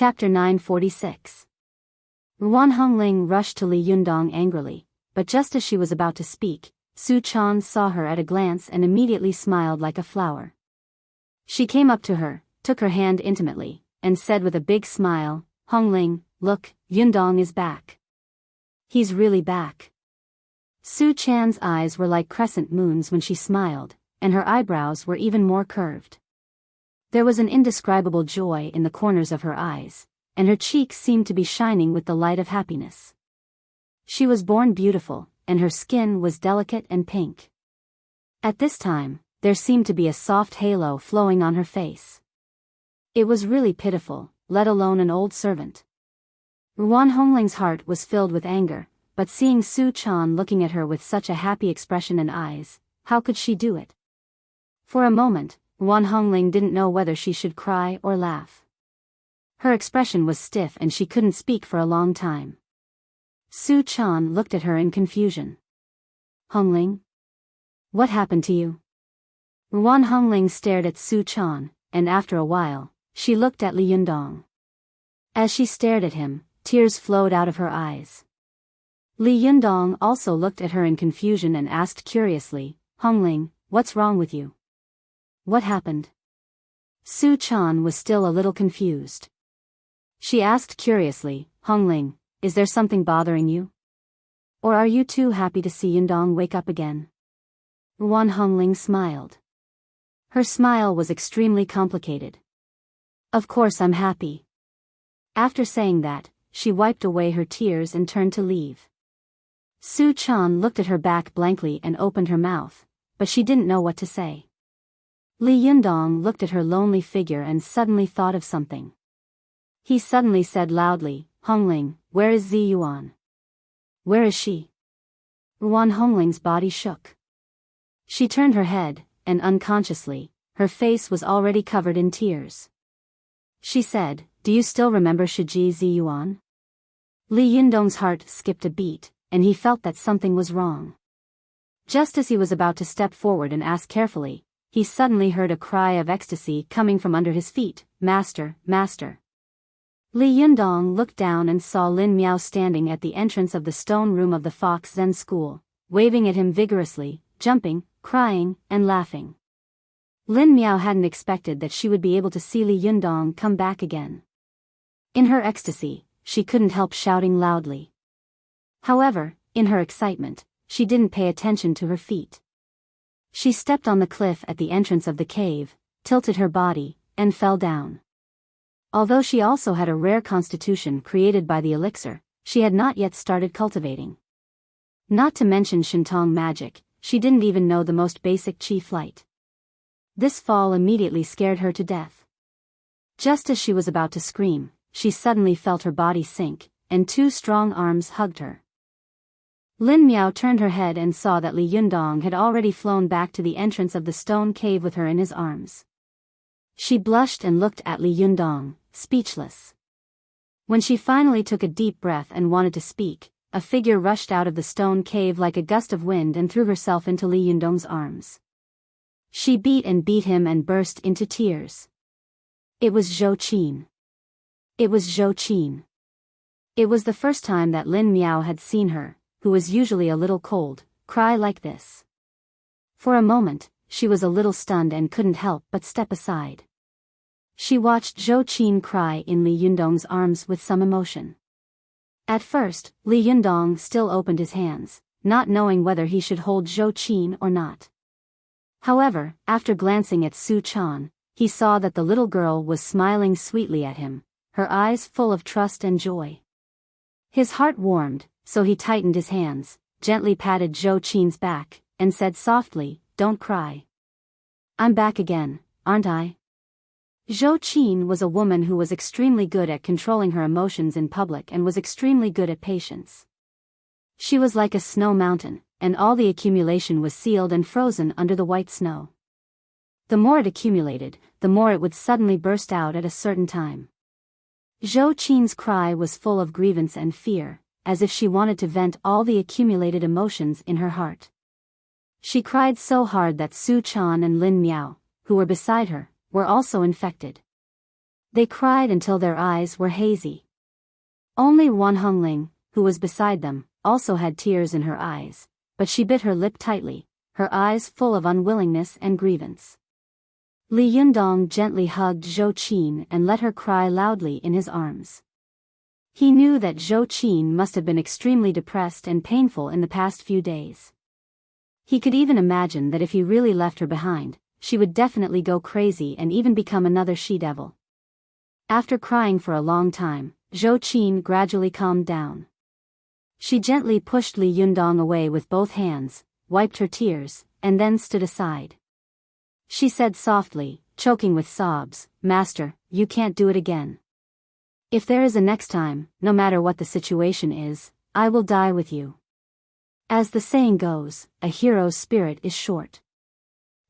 Chapter 946. Ruan Hongling rushed to Li Yundong angrily, but just as she was about to speak, Su Chan saw her at a glance and immediately smiled like a flower. She came up to her, took her hand intimately, and said with a big smile, "Hongling, look, Yundong is back. He's really back." Su Chan's eyes were like crescent moons when she smiled, and her eyebrows were even more curved. There was an indescribable joy in the corners of her eyes, and her cheeks seemed to be shining with the light of happiness. She was born beautiful, and her skin was delicate and pink. At this time, there seemed to be a soft halo flowing on her face. It was really pitiful, let alone an old servant. Ruan Hongling's heart was filled with anger, but seeing Su Chan looking at her with such a happy expression and eyes, how could she do it? For a moment, Ruan Hongling didn't know whether she should cry or laugh. Her expression was stiff and she couldn't speak for a long time. Su Chan looked at her in confusion. "Hongling? What happened to you?" Ruan Hongling stared at Su Chan, and after a while, she looked at Li Yundong. As she stared at him, tears flowed out of her eyes. Li Yundong also looked at her in confusion and asked curiously, "Hongling, what's wrong with you? What happened?" Su Chan was still a little confused. She asked curiously, "Hongling, is there something bothering you? Or are you too happy to see Yundong wake up again?" Ruan Hongling smiled. Her smile was extremely complicated. "Of course I'm happy." After saying that, she wiped away her tears and turned to leave. Su Chan looked at her back blankly and opened her mouth, but she didn't know what to say. Li Yundong looked at her lonely figure and suddenly thought of something. He suddenly said loudly, "Hongling, where is Zi Yuan? Where is she?" Ruan Hongling's body shook. She turned her head, and unconsciously, her face was already covered in tears. She said, "Do you still remember Shiji Zi Yuan?" Li Yundong's heart skipped a beat, and he felt that something was wrong. Just as he was about to step forward and ask carefully, he suddenly heard a cry of ecstasy coming from under his feet, "Master, master." Li Yundong looked down and saw Lin Miao standing at the entrance of the stone room of the Fox Zen school, waving at him vigorously, jumping, crying, and laughing. Lin Miao hadn't expected that she would be able to see Li Yundong come back again. In her ecstasy, she couldn't help shouting loudly. However, in her excitement, she didn't pay attention to her feet. She stepped on the cliff at the entrance of the cave, tilted her body, and fell down. Although she also had a rare constitution created by the elixir, she had not yet started cultivating. Not to mention Shintong magic, she didn't even know the most basic chi flight. This fall immediately scared her to death. Just as she was about to scream, she suddenly felt her body sink, and two strong arms hugged her. Lin Miao turned her head and saw that Li Yundong had already flown back to the entrance of the stone cave with her in his arms. She blushed and looked at Li Yundong, speechless. When she finally took a deep breath and wanted to speak, a figure rushed out of the stone cave like a gust of wind and threw herself into Li Yundong's arms. She beat him and burst into tears. It was Zhou Qin. It was Zhou Qin. It was the first time that Lin Miao had seen her, who was usually a little cold, cry like this. For a moment, she was a little stunned and couldn't help but step aside. She watched Zhou Qin cry in Li Yundong's arms with some emotion. At first, Li Yundong still opened his hands, not knowing whether he should hold Zhou Qin or not. However, after glancing at Su Chan, he saw that the little girl was smiling sweetly at him, her eyes full of trust and joy. His heart warmed, so he tightened his hands, gently patted Zhou Qin's back, and said softly, "Don't cry. I'm back again, aren't I?" Zhou Qin was a woman who was extremely good at controlling her emotions in public and was extremely good at patience. She was like a snow mountain, and all the accumulation was sealed and frozen under the white snow. The more it accumulated, the more it would suddenly burst out at a certain time. Zhou Qin's cry was full of grievance and fear, as if she wanted to vent all the accumulated emotions in her heart. She cried so hard that Su Chan and Lin Miao, who were beside her, were also infected. They cried until their eyes were hazy. Only Wan Hongling, who was beside them, also had tears in her eyes, but she bit her lip tightly, her eyes full of unwillingness and grievance. Li Yundong gently hugged Zhou Qin and let her cry loudly in his arms. He knew that Zhou Qin must have been extremely depressed and painful in the past few days. He could even imagine that if he really left her behind, she would definitely go crazy and even become another she-devil. After crying for a long time, Zhou Qin gradually calmed down. She gently pushed Li Yundong away with both hands, wiped her tears, and then stood aside. She said softly, choking with sobs, "Master, you can't do it again. If there is a next time, no matter what the situation is, I will die with you." As the saying goes, a hero's spirit is short.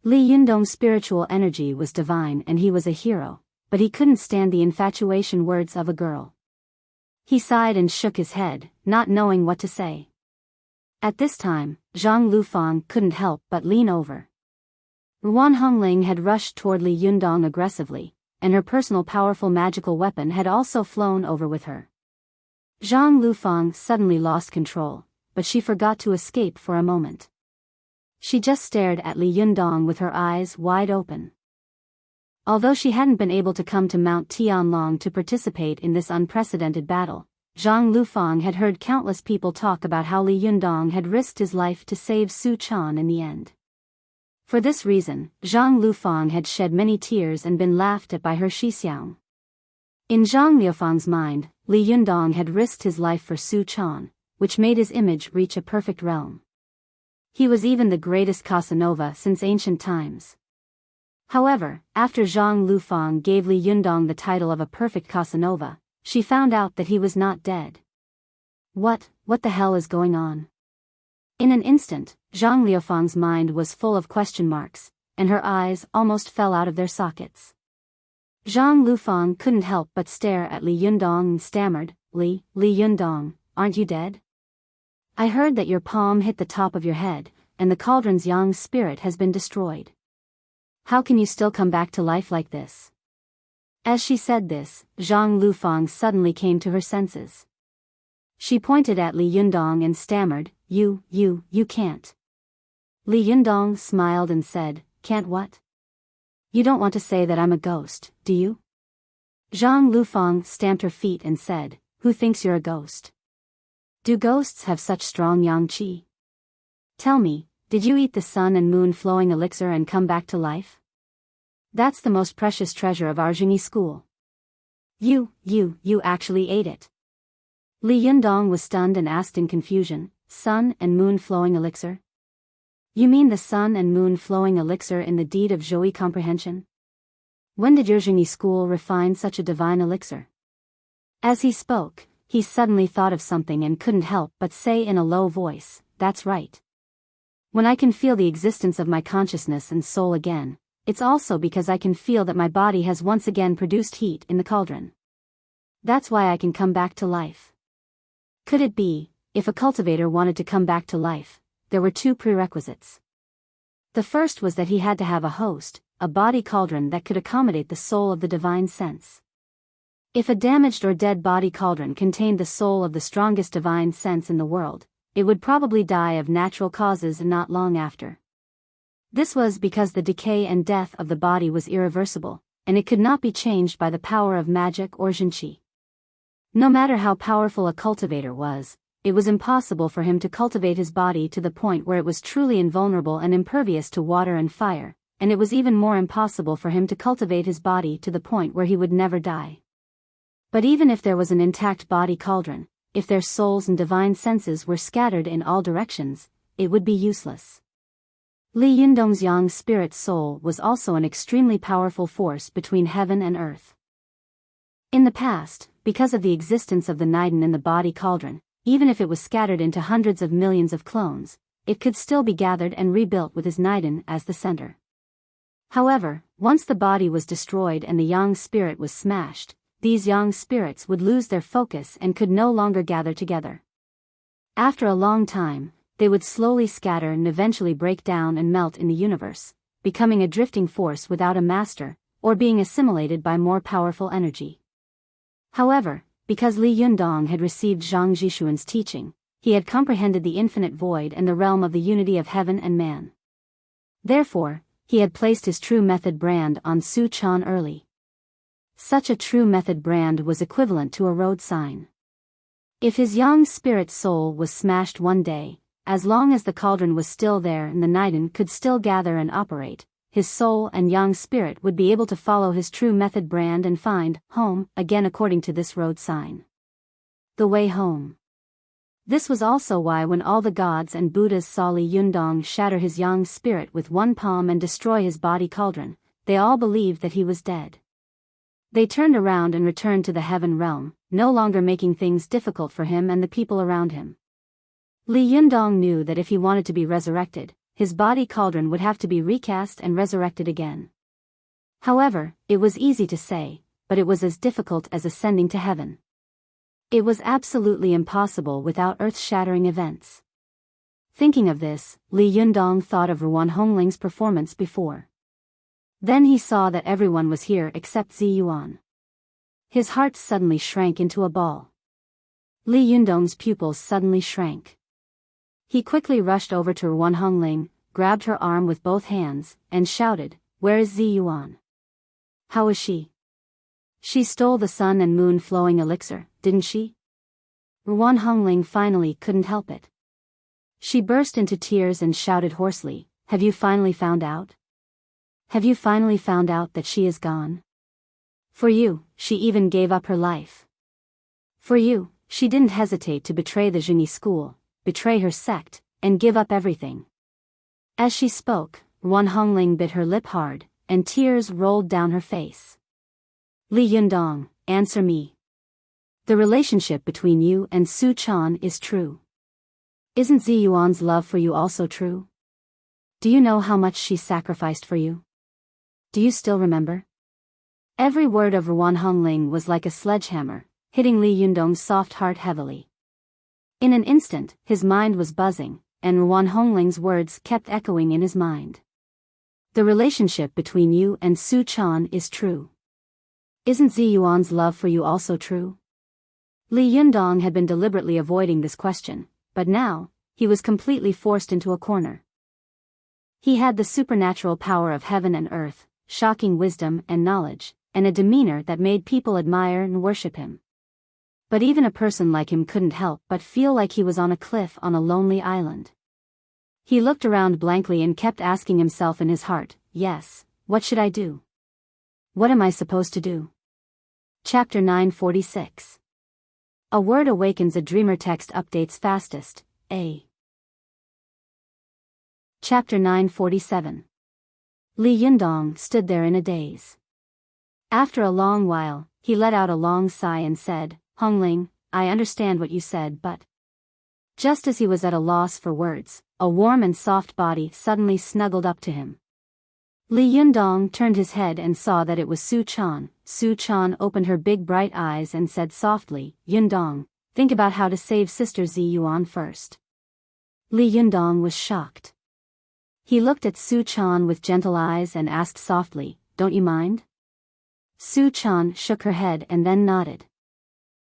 Li Yundong's spiritual energy was divine and he was a hero, but he couldn't stand the infatuation words of a girl. He sighed and shook his head, not knowing what to say. At this time, Zhang Lufang couldn't help but lean over. Wan Hongling had rushed toward Li Yundong aggressively, and her personal powerful magical weapon had also flown over with her. Zhang Lufang suddenly lost control, but she forgot to escape for a moment. She just stared at Li Yundong with her eyes wide open. Although she hadn't been able to come to Mount Tianlong to participate in this unprecedented battle, Zhang Lufang had heard countless people talk about how Li Yundong had risked his life to save Su Chan in the end. For this reason, Zhang Lufang had shed many tears and been laughed at by her Shixiang. In Zhang Liufang's mind, Li Yundong had risked his life for Su Chan, which made his image reach a perfect realm. He was even the greatest Casanova since ancient times. However, after Zhang Lufang gave Li Yundong the title of a perfect Casanova, she found out that he was not dead. What the hell is going on? In an instant, Zhang Liufang's mind was full of question marks, and her eyes almost fell out of their sockets. Zhang Lufang couldn't help but stare at Li Yundong and stammered, Li Yundong, aren't you dead? I heard that your palm hit the top of your head, and the cauldron's yang spirit has been destroyed. How can you still come back to life like this? As she said this, Zhang Lufang suddenly came to her senses. She pointed at Li Yundong and stammered, You can't. Li Yundong smiled and said, Can't what? You don't want to say that I'm a ghost, do you? Zhang Lufang stamped her feet and said, Who thinks you're a ghost? Do ghosts have such strong yang qi? Tell me, did you eat the sun and moon flowing elixir and come back to life? That's the most precious treasure of our Jingyi school. You actually ate it. Li Yundong was stunned and asked in confusion, Sun and moon flowing elixir? You mean the sun and moon flowing elixir in the deed of Zhoui comprehension? When did your Jingyi school refine such a divine elixir? As he spoke, he suddenly thought of something and couldn't help but say in a low voice, That's right. When I can feel the existence of my consciousness and soul again, it's also because I can feel that my body has once again produced heat in the cauldron. That's why I can come back to life. Could it be, if a cultivator wanted to come back to life, there were two prerequisites. The first was that he had to have a host, a body cauldron that could accommodate the soul of the divine sense. If a damaged or dead body cauldron contained the soul of the strongest divine sense in the world, it would probably die of natural causes not long after. This was because the decay and death of the body was irreversible, and it could not be changed by the power of magic or jinqi. No matter how powerful a cultivator was, it was impossible for him to cultivate his body to the point where it was truly invulnerable and impervious to water and fire, and it was even more impossible for him to cultivate his body to the point where he would never die. But even if there was an intact body cauldron, if their souls and divine senses were scattered in all directions, it would be useless. Li Yundong's yang spirit soul was also an extremely powerful force between heaven and earth. In the past, because of the existence of the Niden in the body cauldron, even if it was scattered into hundreds of millions of clones, it could still be gathered and rebuilt with his Niden as the center. However, once the body was destroyed and the yang spirit was smashed, these yang spirits would lose their focus and could no longer gather together. After a long time, they would slowly scatter and eventually break down and melt in the universe, becoming a drifting force without a master, or being assimilated by more powerful energy. However, because Li Yundong had received Zhang Zhishuan's teaching, he had comprehended the infinite void and the realm of the unity of heaven and man. Therefore, he had placed his true method brand on Su Chan early. Such a true method brand was equivalent to a road sign. If his young spirit soul was smashed one day, as long as the cauldron was still there and the Niden could still gather and operate, his soul and young spirit would be able to follow his true method brand and find home again according to this road sign. The way home. This was also why when all the gods and Buddhas saw Li Yundong shatter his young spirit with one palm and destroy his body cauldron, they all believed that he was dead. They turned around and returned to the heaven realm, no longer making things difficult for him and the people around him. Li Yundong knew that if he wanted to be resurrected, his body cauldron would have to be recast and resurrected again. However, it was easy to say, but it was as difficult as ascending to heaven. It was absolutely impossible without earth-shattering events. Thinking of this, Li Yundong thought of Ruan Hongling's performance before. Then he saw that everyone was here except Zi Yuan. His heart suddenly shrank into a ball. Li Yundong's pupils suddenly shrank. He quickly rushed over to Ruan Hongling, grabbed her arm with both hands, and shouted, "Where is Zi Yuan? How is she? She stole the sun and moon flowing elixir, didn't she?" Ruan Hongling finally couldn't help it. She burst into tears and shouted hoarsely, "Have you finally found out? Have you finally found out that she is gone? For you, she even gave up her life. For you, she didn't hesitate to betray the Zhengyi school, betray her sect, and give up everything." As she spoke, Ruan Hongling bit her lip hard, and tears rolled down her face. "Li Yundong, answer me. The relationship between you and Su Chan is true. Isn't Zi Yuan's love for you also true? Do you know how much she sacrificed for you? Do you still remember?" Every word of Ruan Hongling was like a sledgehammer, hitting Li Yundong's soft heart heavily. In an instant, his mind was buzzing, and Ruan Hongling's words kept echoing in his mind. "The relationship between you and Su Chan is true. Isn't Zi Yuan's love for you also true?" Li Yundong had been deliberately avoiding this question, but now, he was completely forced into a corner. He had the supernatural power of heaven and earth, shocking wisdom and knowledge, and a demeanor that made people admire and worship him. But even a person like him couldn't help but feel like he was on a cliff on a lonely island. He looked around blankly and kept asking himself in his heart, "Yes, what should I do? What am I supposed to do?" Chapter 946. A word awakens a dreamer. Text updates fastest, A. Chapter 947. Li Yundong stood there in a daze. After a long while, he let out a long sigh and said, "Hongling, I understand what you said, but..." Just as he was at a loss for words, a warm and soft body suddenly snuggled up to him. Li Yundong turned his head and saw that it was Su Chan. Su Chan opened her big bright eyes and said softly, "Yundong, think about how to save Sister Zi Yuan first." Li Yundong was shocked. He looked at Su Chan with gentle eyes and asked softly, "Don't you mind?" Su Chan shook her head and then nodded.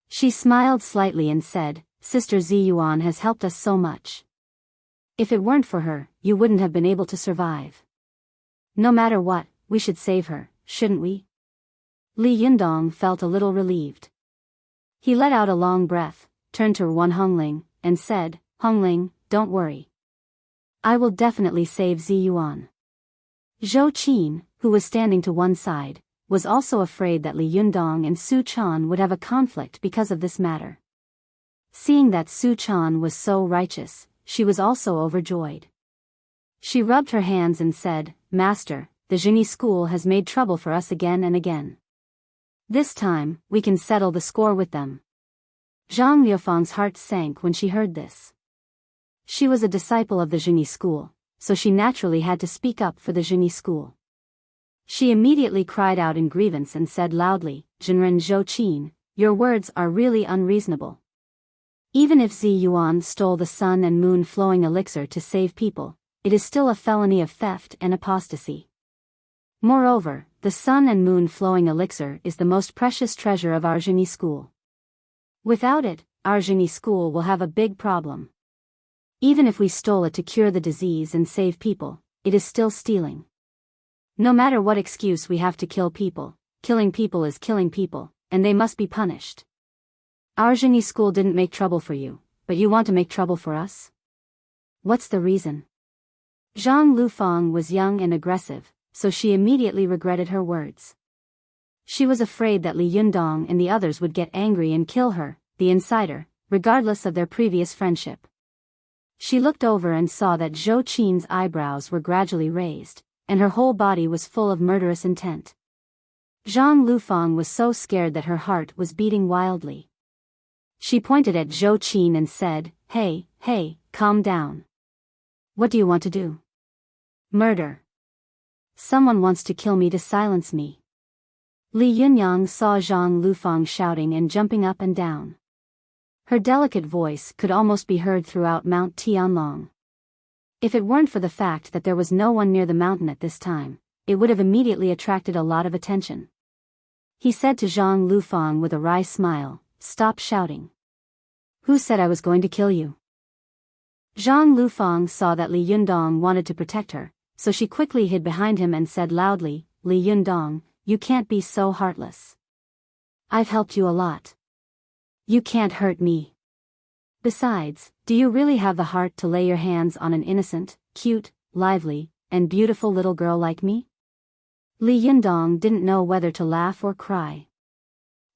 She smiled slightly and said, "Sister Zi Yuan has helped us so much. If it weren't for her, you wouldn't have been able to survive. No matter what, we should save her, shouldn't we?" Li Yundong felt a little relieved. He let out a long breath, turned to Ruan Hongling, and said, "Hongling, don't worry. I will definitely save Zi Yuan." Zhou Qin, who was standing to one side, was also afraid that Li Yundong and Su Chan would have a conflict because of this matter. Seeing that Su Chan was so righteous, she was also overjoyed. She rubbed her hands and said, "Master, the Zhengyi school has made trouble for us again and again. This time, we can settle the score with them." Zhang Liufang's heart sank when she heard this. She was a disciple of the Zhengyi school, so she naturally had to speak up for the Zhengyi school. She immediately cried out in grievance and said loudly, "Jinren Zhou Qin, your words are really unreasonable. Even if Zi Yuan stole the sun and moon flowing elixir to save people, it is still a felony of theft and apostasy. Moreover, the sun and moon flowing elixir is the most precious treasure of our Genie school. Without it, our Genie school will have a big problem. Even if we stole it to cure the disease and save people, it is still stealing. No matter what excuse we have to kill people, killing people is killing people, and they must be punished. Our Genie school didn't make trouble for you, but you want to make trouble for us? What's the reason? Zhang Lufang was young and aggressive, so she immediately regretted her words. She was afraid that Li Yundong and the others would get angry and kill her, the insider, regardless of their previous friendship. She looked over and saw that Zhou Qin's eyebrows were gradually raised, and her whole body was full of murderous intent. Zhang Lufang was so scared that her heart was beating wildly. She pointed at Zhou Qin and said, "Hey, calm down. What do you want to do?" "Murder. Someone wants to kill me to silence me." Li Yunyang saw Zhang Lufang shouting and jumping up and down. Her delicate voice could almost be heard throughout Mount Tianlong. If it weren't for the fact that there was no one near the mountain at this time, it would have immediately attracted a lot of attention. He said to Zhang Lufang with a wry smile, "Stop shouting. Who said I was going to kill you?" Zhang Lufang saw that Li Yundong wanted to protect her, so she quickly hid behind him and said loudly, "Li Yundong, you can't be so heartless. I've helped you a lot. You can't hurt me. Besides, do you really have the heart to lay your hands on an innocent, cute, lively, and beautiful little girl like me?" Li Yundong didn't know whether to laugh or cry.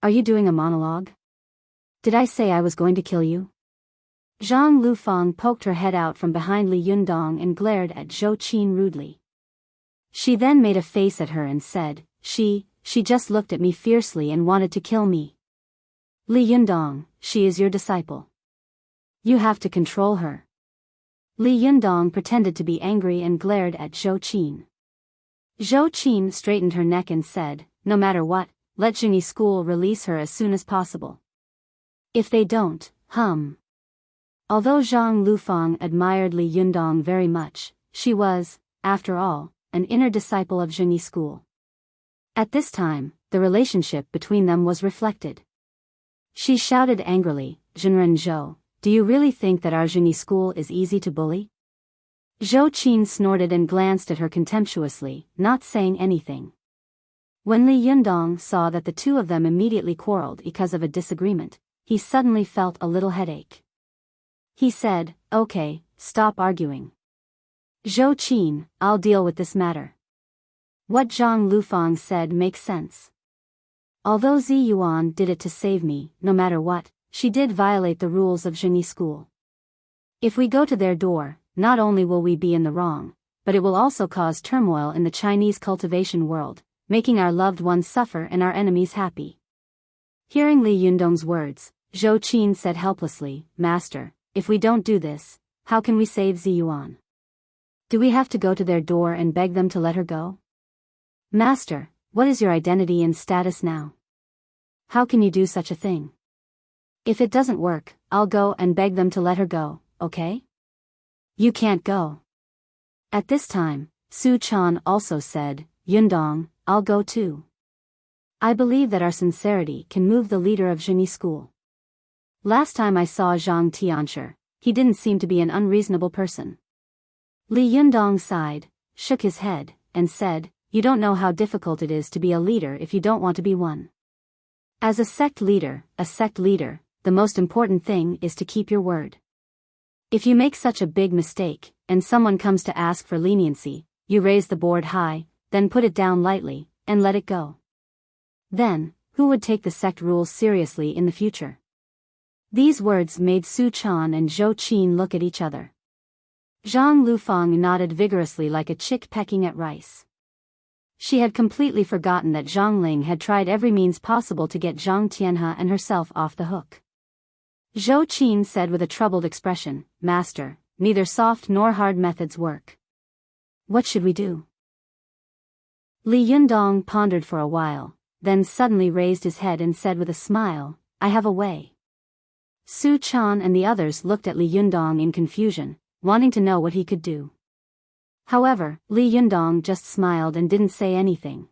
"Are you doing a monologue? Did I say I was going to kill you?" Zhang Lufang poked her head out from behind Li Yundong and glared at Zhou Qin rudely. She then made a face at her and said, She just looked at me fiercely and wanted to kill me. Li Yundong, she is your disciple. You have to control her." Li Yundong pretended to be angry and glared at Zhou Qin. Zhou Qin straightened her neck and said, "No matter what, let Genie school release her as soon as possible. If they don't, Although Zhang Lufang admired Li Yundong very much, she was, after all, an inner disciple of Genie school. At this time, the relationship between them was reflected. She shouted angrily, "Zhenren Zhou, do you really think that our Genie school is easy to bully?" Zhou Qin snorted and glanced at her contemptuously, not saying anything. When Li Yundong saw that the two of them immediately quarreled because of a disagreement, he suddenly felt a little headache. He said, "Okay, stop arguing. Zhou Qin, I'll deal with this matter." What Zhang Lufang said makes sense. Although Zi Yuan did it to save me, no matter what, she did violate the rules of Genie school. If we go to their door, not only will we be in the wrong, but it will also cause turmoil in the Chinese cultivation world, making our loved ones suffer and our enemies happy. Hearing Li Yundong's words, Zhou Qin said helplessly, "Master, if we don't do this, how can we save Zi Yuan? Do we have to go to their door and beg them to let her go?" "Master, what is your identity and status now? How can you do such a thing? If it doesn't work, I'll go and beg them to let her go, okay?" "You can't go." At this time, Su Chan also said, "Yundong, I'll go too. I believe that our sincerity can move the leader of Genie school. Last time I saw Zhang Tianshi, he didn't seem to be an unreasonable person." Li Yundong sighed, shook his head, and said, "You don't know how difficult it is to be a leader if you don't want to be one. As a sect leader, the most important thing is to keep your word. If you make such a big mistake, and someone comes to ask for leniency, you raise the board high, then put it down lightly, and let it go. Then, who would take the sect rules seriously in the future?" These words made Su Chan and Zhou Qin look at each other. Zhang Lufang nodded vigorously like a chick pecking at rice. She had completely forgotten that Zhang Ling had tried every means possible to get Zhang Tianhe and herself off the hook. Zhou Qin said with a troubled expression, "Master, neither soft nor hard methods work. What should we do?" Li Yundong pondered for a while, then suddenly raised his head and said with a smile, "I have a way." Su Chan and the others looked at Li Yundong in confusion, wanting to know what he could do. However, Li Yundong just smiled and didn't say anything.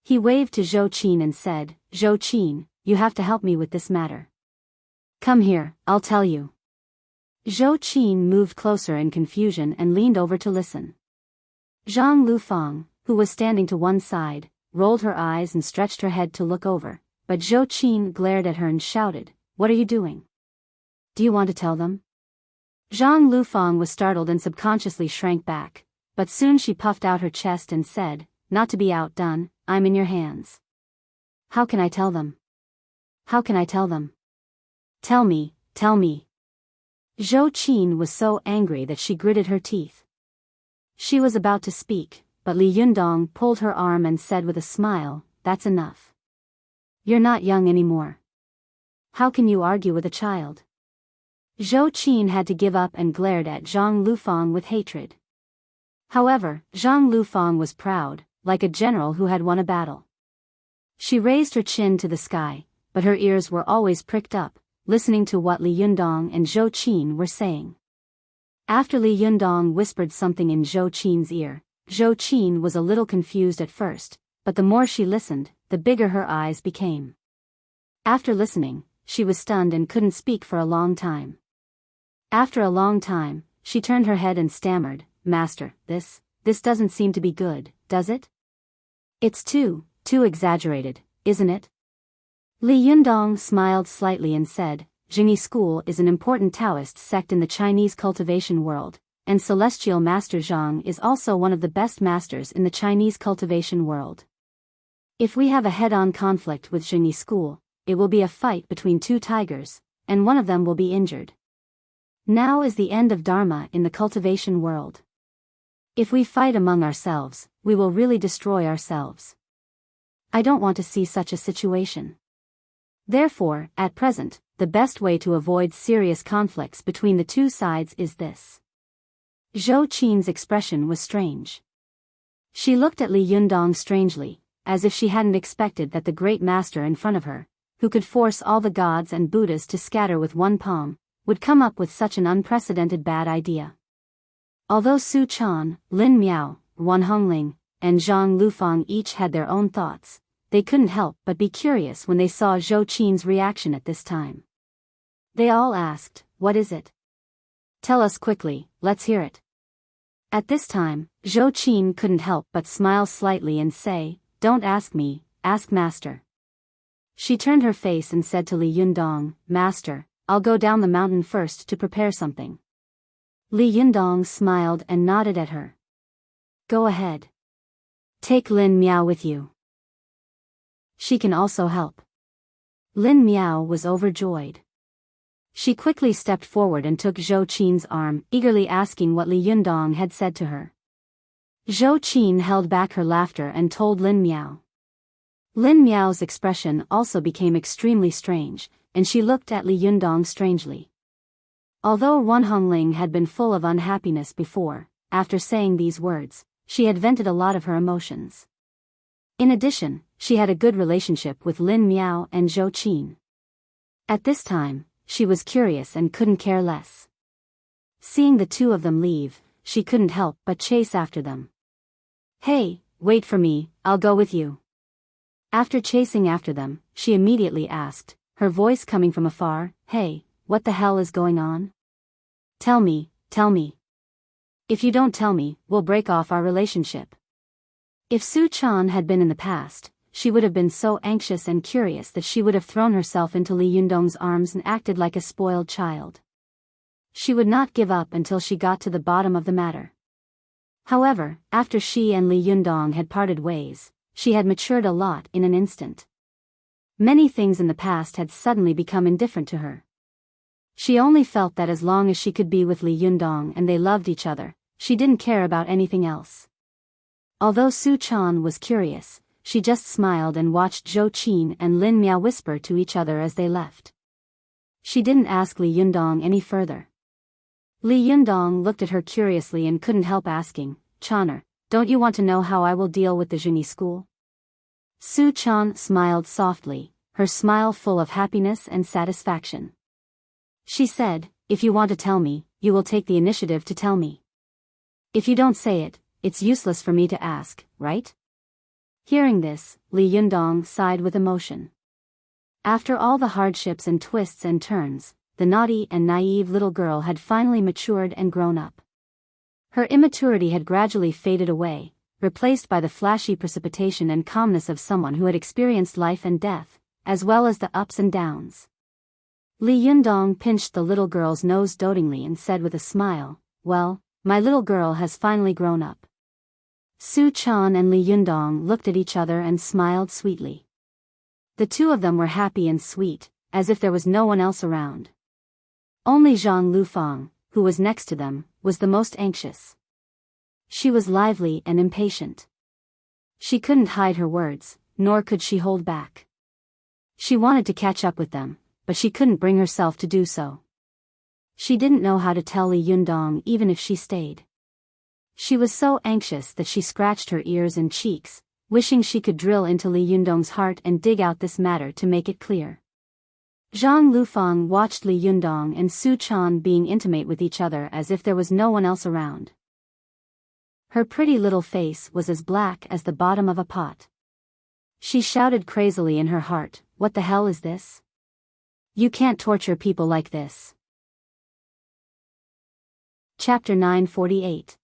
He waved to Zhou Qin and said, Zhou Qin, you have to help me with this matter. Come here, I'll tell you. Zhou Qin moved closer in confusion and leaned over to listen. Zhang Lufang, who was standing to one side, rolled her eyes and stretched her head to look over, but Zhou Qin glared at her and shouted, What are you doing? Do you want to tell them? Zhang Lufang was startled and subconsciously shrank back, but soon she puffed out her chest and said, Not to be outdone, I'm in your hands. How can I tell them? How can I tell them? Tell me, tell me. Zhou Qin was so angry that she gritted her teeth. She was about to speak, but Li Yundong pulled her arm and said with a smile, That's enough. You're not young anymore. How can you argue with a child? Zhou Qin had to give up and glared at Zhang Lufang with hatred. However, Zhang Lufang was proud, like a general who had won a battle. She raised her chin to the sky, but her ears were always pricked up, listening to what Li Yundong and Zhou Qin were saying. After Li Yundong whispered something in Zhou Qin's ear, Zhou Qin was a little confused at first, but the more she listened, the bigger her eyes became. After listening, she was stunned and couldn't speak for a long time. After a long time, she turned her head and stammered, Master, this doesn't seem to be good, does it? It's too exaggerated, isn't it? Li Yundong smiled slightly and said, Jingyi School is an important Taoist sect in the Chinese cultivation world, and Celestial Master Zhang is also one of the best masters in the Chinese cultivation world. If we have a head-on conflict with Jingyi School, it will be a fight between two tigers, and one of them will be injured. Now is the end of Dharma in the cultivation world. If we fight among ourselves, we will really destroy ourselves. I don't want to see such a situation. Therefore, at present, the best way to avoid serious conflicts between the two sides is this. Zhou Qin's expression was strange. She looked at Li Yundong strangely, as if she hadn't expected that the great master in front of her, who could force all the gods and Buddhas to scatter with one palm, would come up with such an unprecedented bad idea. Although Su Chan, Lin Miao, Wan Hongling, and Zhang Lufang each had their own thoughts, they couldn't help but be curious when they saw Zhou Qin's reaction at this time. They all asked, What is it? Tell us quickly, let's hear it. At this time, Zhou Qin couldn't help but smile slightly and say, Don't ask me, ask Master. She turned her face and said to Li Yundong, Master, I'll go down the mountain first to prepare something. Li Yundong smiled and nodded at her. Go ahead. Take Lin Miao with you. She can also help. Lin Miao was overjoyed. She quickly stepped forward and took Zhou Qin's arm, eagerly asking what Li Yundong had said to her. Zhou Qin held back her laughter and told Lin Miao. Lin Miao's expression also became extremely strange, and she looked at Li Yundong strangely. Although Wan Hongling had been full of unhappiness before, after saying these words, she had vented a lot of her emotions. In addition, she had a good relationship with Lin Miao and Zhou Qin. At this time, she was curious and couldn't care less. Seeing the two of them leave, she couldn't help but chase after them. Hey, wait for me, I'll go with you. After chasing after them, she immediately asked, her voice coming from afar, Hey, what the hell is going on? Tell me, tell me. If you don't tell me, we'll break off our relationship. If Su Chan had been in the past, she would have been so anxious and curious that she would have thrown herself into Li Yundong's arms and acted like a spoiled child. She would not give up until she got to the bottom of the matter. However, after she and Li Yundong had parted ways, she had matured a lot in an instant. Many things in the past had suddenly become indifferent to her. She only felt that as long as she could be with Li Yundong and they loved each other, she didn't care about anything else. Although Su Chan was curious, she just smiled and watched Zhou Qin and Lin Miao whisper to each other as they left. She didn't ask Li Yundong any further. Li Yundong looked at her curiously and couldn't help asking, Chaner, don't you want to know how I will deal with the Jingyi school? Su Chan smiled softly, her smile full of happiness and satisfaction. She said, If you want to tell me, you will take the initiative to tell me. If you don't say it, it's useless for me to ask, right? Hearing this, Li Yundong sighed with emotion. After all the hardships and twists and turns, the naughty and naive little girl had finally matured and grown up. Her immaturity had gradually faded away, replaced by the flashy precipitation and calmness of someone who had experienced life and death, as well as the ups and downs. Li Yundong pinched the little girl's nose dotingly and said with a smile, "Well, my little girl has finally grown up." Su Chan and Li Yundong looked at each other and smiled sweetly. The two of them were happy and sweet, as if there was no one else around. Only Zhang Lufang, who was next to them, was the most anxious. She was lively and impatient. She couldn't hide her words, nor could she hold back. She wanted to catch up with them, but she couldn't bring herself to do so. She didn't know how to tell Li Yundong even if she stayed. She was so anxious that she scratched her ears and cheeks, wishing she could drill into Li Yundong's heart and dig out this matter to make it clear. Zhang Lufang watched Li Yundong and Su Chan being intimate with each other as if there was no one else around. Her pretty little face was as black as the bottom of a pot. She shouted crazily in her heart, "What the hell is this? You can't torture people like this." Chapter 948.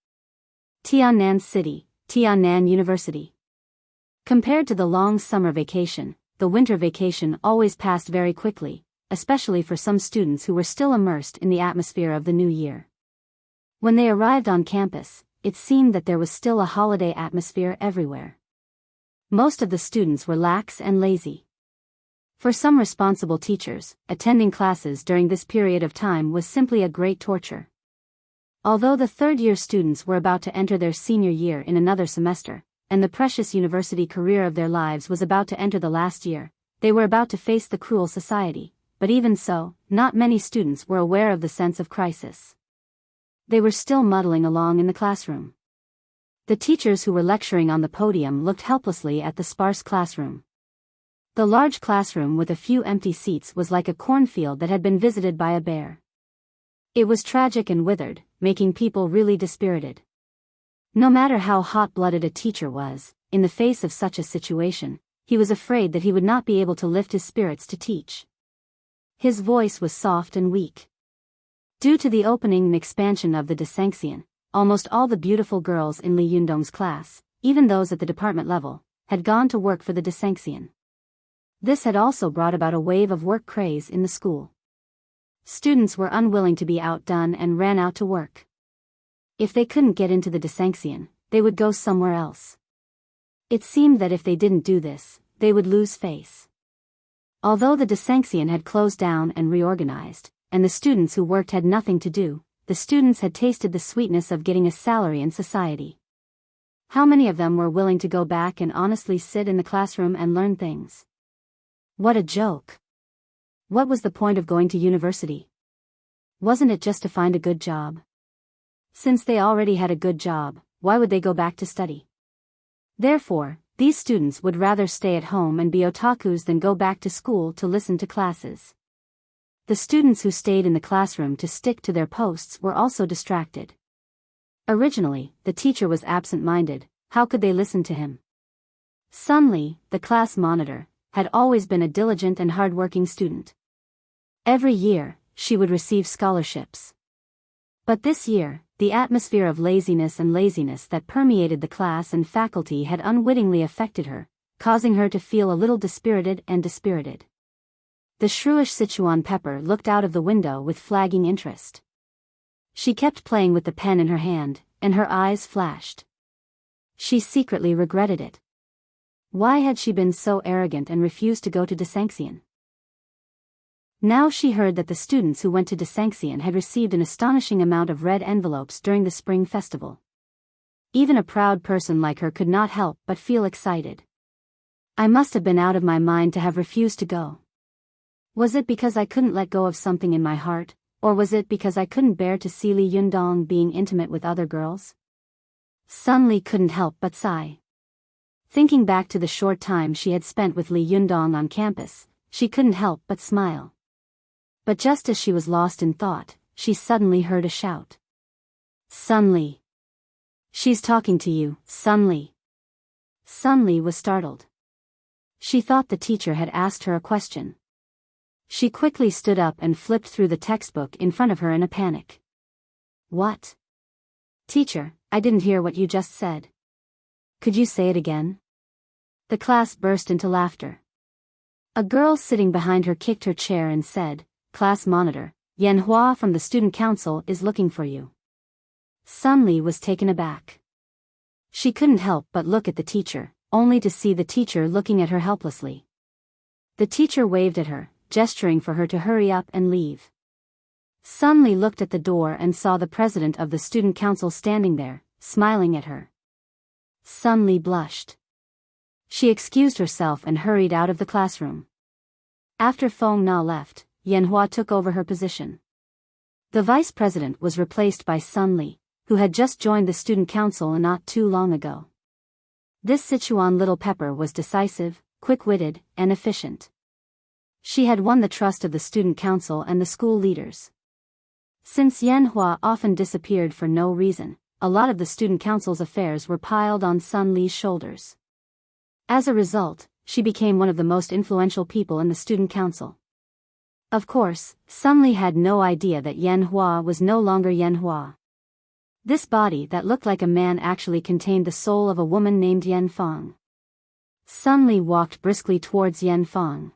Tiannan City, Tiannan University. Compared to the long summer vacation, the winter vacation always passed very quickly, especially for some students who were still immersed in the atmosphere of the new year. When they arrived on campus, it seemed that there was still a holiday atmosphere everywhere. Most of the students were lax and lazy. For some responsible teachers, attending classes during this period of time was simply a great torture. Although the third-year students were about to enter their senior year in another semester, and the precious university career of their lives was about to enter the last year, they were about to face the cruel society, but even so, not many students were aware of the sense of crisis. They were still muddling along in the classroom. The teachers who were lecturing on the podium looked helplessly at the sparse classroom. The large classroom with a few empty seats was like a cornfield that had been visited by a bear. It was tragic and withered, making people really dispirited. No matter how hot-blooded a teacher was, in the face of such a situation, he was afraid that he would not be able to lift his spirits to teach. His voice was soft and weak. Due to the opening and expansion of the Desanxian, almost all the beautiful girls in Li Yundong's class, even those at the department level, had gone to work for the Desanxian. This had also brought about a wave of work craze in the school. Students were unwilling to be outdone and ran out to work. If they couldn't get into the Desanxian, they would go somewhere else. It seemed that if they didn't do this, they would lose face. Although the Desanxian had closed down and reorganized, and the students who worked had nothing to do, the students had tasted the sweetness of getting a salary in society. How many of them were willing to go back and honestly sit in the classroom and learn things? What a joke! What was the point of going to university? Wasn't it just to find a good job? Since they already had a good job, why would they go back to study? Therefore, these students would rather stay at home and be otakus than go back to school to listen to classes. The students who stayed in the classroom to stick to their posts were also distracted. Originally, the teacher was absent-minded, how could they listen to him? Sun Li, the class monitor, had always been a diligent and hard-working student. Every year, she would receive scholarships. But this year, the atmosphere of laziness that permeated the class and faculty had unwittingly affected her, causing her to feel a little dispirited. The shrewish Sichuan Pepper looked out of the window with flagging interest. She kept playing with the pen in her hand, and her eyes flashed. She secretly regretted it. Why had she been so arrogant and refused to go to Desanxian? Now she heard that the students who went to Desanxian had received an astonishing amount of red envelopes during the spring festival. Even a proud person like her could not help but feel excited. I must have been out of my mind to have refused to go. Was it because I couldn't let go of something in my heart, or was it because I couldn't bear to see Li Yundong being intimate with other girls? Sun Li couldn't help but sigh. Thinking back to the short time she had spent with Li Yundong on campus, she couldn't help but smile. But just as she was lost in thought, she suddenly heard a shout. Sun Li! She's talking to you, Sun Li! Sun Li was startled. She thought the teacher had asked her a question. She quickly stood up and flipped through the textbook in front of her in a panic. What? Teacher, I didn't hear what you just said. Could you say it again? The class burst into laughter. A girl sitting behind her kicked her chair and said, Class monitor, Yan Hua from the student council is looking for you. Sun Li was taken aback. She couldn't help but look at the teacher, only to see the teacher looking at her helplessly. The teacher waved at her, gesturing for her to hurry up and leave. Sun Li looked at the door and saw the president of the student council standing there, smiling at her. Sun Li blushed. She excused herself and hurried out of the classroom. After Feng Na left, Yan Hua took over her position. The vice president was replaced by Sun Li, who had just joined the student council not too long ago. This Sichuan little pepper was decisive, quick-witted, and efficient. She had won the trust of the student council and the school leaders. Since Yan Hua often disappeared for no reason, a lot of the student council's affairs were piled on Sun Li's shoulders. As a result, she became one of the most influential people in the student council. Of course, Sun Li had no idea that Yan Hua was no longer Yan Hua. This body that looked like a man actually contained the soul of a woman named Yan Feng. Sun Li walked briskly towards Yan Feng.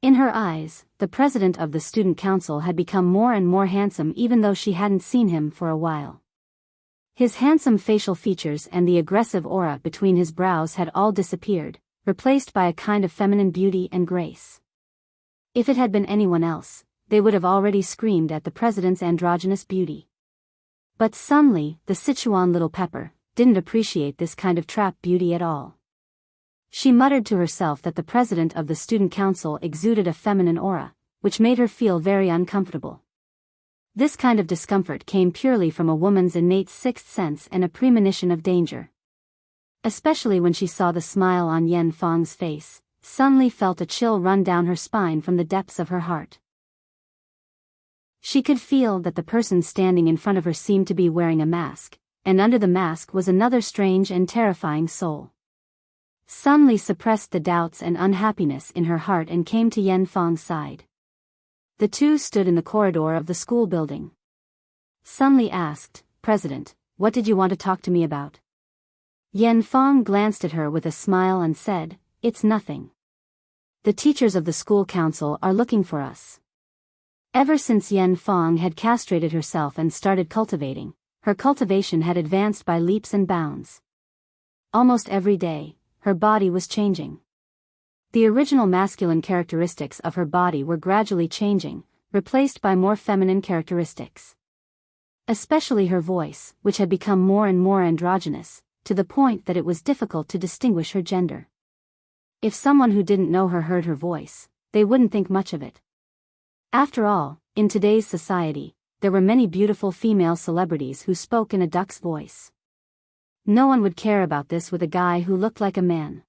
In her eyes, the president of the student council had become more and more handsome even though she hadn't seen him for a while. His handsome facial features and the aggressive aura between his brows had all disappeared, replaced by a kind of feminine beauty and grace. If it had been anyone else, they would have already screamed at the president's androgynous beauty. But Sun Li, the Sichuan little pepper, didn't appreciate this kind of trap beauty at all. She muttered to herself that the president of the student council exuded a feminine aura, which made her feel very uncomfortable. This kind of discomfort came purely from a woman's innate sixth sense and a premonition of danger. Especially when she saw the smile on Yan Feng's face, Sun Li felt a chill run down her spine from the depths of her heart. She could feel that the person standing in front of her seemed to be wearing a mask, and under the mask was another strange and terrifying soul. Sun Li suppressed the doubts and unhappiness in her heart and came to Yan Feng's side. The two stood in the corridor of the school building. Sun Li asked, President, what did you want to talk to me about? Yan Feng glanced at her with a smile and said, It's nothing. The teachers of the school council are looking for us. Ever since Yan Feng had castrated herself and started cultivating, her cultivation had advanced by leaps and bounds. Almost every day, her body was changing. The original masculine characteristics of her body were gradually changing, replaced by more feminine characteristics. Especially her voice, which had become more and more androgynous, to the point that it was difficult to distinguish her gender. If someone who didn't know her heard her voice, they wouldn't think much of it. After all, in today's society, there were many beautiful female celebrities who spoke in a duck's voice. No one would care about this with a guy who looked like a man.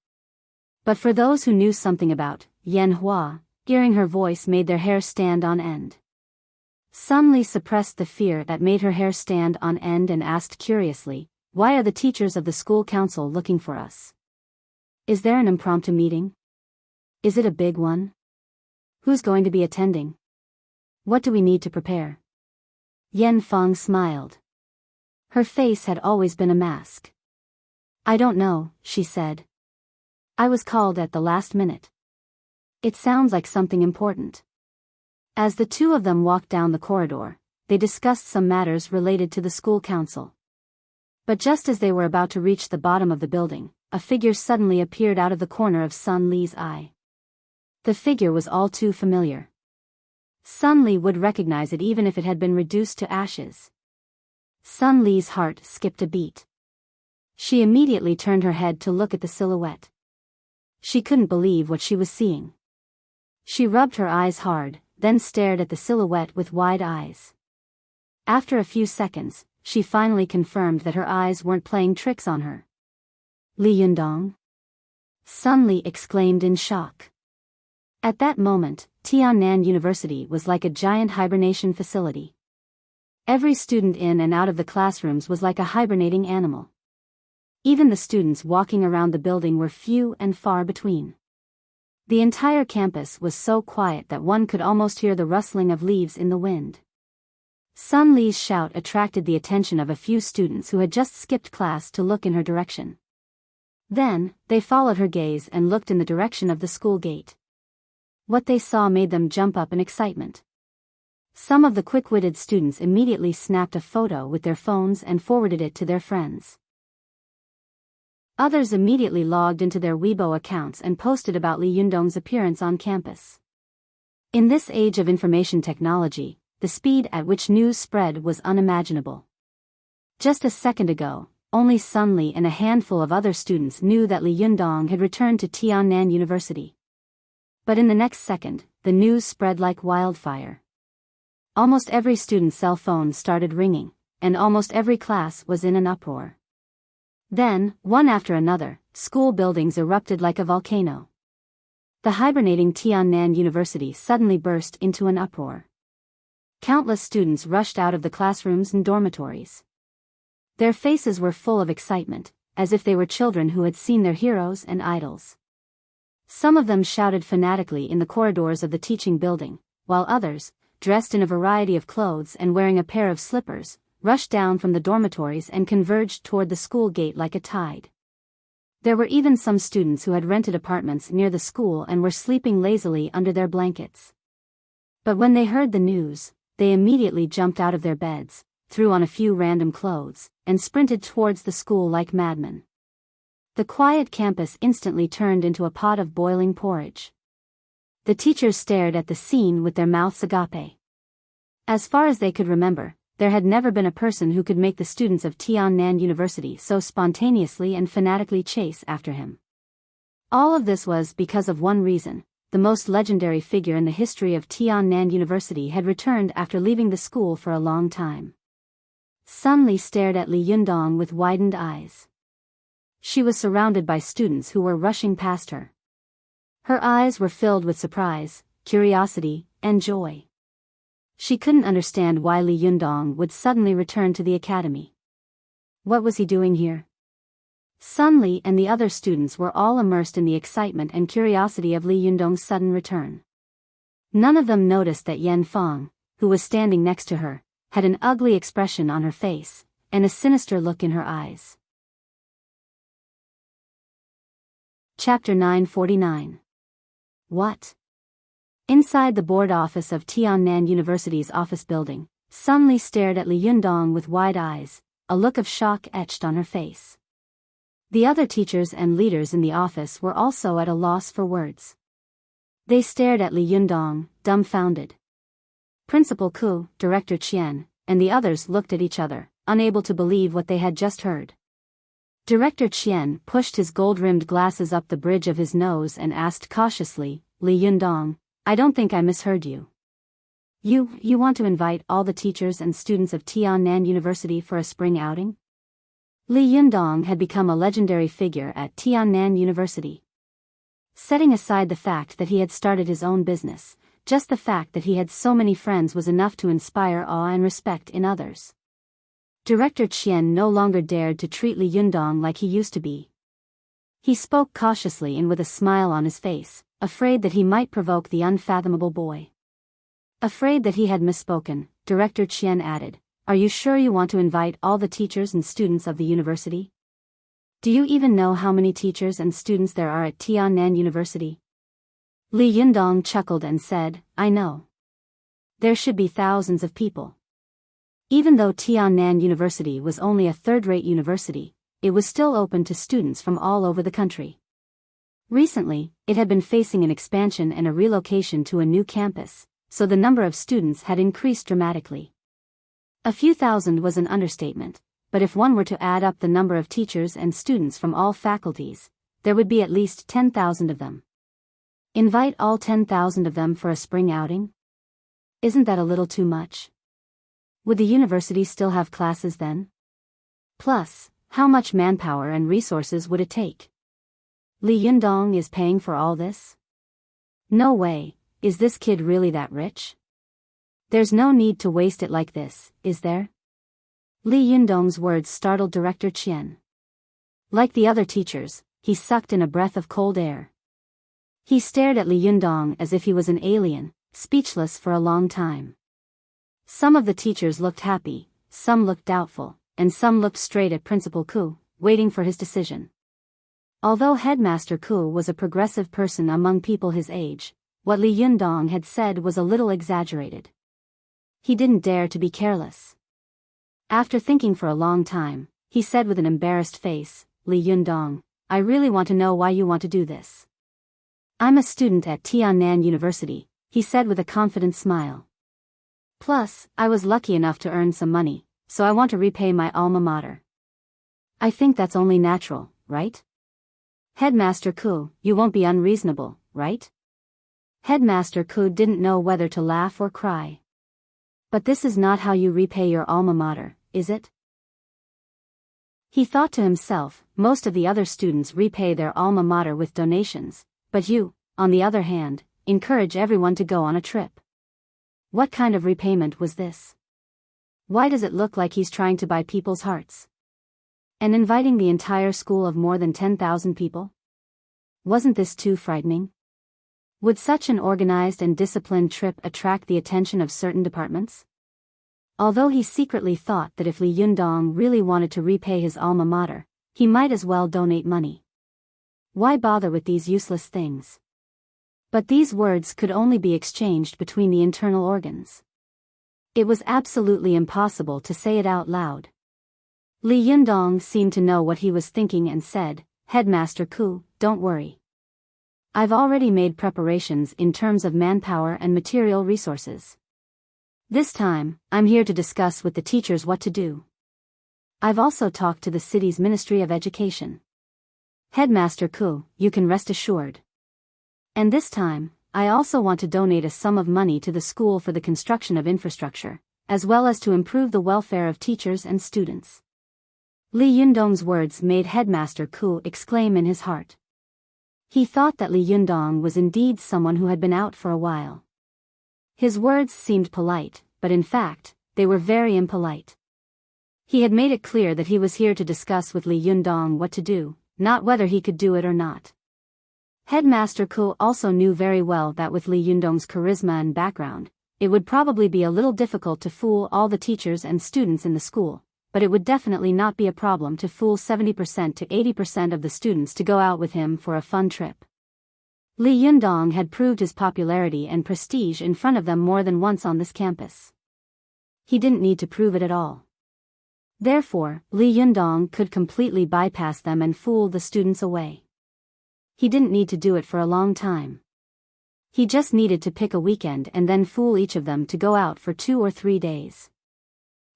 But for those who knew something about Yan Hua, hearing her voice made their hair stand on end. Sun Li suppressed the fear that made her hair stand on end and asked curiously, Why are the teachers of the school council looking for us? Is there an impromptu meeting? Is it a big one? Who's going to be attending? What do we need to prepare? Yan Feng smiled. Her face had always been a mask. I don't know, she said. I was called at the last minute. It sounds like something important. As the two of them walked down the corridor, they discussed some matters related to the school council. But just as they were about to reach the bottom of the building, a figure suddenly appeared out of the corner of Sun Li's eye. The figure was all too familiar. Sun Li would recognize it even if it had been reduced to ashes. Sun Li's heart skipped a beat. She immediately turned her head to look at the silhouette. She couldn't believe what she was seeing. She rubbed her eyes hard, then stared at the silhouette with wide eyes. After a few seconds, she finally confirmed that her eyes weren't playing tricks on her. Li Yundong? Sun Li exclaimed in shock. At that moment, Tiannan University was like a giant hibernation facility. Every student in and out of the classrooms was like a hibernating animal. Even the students walking around the building were few and far between. The entire campus was so quiet that one could almost hear the rustling of leaves in the wind. Sun Li's shout attracted the attention of a few students who had just skipped class to look in her direction. Then, they followed her gaze and looked in the direction of the school gate. What they saw made them jump up in excitement. Some of the quick-witted students immediately snapped a photo with their phones and forwarded it to their friends. Others immediately logged into their Weibo accounts and posted about Li Yundong's appearance on campus. In this age of information technology, the speed at which news spread was unimaginable. Just a second ago, only Sun Li and a handful of other students knew that Li Yundong had returned to Tiannan University. But in the next second, the news spread like wildfire. Almost every student's cell phone started ringing, and almost every class was in an uproar. Then, one after another, school buildings erupted like a volcano. The hibernating Tiannan University suddenly burst into an uproar. Countless students rushed out of the classrooms and dormitories. Their faces were full of excitement, as if they were children who had seen their heroes and idols. Some of them shouted fanatically in the corridors of the teaching building, while others, dressed in a variety of clothes and wearing a pair of slippers, rushed down from the dormitories and converged toward the school gate like a tide. There were even some students who had rented apartments near the school and were sleeping lazily under their blankets. But when they heard the news, they immediately jumped out of their beds, threw on a few random clothes, and sprinted towards the school like madmen. The quiet campus instantly turned into a pot of boiling porridge. The teachers stared at the scene with their mouths agape. As far as they could remember, there had never been a person who could make the students of Tiannan University so spontaneously and fanatically chase after him. All of this was because of one reason: the most legendary figure in the history of Tiannan University had returned after leaving the school for a long time. Sun Li stared at Li Yundong with widened eyes. She was surrounded by students who were rushing past her. Her eyes were filled with surprise, curiosity, and joy. She couldn't understand why Li Yundong would suddenly return to the academy. What was he doing here? Sun Li and the other students were all immersed in the excitement and curiosity of Li Yundong's sudden return. None of them noticed that Yan Fang, who was standing next to her, had an ugly expression on her face, and a sinister look in her eyes. Chapter 949. What? Inside the board office of Tiannan University's office building, Sun Li stared at Li Yundong with wide eyes, a look of shock etched on her face. The other teachers and leaders in the office were also at a loss for words. They stared at Li Yundong, dumbfounded. Principal Ku, Director Qian, and the others looked at each other, unable to believe what they had just heard. Director Qian pushed his gold-rimmed glasses up the bridge of his nose and asked cautiously, "Li Yundong, I don't think I misheard you. You want to invite all the teachers and students of Tiannan University for a spring outing?" Li Yundong had become a legendary figure at Tiannan University. Setting aside the fact that he had started his own business, just the fact that he had so many friends was enough to inspire awe and respect in others. Director Qian no longer dared to treat Li Yundong like he used to be. He spoke cautiously and with a smile on his face, afraid that he might provoke the unfathomable boy. Afraid that he had misspoken, Director Qian added, "Are you sure you want to invite all the teachers and students of the university? Do you even know how many teachers and students there are at Tiannan University?" Li Yundong chuckled and said, "I know. There should be thousands of people." Even though Tiannan University was only a third-rate university, it was still open to students from all over the country. Recently, it had been facing an expansion and a relocation to a new campus, so the number of students had increased dramatically. A few thousand was an understatement, but if one were to add up the number of teachers and students from all faculties, there would be at least 10,000 of them. Invite all 10,000 of them for a spring outing? Isn't that a little too much? Would the university still have classes then? Plus, how much manpower and resources would it take? Li Yundong is paying for all this? No way, is this kid really that rich? There's no need to waste it like this, is there? Li Yundong's words startled Director Qian. Like the other teachers, he sucked in a breath of cold air. He stared at Li Yundong as if he was an alien, speechless for a long time. Some of the teachers looked happy, some looked doubtful, and some looked straight at Principal Ku, waiting for his decision. Although Headmaster Ku was a progressive person among people his age, what Li Yundong had said was a little exaggerated. He didn't dare to be careless. After thinking for a long time, he said with an embarrassed face, "Li Yundong, I really want to know why you want to do this." "I'm a student at Tiannan University," he said with a confident smile. "Plus, I was lucky enough to earn some money, so I want to repay my alma mater." "I think that's only natural, right?" "Headmaster Ku, you won't be unreasonable, right?" Headmaster Ku didn't know whether to laugh or cry. "But this is not how you repay your alma mater, is it?" He thought to himself, most of the other students repay their alma mater with donations, but you, on the other hand, encourage everyone to go on a trip. What kind of repayment was this? Why does it look like he's trying to buy people's hearts? And inviting the entire school of more than 10,000 people? Wasn't this too frightening? Would such an organized and disciplined trip attract the attention of certain departments? Although he secretly thought that if Li Yundong really wanted to repay his alma mater, he might as well donate money. Why bother with these useless things? But these words could only be exchanged between the internal organs. It was absolutely impossible to say it out loud. Li Yundong seemed to know what he was thinking and said, "Headmaster Ku, don't worry. I've already made preparations in terms of manpower and material resources. This time, I'm here to discuss with the teachers what to do. I've also talked to the city's Ministry of Education. Headmaster Ku, you can rest assured. And this time, I also want to donate a sum of money to the school for the construction of infrastructure, as well as to improve the welfare of teachers and students." Li Yundong's words made Headmaster Ku exclaim in his heart. He thought that Li Yundong was indeed someone who had been out for a while. His words seemed polite, but in fact, they were very impolite. He had made it clear that he was here to discuss with Li Yundong what to do, not whether he could do it or not. Headmaster Ku also knew very well that with Li Yundong's charisma and background, it would probably be a little difficult to fool all the teachers and students in the school, but it would definitely not be a problem to fool 70% to 80% of the students to go out with him for a fun trip. Li Yundong had proved his popularity and prestige in front of them more than once on this campus. He didn't need to prove it at all. Therefore, Li Yundong could completely bypass them and fool the students away. He didn't need to do it for a long time. He just needed to pick a weekend and then fool each of them to go out for 2 or 3 days.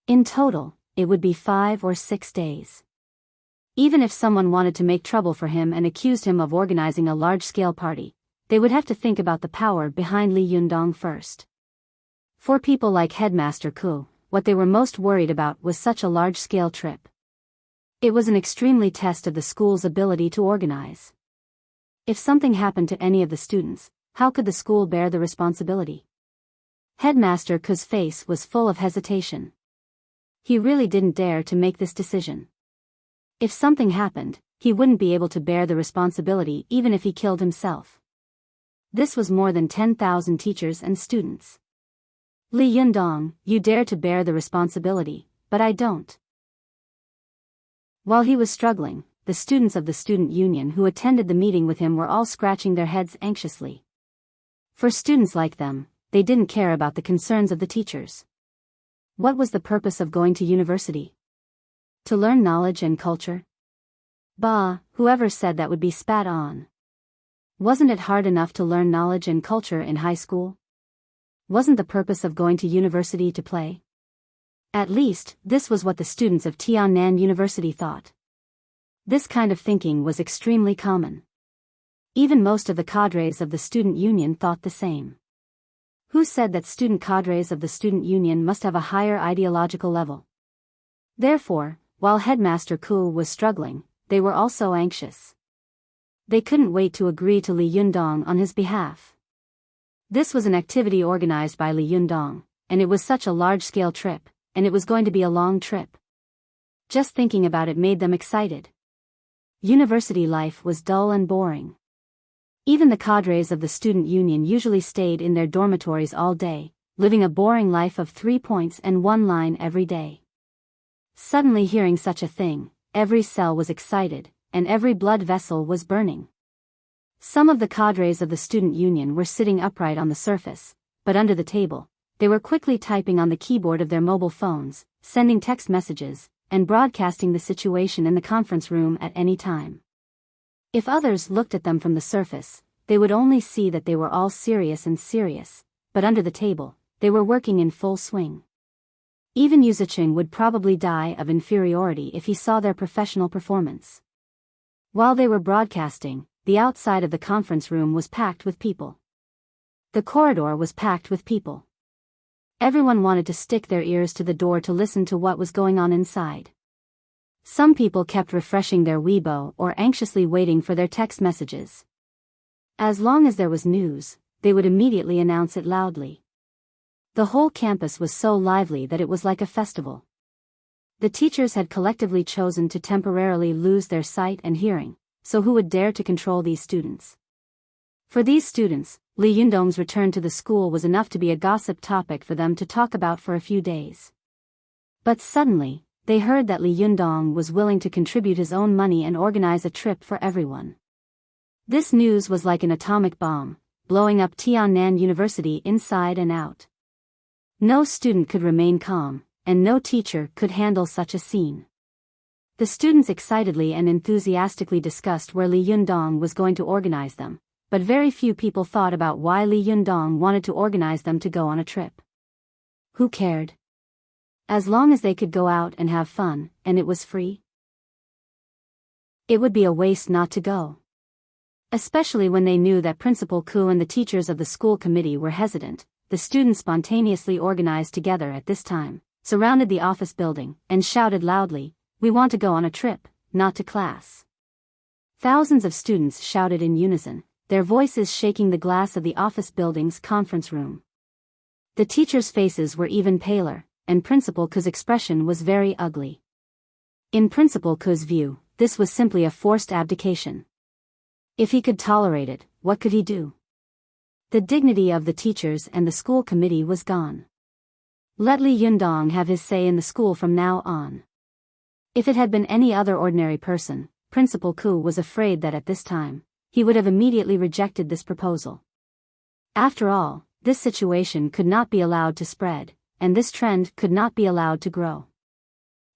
In total, it would be 5 or 6 days. Even if someone wanted to make trouble for him and accused him of organizing a large-scale party, they would have to think about the power behind Li Yundong first. For people like Headmaster Ku, what they were most worried about was such a large-scale trip. It was an extremely test of the school's ability to organize. If something happened to any of the students, how could the school bear the responsibility? Headmaster Ku's face was full of hesitation. He really didn't dare to make this decision. If something happened, he wouldn't be able to bear the responsibility even if he killed himself. This was more than 10,000 teachers and students. Li Yundong, you dare to bear the responsibility, but I don't. While he was struggling, the students of the student union who attended the meeting with him were all scratching their heads anxiously. For students like them, they didn't care about the concerns of the teachers. What was the purpose of going to university? To learn knowledge and culture? Bah, whoever said that would be spat on. Wasn't it hard enough to learn knowledge and culture in high school? Wasn't the purpose of going to university to play? At least, this was what the students of Tiannan University thought. This kind of thinking was extremely common. Even most of the cadres of the student union thought the same. Who said that student cadres of the student union must have a higher ideological level? Therefore, while Headmaster Ku was struggling, they were also anxious. They couldn't wait to agree to Li Yundong on his behalf. This was an activity organized by Li Yundong, and it was such a large-scale trip, and it was going to be a long trip. Just thinking about it made them excited. University life was dull and boring. Even the cadres of the student union usually stayed in their dormitories all day, living a boring life of 3 points and 1 line every day. Suddenly hearing such a thing, every cell was excited, and every blood vessel was burning. Some of the cadres of the student union were sitting upright on the surface, but under the table, they were quickly typing on the keyboard of their mobile phones, sending text messages, and broadcasting the situation in the conference room at any time. If others looked at them from the surface, they would only see that they were all serious, but under the table, they were working in full swing. Even Wuxia would probably die of inferiority if he saw their professional performance. While they were broadcasting, the outside of the conference room was packed with people. The corridor was packed with people. Everyone wanted to stick their ears to the door to listen to what was going on inside. Some people kept refreshing their Weibo or anxiously waiting for their text messages. As long as there was news, they would immediately announce it loudly. The whole campus was so lively that it was like a festival. The teachers had collectively chosen to temporarily lose their sight and hearing, so who would dare to control these students? For these students, Li Yundong's return to the school was enough to be a gossip topic for them to talk about for a few days. But suddenly, they heard that Li Yundong was willing to contribute his own money and organize a trip for everyone. This news was like an atomic bomb, blowing up Tiannan University inside and out. No student could remain calm, and no teacher could handle such a scene. The students excitedly and enthusiastically discussed where Li Yundong was going to organize them, but very few people thought about why Li Yundong wanted to organize them to go on a trip. Who cared? As long as they could go out and have fun, and it was free. It would be a waste not to go. Especially when they knew that Principal Ku and the teachers of the school committee were hesitant, the students spontaneously organized together at this time, surrounded the office building, and shouted loudly, "We want to go on a trip, not to class." Thousands of students shouted in unison, their voices shaking the glass of the office building's conference room. The teachers' faces were even paler, and Principal Ku's expression was very ugly. In Principal Ku's view, this was simply a forced abdication. If he could tolerate it, what could he do? The dignity of the teachers and the school committee was gone. Let Li Yundong have his say in the school from now on. If it had been any other ordinary person, Principal Ku was afraid that at this time, he would have immediately rejected this proposal. After all, this situation could not be allowed to spread, and this trend could not be allowed to grow.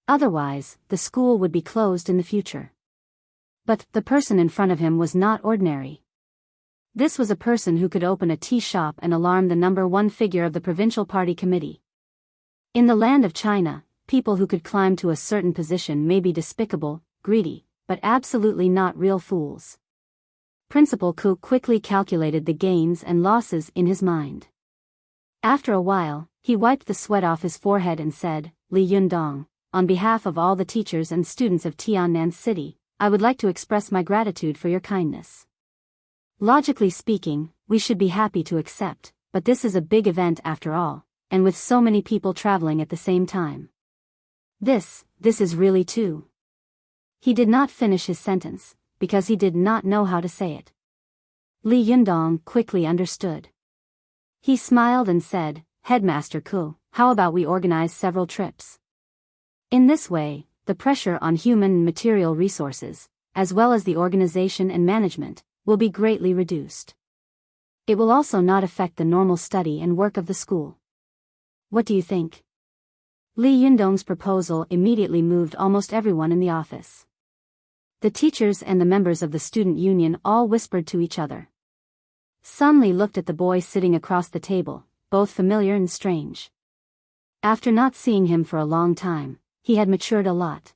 Otherwise, the school would be closed in the future. But the person in front of him was not ordinary. This was a person who could open a tea shop and alarm the number one figure of the provincial party committee. In the land of China, people who could climb to a certain position may be despicable, greedy, but absolutely not real fools. Principal Ku quickly calculated the gains and losses in his mind. After a while, he wiped the sweat off his forehead and said, "Li Yundong, on behalf of all the teachers and students of Tiannan City, I would like to express my gratitude for your kindness. Logically speaking, we should be happy to accept, but this is a big event after all, and with so many people traveling at the same time. This is really too." He did not finish his sentence, because he did not know how to say it. Li Yundong quickly understood. He smiled and said, "Headmaster Ku, how about we organize several trips?" In this way, the pressure on human and material resources, as well as the organization and management, will be greatly reduced. It will also not affect the normal study and work of the school. What do you think? Li Yundong's proposal immediately moved almost everyone in the office. The teachers and the members of the student union all whispered to each other. Sun Li looked at the boy sitting across the table, both familiar and strange. After not seeing him for a long time, he had matured a lot.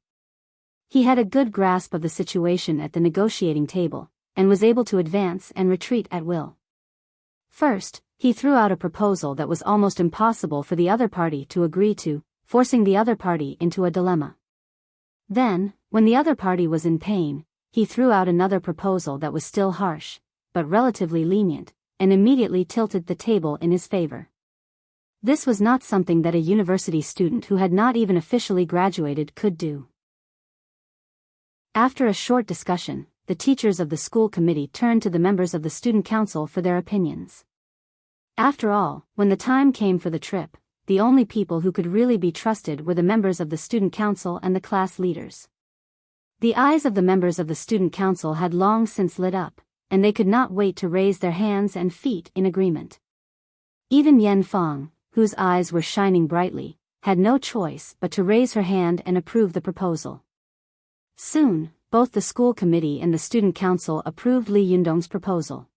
He had a good grasp of the situation at the negotiating table, and was able to advance and retreat at will. First, he threw out a proposal that was almost impossible for the other party to agree to, forcing the other party into a dilemma. Then, when the other party was in pain, he threw out another proposal that was still harsh, but relatively lenient, and immediately tilted the table in his favor. This was not something that a university student who had not even officially graduated could do. After a short discussion, the teachers of the school committee turned to the members of the student council for their opinions. After all, when the time came for the trip, the only people who could really be trusted were the members of the student council and the class leaders. The eyes of the members of the student council had long since lit up, and they could not wait to raise their hands and feet in agreement. Even Yen Fong, whose eyes were shining brightly, had no choice but to raise her hand and approve the proposal. Soon, both the school committee and the student council approved Li Yundong's proposal.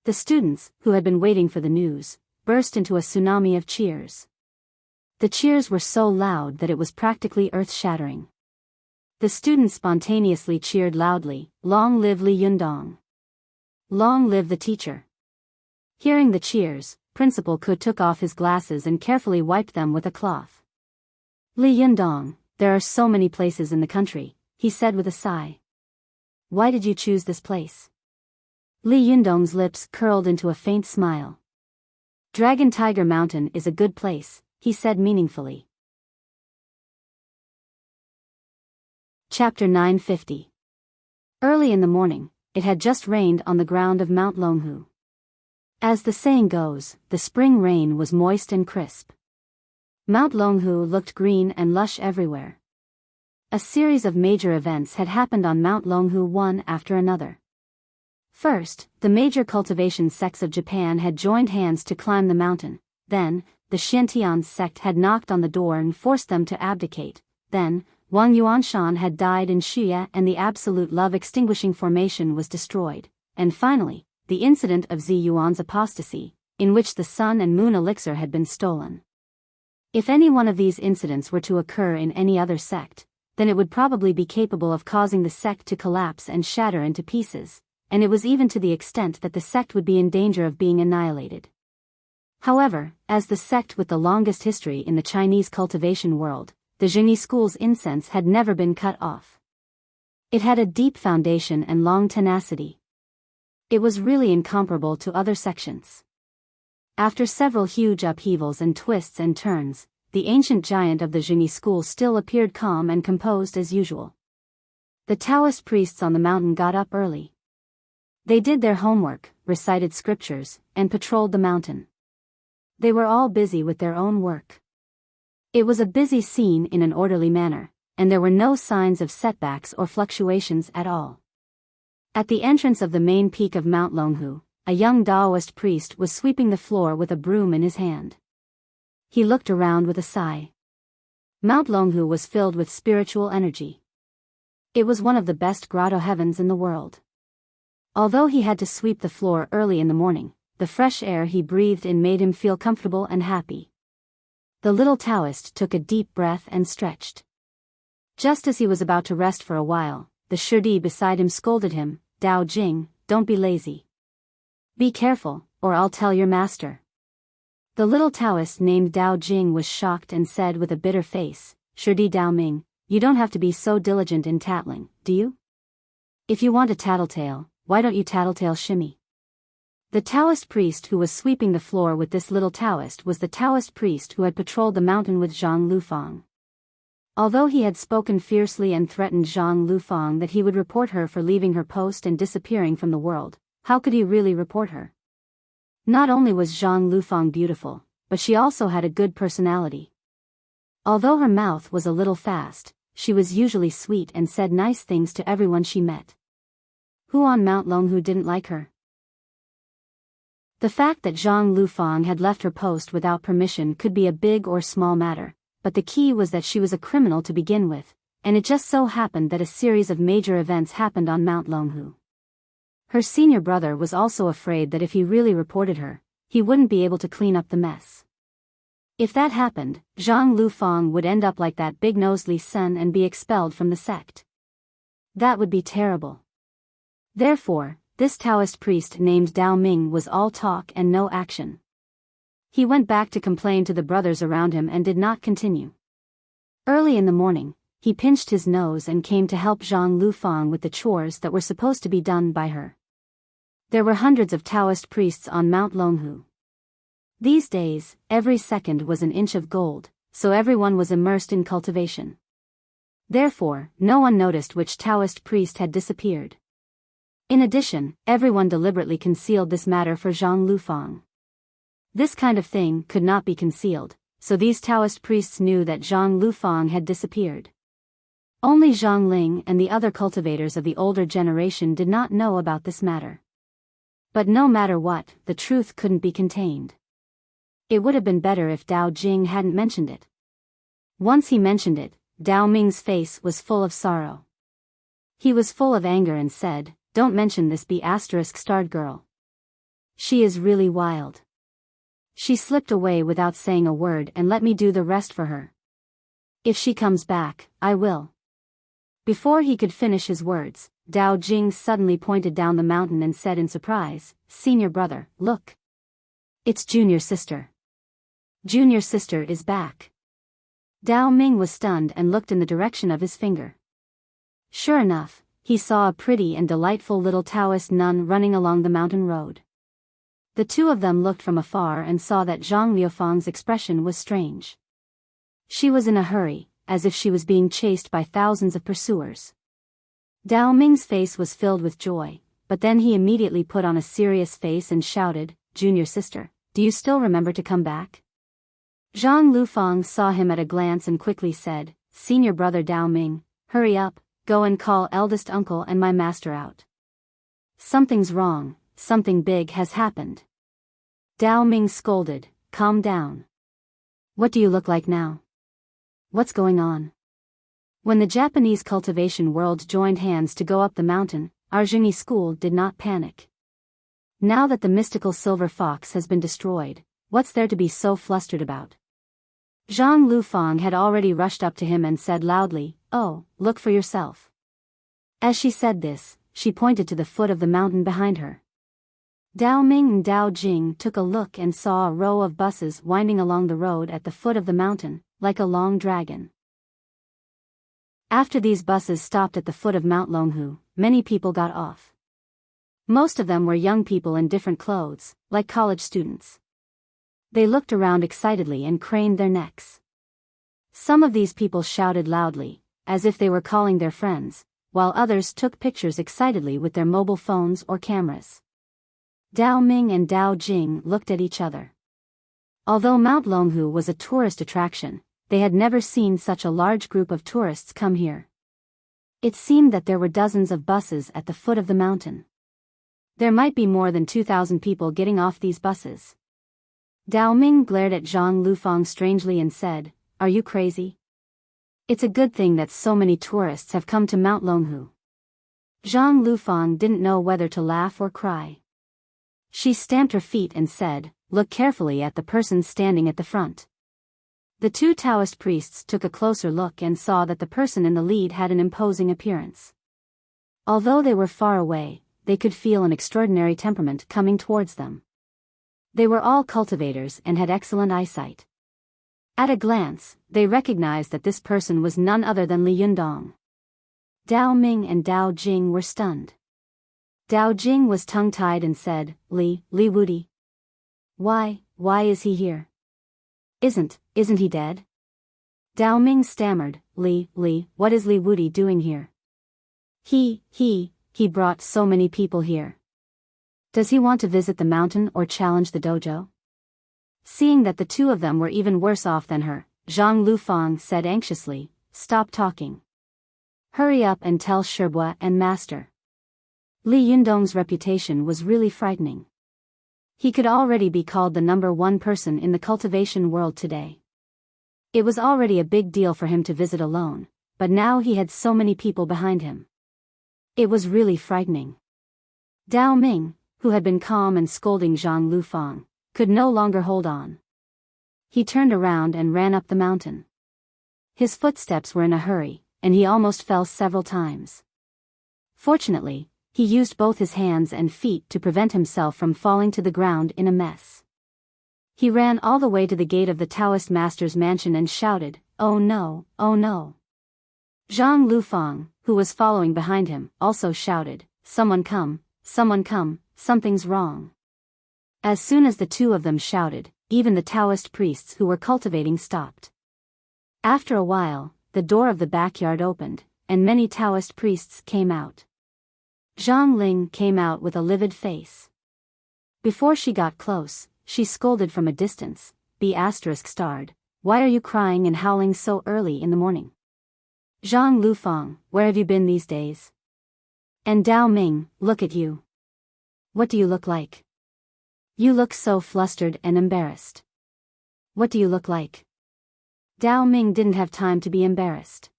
The students, who had been waiting for the news, burst into a tsunami of cheers. The cheers were so loud that it was practically earth-shattering. The students spontaneously cheered loudly, "Long live Li Yundong! Long live the teacher!" Hearing the cheers, Principal Ku took off his glasses and carefully wiped them with a cloth. "Li Yundong, there are so many places in the country," he said with a sigh. "Why did you choose this place?" Li Yundong's lips curled into a faint smile. "Dragon Tiger Mountain is a good place," he said meaningfully. Chapter 950. Early in the morning, it had just rained on the ground of Mount Longhu. As the saying goes, the spring rain was moist and crisp. Mount Longhu looked green and lush everywhere. A series of major events had happened on Mount Longhu one after another. First, the major cultivation sects of Japan had joined hands to climb the mountain. Then, the Xiantian sect had knocked on the door and forced them to abdicate. Then, Wang Yuanshan had died in Xue and the absolute love-extinguishing formation was destroyed. And finally, the incident of Zi Yuan's apostasy, in which the sun and moon elixir had been stolen. If any one of these incidents were to occur in any other sect, then it would probably be capable of causing the sect to collapse and shatter into pieces, and it was even to the extent that the sect would be in danger of being annihilated. However, as the sect with the longest history in the Chinese cultivation world, the Zhengyi school's incense had never been cut off. It had a deep foundation and long tenacity. It was really incomparable to other sections. After several huge upheavals and twists and turns, the ancient giant of the Zhengyi school still appeared calm and composed as usual. The Taoist priests on the mountain got up early. They did their homework, recited scriptures, and patrolled the mountain. They were all busy with their own work. It was a busy scene in an orderly manner, and there were no signs of setbacks or fluctuations at all. At the entrance of the main peak of Mount Longhu, a young Taoist priest was sweeping the floor with a broom in his hand. He looked around with a sigh. Mount Longhu was filled with spiritual energy. It was one of the best grotto heavens in the world. Although he had to sweep the floor early in the morning, the fresh air he breathed in made him feel comfortable and happy. The little Taoist took a deep breath and stretched. Just as he was about to rest for a while, the Shirdi beside him scolded him, "Dao Jing, don't be lazy. Be careful, or I'll tell your master." The little Taoist named Dao Jing was shocked and said with a bitter face, "Shirdi Dao Ming, you don't have to be so diligent in tattling, do you? If you want a tattletale, why don't you tattletale shimmy?" The Taoist priest who was sweeping the floor with this little Taoist was the Taoist priest who had patrolled the mountain with Zhang Lufang. Although he had spoken fiercely and threatened Zhang Lufang that he would report her for leaving her post and disappearing from the world, how could he really report her? Not only was Zhang Lufang beautiful, but she also had a good personality. Although her mouth was a little fast, she was usually sweet and said nice things to everyone she met. Who on Mount Longhu didn't like her? The fact that Zhang Lufang had left her post without permission could be a big or small matter, but the key was that she was a criminal to begin with, and it just so happened that a series of major events happened on Mount Longhu. Her senior brother was also afraid that if he really reported her, he wouldn't be able to clean up the mess. If that happened, Zhang Lufang would end up like that big-nosed Li Sen and be expelled from the sect. That would be terrible. Therefore, this Taoist priest named Dao Ming was all talk and no action. He went back to complain to the brothers around him and did not continue. Early in the morning, he pinched his nose and came to help Zhang Lufang with the chores that were supposed to be done by her. There were hundreds of Taoist priests on Mount Longhu. These days, every second was an inch of gold, so everyone was immersed in cultivation. Therefore, no one noticed which Taoist priest had disappeared. In addition, everyone deliberately concealed this matter for Zhang Lufang. This kind of thing could not be concealed, so these Taoist priests knew that Zhang Lufang had disappeared. Only Zhang Ling and the other cultivators of the older generation did not know about this matter. But no matter what, the truth couldn't be contained. It would have been better if Dao Jing hadn't mentioned it. Once he mentioned it, Dao Ming's face was full of sorrow. He was full of anger and said, "Don't mention this B***** girl. She is really wild. She slipped away without saying a word and let me do the rest for her. If she comes back, I will." Before he could finish his words, Dao Jing suddenly pointed down the mountain and said in surprise, "Senior brother, look. It's junior sister. Junior sister is back." Dao Ming was stunned and looked in the direction of his finger. Sure enough, he saw a pretty and delightful little Taoist nun running along the mountain road. The two of them looked from afar and saw that Zhang Liufang's expression was strange. She was in a hurry, as if she was being chased by thousands of pursuers. Dao Ming's face was filled with joy, but then he immediately put on a serious face and shouted, "Junior sister, do you still remember to come back?" Zhang Lufang saw him at a glance and quickly said, "Senior brother Dao Ming, hurry up, go and call eldest uncle and my master out. Something's wrong, something big has happened." Dao Ming scolded, "Calm down. What do you look like now? What's going on?" When the Japanese cultivation world joined hands to go up the mountain, Arjuni school did not panic. Now that the mystical silver fox has been destroyed, what's there to be so flustered about? Zhang Lufang had already rushed up to him and said loudly, "Oh, look for yourself." As she said this, she pointed to the foot of the mountain behind her. Dao Ming and Dao Jing took a look and saw a row of buses winding along the road at the foot of the mountain, like a long dragon. After these buses stopped at the foot of Mount Longhu, many people got off. Most of them were young people in different clothes, like college students. They looked around excitedly and craned their necks. Some of these people shouted loudly, as if they were calling their friends, while others took pictures excitedly with their mobile phones or cameras. Dao Ming and Dao Jing looked at each other. Although Mount Longhu was a tourist attraction, they had never seen such a large group of tourists come here. It seemed that there were dozens of buses at the foot of the mountain. There might be more than 2,000 people getting off these buses. Dao Ming glared at Zhang Lufang strangely and said, "Are you crazy? It's a good thing that so many tourists have come to Mount Longhu." Zhang Lufang didn't know whether to laugh or cry. She stamped her feet and said, "Look carefully at the person standing at the front." The two Taoist priests took a closer look and saw that the person in the lead had an imposing appearance. Although they were far away, they could feel an extraordinary temperament coming towards them. They were all cultivators and had excellent eyesight. At a glance, they recognized that this person was none other than Li Yundong. Dao Ming and Dao Jing were stunned. Dao Jing was tongue-tied and said, Li Wudi. Why is he here? Isn't he dead?" Dao Ming stammered, Li, what is Li Wudi doing here? He brought so many people here. Does he want to visit the mountain or challenge the dojo?" Seeing that the two of them were even worse off than her, Zhang Lufang said anxiously, "Stop talking. Hurry up and tell Shibua and Master." Li Yundong's reputation was really frightening. He could already be called the #1 person in the cultivation world today. It was already a big deal for him to visit alone, but now he had so many people behind him. It was really frightening. Dao Ming, who had been calm and scolding Zhang Lufang, could no longer hold on. He turned around and ran up the mountain. His footsteps were in a hurry, and he almost fell several times. Fortunately, he used both his hands and feet to prevent himself from falling to the ground in a mess. He ran all the way to the gate of the Taoist master's mansion and shouted, "Oh no, oh no." Zhang Lufang, who was following behind him, also shouted, someone come, something's wrong." As soon as the two of them shouted, even the Taoist priests who were cultivating stopped. After a while, the door of the backyard opened, and many Taoist priests came out. Zhang Ling came out with a livid face. Before she got close, she scolded from a distance, B****, why are you crying and howling so early in the morning? Zhang Lufang, where have you been these days? And Dao Ming, look at you. What do you look like? You look so flustered and embarrassed. What do you look like? Dao Ming didn't have time to be embarrassed.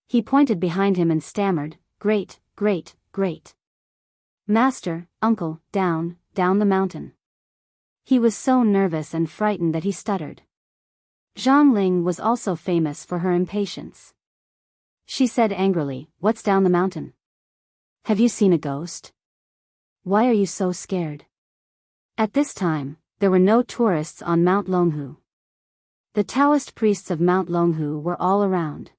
He pointed behind him and stammered, great, great, great. Master, uncle, down the mountain. He was so nervous and frightened that he stuttered. Zhang Ling was also famous for her impatience. She said angrily, what's down the mountain? Have you seen a ghost? Why are you so scared? At this time, there were no tourists on Mount Longhu. The Taoist priests of Mount Longhu were all around.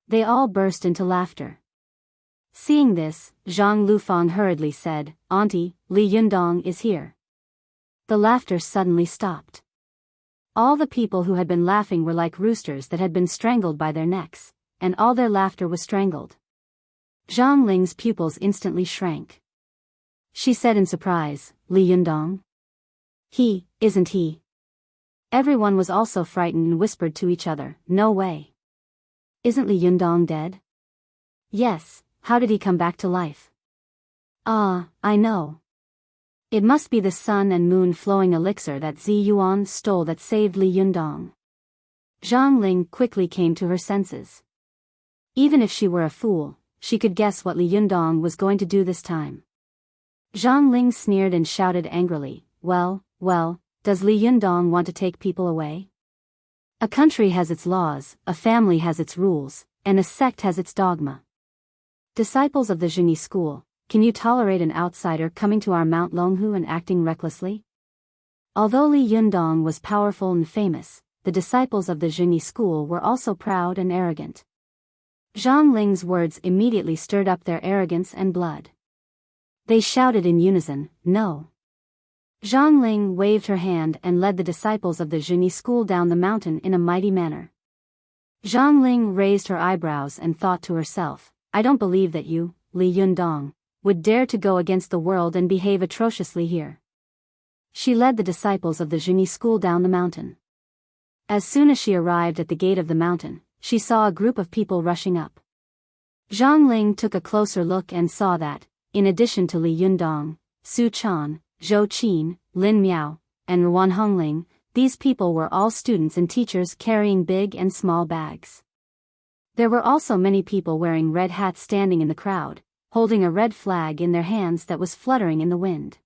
They all burst into laughter. Seeing this, Zhang Lufang hurriedly said, Auntie, Li Yundong is here. The laughter suddenly stopped. All the people who had been laughing were like roosters that had been strangled by their necks, and all their laughter was strangled. Zhang Ling's pupils instantly shrank. She said in surprise, Li Yundong? Isn't he? Everyone was also frightened and whispered to each other, no way. Isn't Li Yundong dead? Yes, how did he come back to life? Ah, I know. It must be the sun and moon flowing elixir that Zi Yuan stole that saved Li Yundong. Zhang Ling quickly came to her senses. Even if she were a fool, she could guess what Li Yundong was going to do this time. Zhang Ling sneered and shouted angrily, well, does Li Yundong want to take people away? A country has its laws, a family has its rules, and a sect has its dogma. Disciples of the Zhengyi school, can you tolerate an outsider coming to our Mount Longhu and acting recklessly? Although Li Yundong was powerful and famous, the disciples of the Zhengyi school were also proud and arrogant. Zhang Ling's words immediately stirred up their arrogance and blood. They shouted in unison, no. Zhang Ling waved her hand and led the disciples of the Zhengyi school down the mountain in a mighty manner. Zhang Ling raised her eyebrows and thought to herself, I don't believe that you, Li Yundong, would dare to go against the world and behave atrociously here. She led the disciples of the Zhengyi school down the mountain. As soon as she arrived at the gate of the mountain, she saw a group of people rushing up. Zhang Ling took a closer look and saw that, in addition to Li Yundong, Su Chan, Zhou Qin, Lin Miao, and Ruan Hongling, these people were all students and teachers carrying big and small bags. There were also many people wearing red hats standing in the crowd, holding a red flag in their hands that was fluttering in the wind.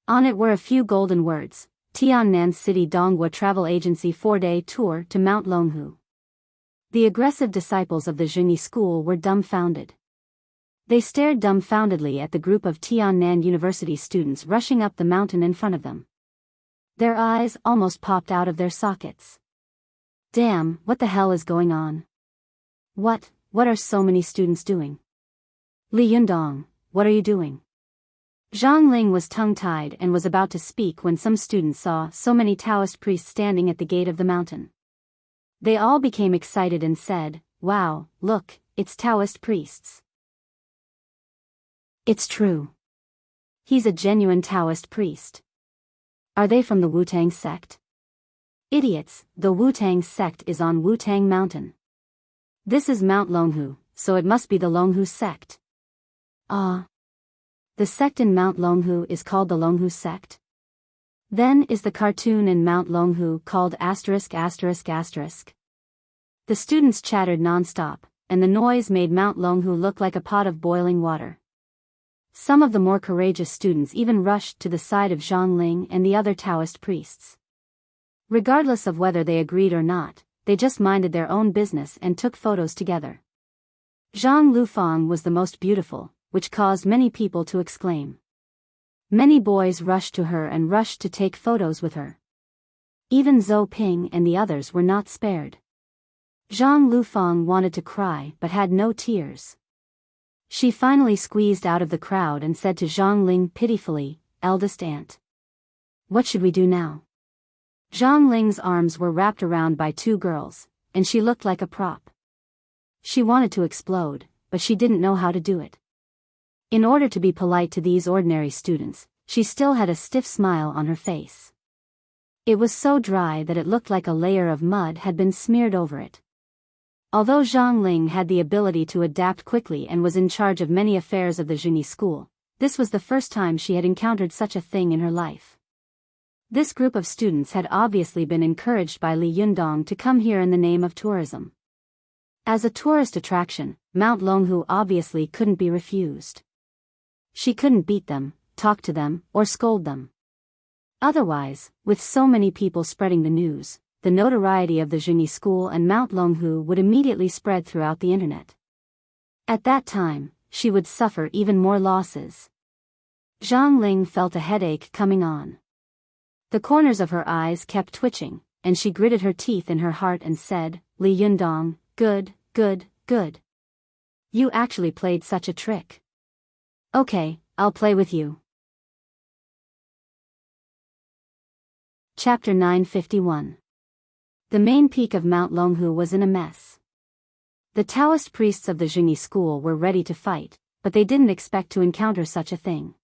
On it were a few golden words, Tiannan City Donghua Travel Agency 4-day tour to Mount Longhu. The aggressive disciples of the Zhengyi school were dumbfounded. They stared dumbfoundedly at the group of Tiannan University students rushing up the mountain in front of them. Their eyes almost popped out of their sockets. Damn, what the hell is going on? What are so many students doing? Li Yundong, what are you doing? Zhang Ling was tongue-tied and was about to speak when some students saw so many Taoist priests standing at the gate of the mountain. They all became excited and said, wow, look, it's Taoist priests. It's true. He's a genuine Taoist priest. Are they from the Wu-Tang sect? Idiots, the Wu-Tang sect is on Wu-Tang Mountain. This is Mount Longhu, so it must be the Longhu sect. Ah. The sect in Mount Longhu is called the Longhu sect? Then is the cartoon in Mount Longhu called *******. The students chattered non-stop, and the noise made Mount Longhu look like a pot of boiling water. Some of the more courageous students even rushed to the side of Zhang Ling and the other Taoist priests. Regardless of whether they agreed or not, they just minded their own business and took photos together. Zhang Lufang was the most beautiful, which caused many people to exclaim. Many boys rushed to her and rushed to take photos with her. Even Zhou Ping and the others were not spared. Zhang Lufang wanted to cry but had no tears. She finally squeezed out of the crowd and said to Zhang Ling pitifully, eldest aunt. What should we do now? Zhang Ling's arms were wrapped around by two girls, and she looked like a prop. She wanted to explode, but she didn't know how to do it. In order to be polite to these ordinary students, she still had a stiff smile on her face. It was so dry that it looked like a layer of mud had been smeared over it. Although Zhang Ling had the ability to adapt quickly and was in charge of many affairs of the Zhuni school, this was the first time she had encountered such a thing in her life. This group of students had obviously been encouraged by Li Yundong to come here in the name of tourism. As a tourist attraction, Mount Longhu obviously couldn't be refused. She couldn't beat them, talk to them, or scold them. Otherwise, with so many people spreading the news, the notoriety of the Zhuni school and Mount Longhu would immediately spread throughout the internet. At that time, she would suffer even more losses. Zhang Ling felt a headache coming on. The corners of her eyes kept twitching, and she gritted her teeth in her heart and said, Li Yundong, good, good, good. You actually played such a trick. Okay, I'll play with you. Chapter 951. The main peak of Mount Longhu was in a mess. The Taoist priests of the Zhuni school were ready to fight, but they didn't expect to encounter such a thing.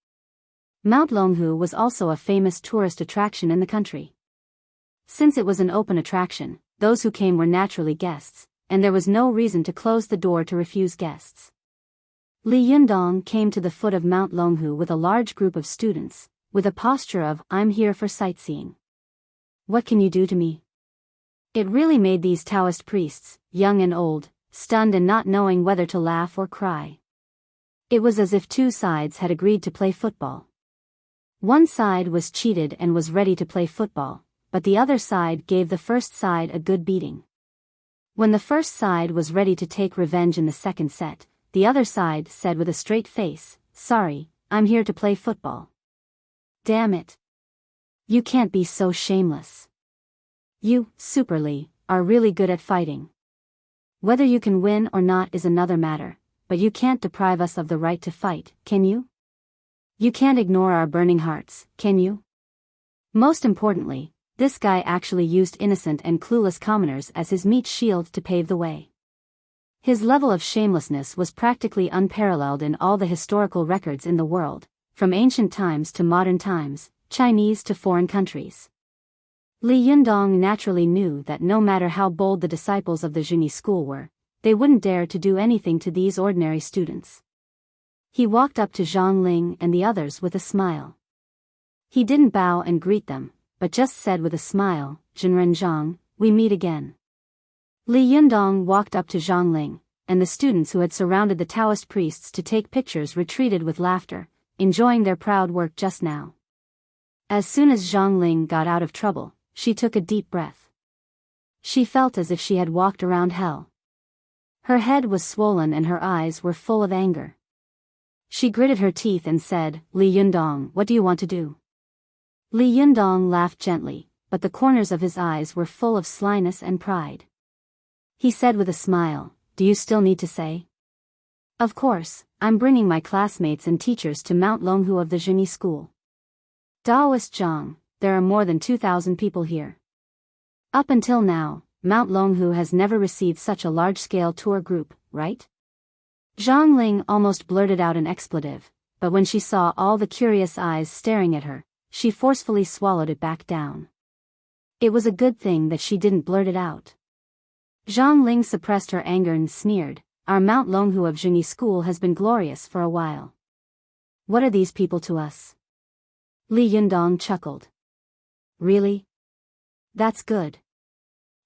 Mount Longhu was also a famous tourist attraction in the country. Since it was an open attraction, those who came were naturally guests, and there was no reason to close the door to refuse guests. Li Yundong came to the foot of Mount Longhu with a large group of students, with a posture of, I'm here for sightseeing. What can you do to me? It really made these Taoist priests, young and old, stunned and not knowing whether to laugh or cry. It was as if two sides had agreed to play football. One side was cheated and was ready to play football, but the other side gave the first side a good beating. When the first side was ready to take revenge in the second set, the other side said with a straight face, sorry, I'm here to play football. Damn it. You can't be so shameless. You, Super Li, are really good at fighting. Whether you can win or not is another matter, but you can't deprive us of the right to fight, can you? You can't ignore our burning hearts, can you? Most importantly, this guy actually used innocent and clueless commoners as his meat shield to pave the way. His level of shamelessness was practically unparalleled in all the historical records in the world, from ancient times to modern times, Chinese to foreign countries. Li Yundong naturally knew that no matter how bold the disciples of the Zhuni school were, they wouldn't dare to do anything to these ordinary students. He walked up to Zhang Ling and the others with a smile. He didn't bow and greet them, but just said with a smile, Zhenren Zhang, we meet again. Li Yundong walked up to Zhang Ling, and the students who had surrounded the Taoist priests to take pictures retreated with laughter, enjoying their proud work just now. As soon as Zhang Ling got out of trouble, she took a deep breath. She felt as if she had walked around hell. Her head was swollen and her eyes were full of anger. She gritted her teeth and said, Li Yundong, what do you want to do? Li Yundong laughed gently, but the corners of his eyes were full of slyness and pride. He said with a smile, do you still need to say? Of course, I'm bringing my classmates and teachers to Mount Longhu of the Zhuni school. Daoist Zhang, there are more than 2,000 people here. Up until now, Mount Longhu has never received such a large-scale tour group, right? Zhang Ling almost blurted out an expletive, but when she saw all the curious eyes staring at her, she forcefully swallowed it back down. It was a good thing that she didn't blurt it out. Zhang Ling suppressed her anger and sneered, our Mount Longhu of Zhuni school has been glorious for a while. What are these people to us? Li Yundong chuckled. Really? That's good.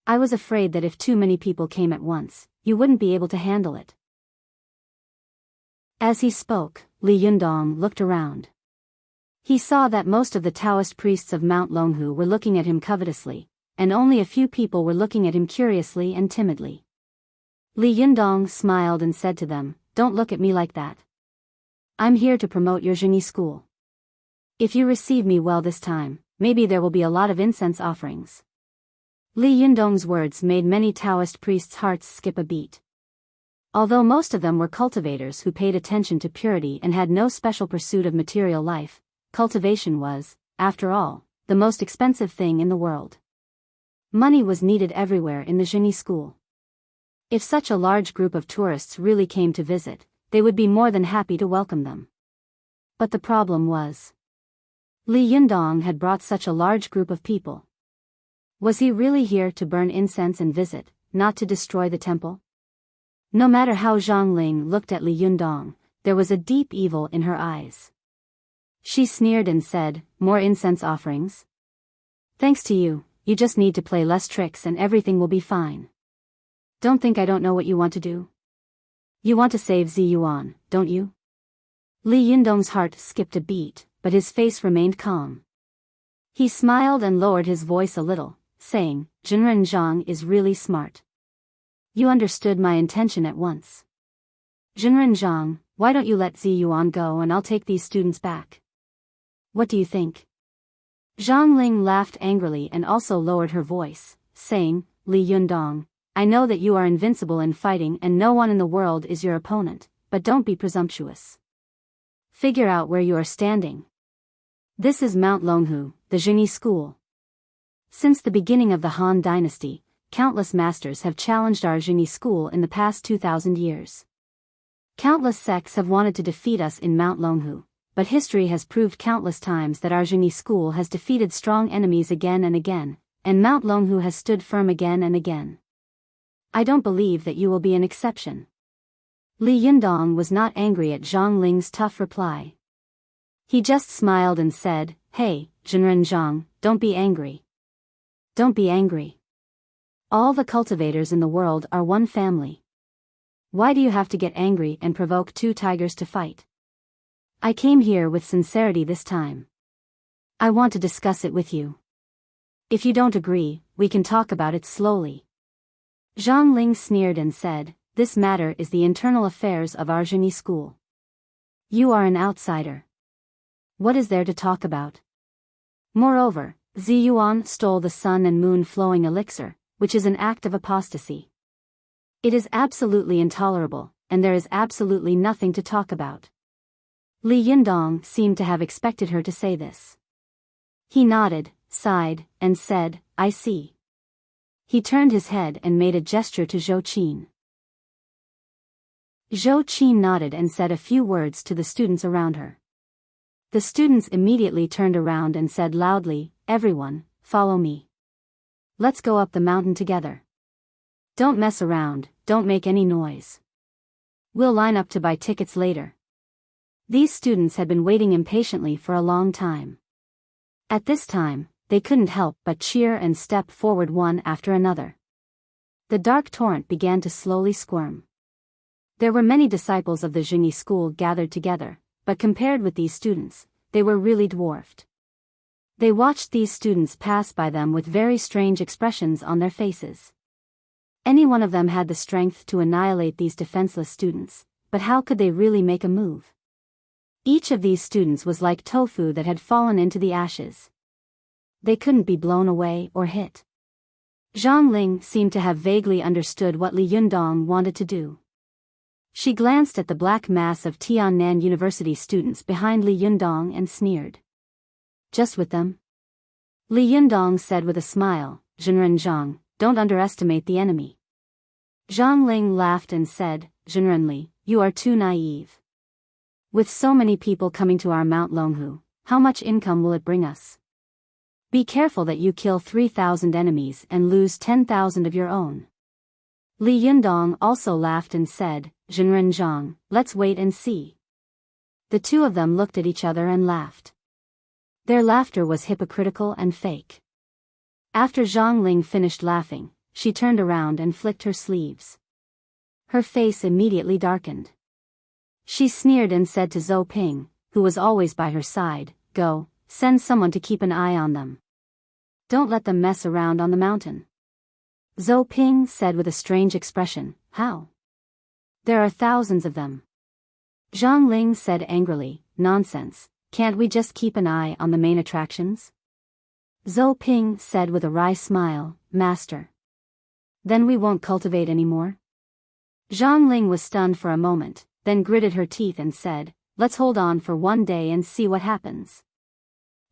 I was afraid that if too many people came at once, you wouldn't be able to handle it. As he spoke, Li Yundong looked around. He saw that most of the Taoist priests of Mount Longhu were looking at him covetously, and only a few people were looking at him curiously and timidly. Li Yundong smiled and said to them, don't look at me like that. I'm here to promote your Zhuni school. If you receive me well this time, maybe there will be a lot of incense offerings. Li Yundong's words made many Taoist priests' hearts skip a beat. Although most of them were cultivators who paid attention to purity and had no special pursuit of material life, cultivation was, after all, the most expensive thing in the world. Money was needed everywhere in the Zhuni school. If such a large group of tourists really came to visit, they would be more than happy to welcome them. But the problem was, Li Yundong had brought such a large group of people. Was he really here to burn incense and visit, not to destroy the temple? No matter how Zhang Ling looked at Li Yundong, there was a deep evil in her eyes. She sneered and said, "More incense offerings? Thanks to you, you just need to play less tricks and everything will be fine. Don't think I don't know what you want to do. You want to save Ziyuan, don't you?" Li Yundong's heart skipped a beat, but his face remained calm. He smiled and lowered his voice a little, saying, "Jinren Zhang is really smart. You understood my intention at once. Jinren Zhang, why don't you let Ziyuan go and I'll take these students back? What do you think?" Zhang Ling laughed angrily and also lowered her voice, saying, "Li Yundong, I know that you are invincible in fighting and no one in the world is your opponent, but don't be presumptuous. Figure out where you are standing. This is Mount Longhu, the Jingyi school. Since the beginning of the Han dynasty, countless masters have challenged our Jingyi school in the past 2,000 years. Countless sects have wanted to defeat us in Mount Longhu, but history has proved countless times that our Jingyi school has defeated strong enemies again and again, and Mount Longhu has stood firm again and again. I don't believe that you will be an exception." Li Yundong was not angry at Zhang Ling's tough reply. He just smiled and said, "Hey, Jinren Zhang, don't be angry. Don't be angry. All the cultivators in the world are one family. Why do you have to get angry and provoke two tigers to fight? I came here with sincerity this time. I want to discuss it with you. If you don't agree, we can talk about it slowly." Zhang Ling sneered and said, "This matter is the internal affairs of our Jingyi school. You are an outsider. What is there to talk about? Moreover, Ziyuan stole the sun and moon flowing elixir, which is an act of apostasy. It is absolutely intolerable, and there is absolutely nothing to talk about." Li Yundong seemed to have expected her to say this. He nodded, sighed, and said, "I see." He turned his head and made a gesture to Zhou Qin. Zhou Qin nodded and said a few words to the students around her. The students immediately turned around and said loudly, "Everyone, follow me. Let's go up the mountain together. Don't mess around, don't make any noise. We'll line up to buy tickets later." These students had been waiting impatiently for a long time. At this time, they couldn't help but cheer and step forward one after another. The dark torrent began to slowly squirm. There were many disciples of the Jingyi school gathered together, but compared with these students, they were really dwarfed. They watched these students pass by them with very strange expressions on their faces. Any one of them had the strength to annihilate these defenseless students, but how could they really make a move? Each of these students was like tofu that had fallen into the ashes. They couldn't be blown away or hit. Zhang Ling seemed to have vaguely understood what Li Yundong wanted to do. She glanced at the black mass of Tiannan University students behind Li Yundong and sneered. "Just with them?" Li Yundong said with a smile, "Jinren Zhang, don't underestimate the enemy." Zhang Ling laughed and said, "Jinren Li, you are too naive. With so many people coming to our Mount Longhu, how much income will it bring us? Be careful that you kill 3,000 enemies and lose 10,000 of your own." Li Yundong also laughed and said, "Jinren Zhang, let's wait and see." The two of them looked at each other and laughed. Their laughter was hypocritical and fake. After Zhang Ling finished laughing, she turned around and flicked her sleeves. Her face immediately darkened. She sneered and said to Zhou Ping, who was always by her side, "Go, send someone to keep an eye on them. Don't let them mess around on the mountain." Zhou Ping said with a strange expression, "How? There are thousands of them." Zhang Ling said angrily, "Nonsense, can't we just keep an eye on the main attractions?" Zhou Ping said with a wry smile, "Master. Then we won't cultivate anymore?" Zhang Ling was stunned for a moment, then gritted her teeth and said, "Let's hold on for one day and see what happens."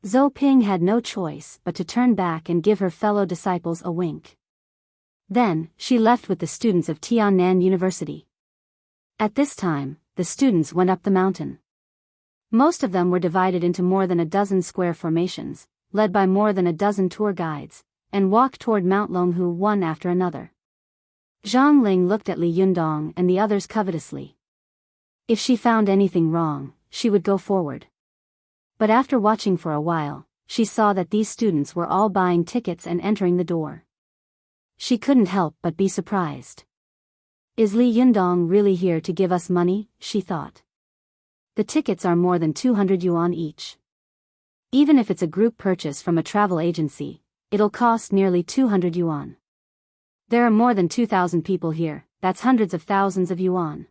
Zhou Ping had no choice but to turn back and give her fellow disciples a wink. Then, she left with the students of Tiannan University. At this time, the students went up the mountain. Most of them were divided into more than a dozen square formations, led by more than a dozen tour guides, and walked toward Mount Longhu one after another. Zhang Ling looked at Li Yundong and the others covetously. If she found anything wrong, she would go forward. But after watching for a while, she saw that these students were all buying tickets and entering the door. She couldn't help but be surprised. Is Li Yundong really here to give us money, she thought. The tickets are more than 200 yuan each. Even if it's a group purchase from a travel agency, it'll cost nearly 200 yuan. There are more than 2,000 people here, that's hundreds of thousands of yuan.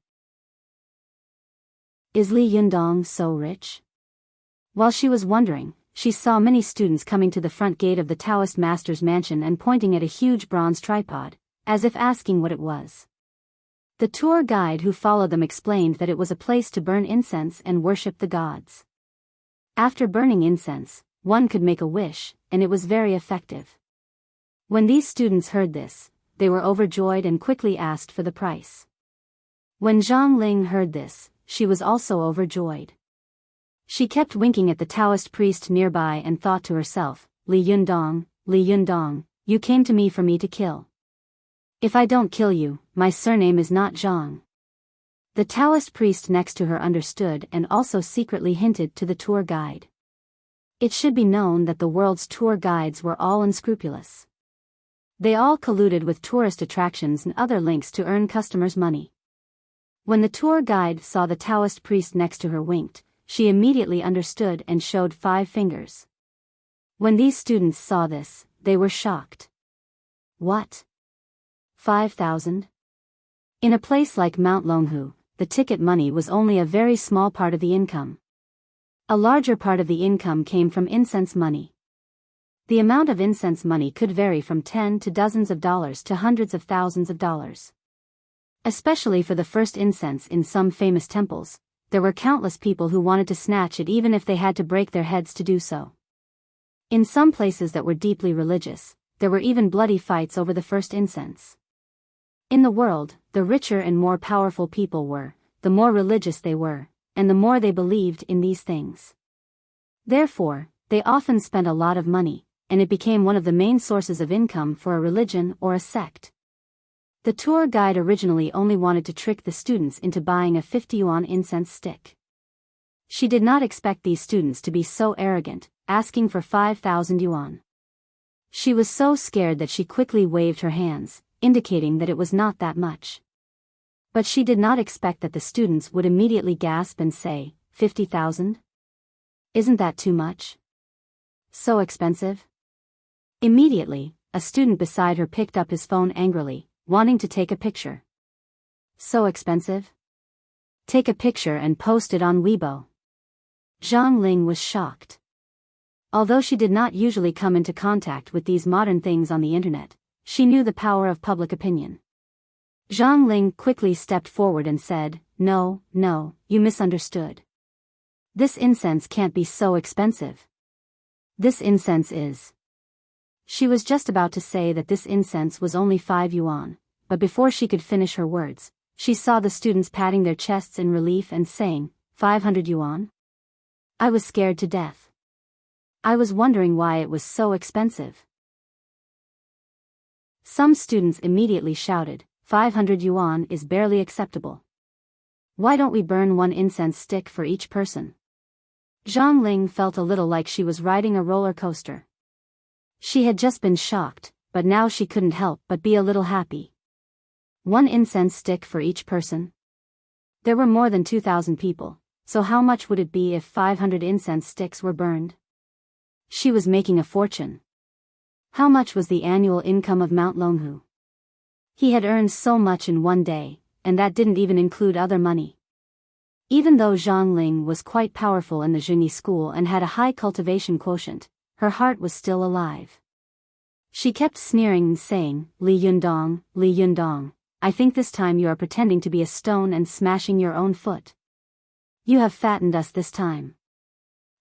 Is Li Yundong so rich? While she was wondering, she saw many students coming to the front gate of the Taoist master's mansion and pointing at a huge bronze tripod, as if asking what it was. The tour guide who followed them explained that it was a place to burn incense and worship the gods. After burning incense, one could make a wish, and it was very effective. When these students heard this, they were overjoyed and quickly asked for the price. When Zhang Ling heard this, she was also overjoyed. She kept winking at the Taoist priest nearby and thought to herself, Li Yundong, you came to me for me to kill. If I don't kill you, my surname is not Zhang. The Taoist priest next to her understood and also secretly hinted to the tour guide. It should be known that the world's tour guides were all unscrupulous. They all colluded with tourist attractions and other links to earn customers' money. When the tour guide saw the Taoist priest next to her winked, she immediately understood and showed 5 fingers. When these students saw this, they were shocked. What? 5,000? In a place like Mount Longhu, the ticket money was only a very small part of the income. A larger part of the income came from incense money. The amount of incense money could vary from 10 to dozens of dollars to hundreds of thousands of dollars. Especially for the first incense in some famous temples, there were countless people who wanted to snatch it even if they had to break their heads to do so. In some places that were deeply religious, there were even bloody fights over the first incense. In the world, the richer and more powerful people were, the more religious they were, and the more they believed in these things. Therefore, they often spent a lot of money, and it became one of the main sources of income for a religion or a sect. The tour guide originally only wanted to trick the students into buying a 50 yuan incense stick. She did not expect these students to be so arrogant, asking for 5,000 yuan. She was so scared that she quickly waved her hands, indicating that it was not that much. But she did not expect that the students would immediately gasp and say, 50,000? Isn't that too much? So expensive? Immediately, a student beside her picked up his phone angrily, wanting to take a picture. So expensive? Take a picture and post it on Weibo. Zhang Ling was shocked. Although she did not usually come into contact with these modern things on the internet, she knew the power of public opinion. Zhang Ling quickly stepped forward and said, No, you misunderstood. This incense can't be so expensive. This incense is. She was just about to say that this incense was only 5 yuan, but before she could finish her words, she saw the students patting their chests in relief and saying, 500 yuan? I was scared to death. I was wondering why it was so expensive. Some students immediately shouted, 500 yuan is barely acceptable. Why don't we burn one incense stick for each person? Zhang Ling felt a little like she was riding a roller coaster. She had just been shocked, but now she couldn't help but be a little happy. One incense stick for each person? There were more than 2,000 people, so how much would it be if 500 incense sticks were burned? She was making a fortune. How much was the annual income of Mount Longhu? He had earned so much in one day, and that didn't even include other money. Even though Zhang Ling was quite powerful in the Zhengyi school and had a high cultivation quotient, her heart was still alive. She kept sneering and saying, Li Yundong, I think this time you are pretending to be a stone and smashing your own foot. You have fattened us this time.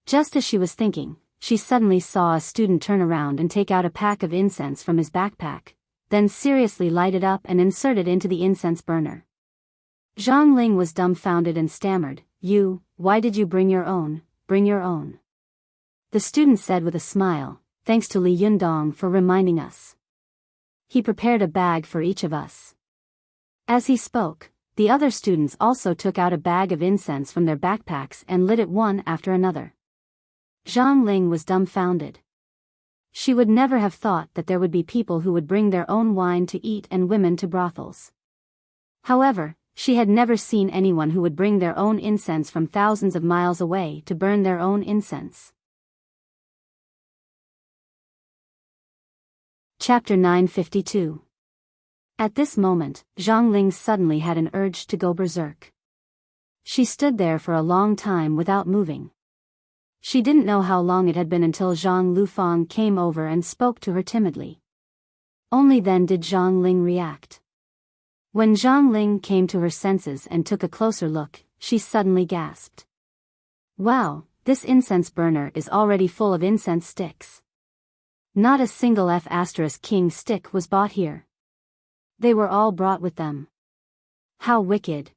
Just as she was thinking, she suddenly saw a student turn around and take out a pack of incense from his backpack, then seriously light it up and insert it into the incense burner. Zhang Ling was dumbfounded and stammered, why did you bring your own? The student said with a smile, thanks to Li Yundong for reminding us. He prepared a bag for each of us. As he spoke, the other students also took out a bag of incense from their backpacks and lit it one after another. Zhang Ling was dumbfounded. She would never have thought that there would be people who would bring their own wine to eat and women to brothels. However, she had never seen anyone who would bring their own incense from thousands of miles away to burn their own incense. Chapter 952. At this moment, Zhang Ling suddenly had an urge to go berserk. She stood there for a long time without moving. She didn't know how long it had been until Zhang Lufang came over and spoke to her timidly. Only then did Zhang Ling react. When Zhang Ling came to her senses and took a closer look, she suddenly gasped. Wow, this incense burner is already full of incense sticks. Not a single F*King stick was bought here. They were all brought with them. How wicked.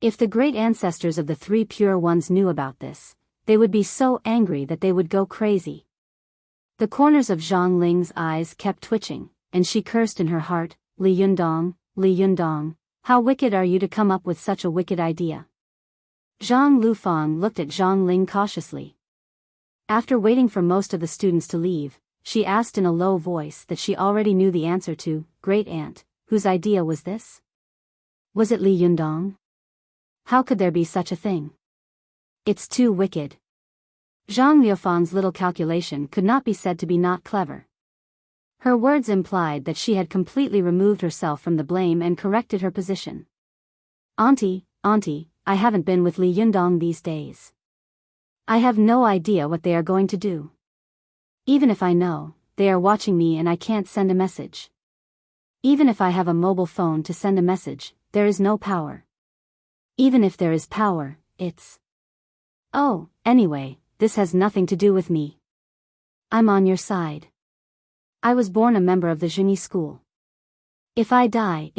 If the great ancestors of the three pure ones knew about this, they would be so angry that they would go crazy. The corners of Zhang Ling's eyes kept twitching, and she cursed in her heart, Li Yundong, how wicked are you to come up with such a wicked idea. Zhang Lufang looked at Zhang Ling cautiously. After waiting for most of the students to leave, she asked in a low voice that she already knew the answer to, Great Aunt, whose idea was this? Was it Li Yundong? How could there be such a thing? It's too wicked. Zhang Liufang's little calculation could not be said to be not clever. Her words implied that she had completely removed herself from the blame and corrected her position. Auntie, I haven't been with Li Yundong these days. I have no idea what they are going to do. Even if I know, they are watching me and I can't send a message. Even if I have a mobile phone to send a message, there is no power. Even if there is power, it's... Oh, anyway, this has nothing to do with me. I'm on your side. I was born a member of the Zhengyi school. If I die,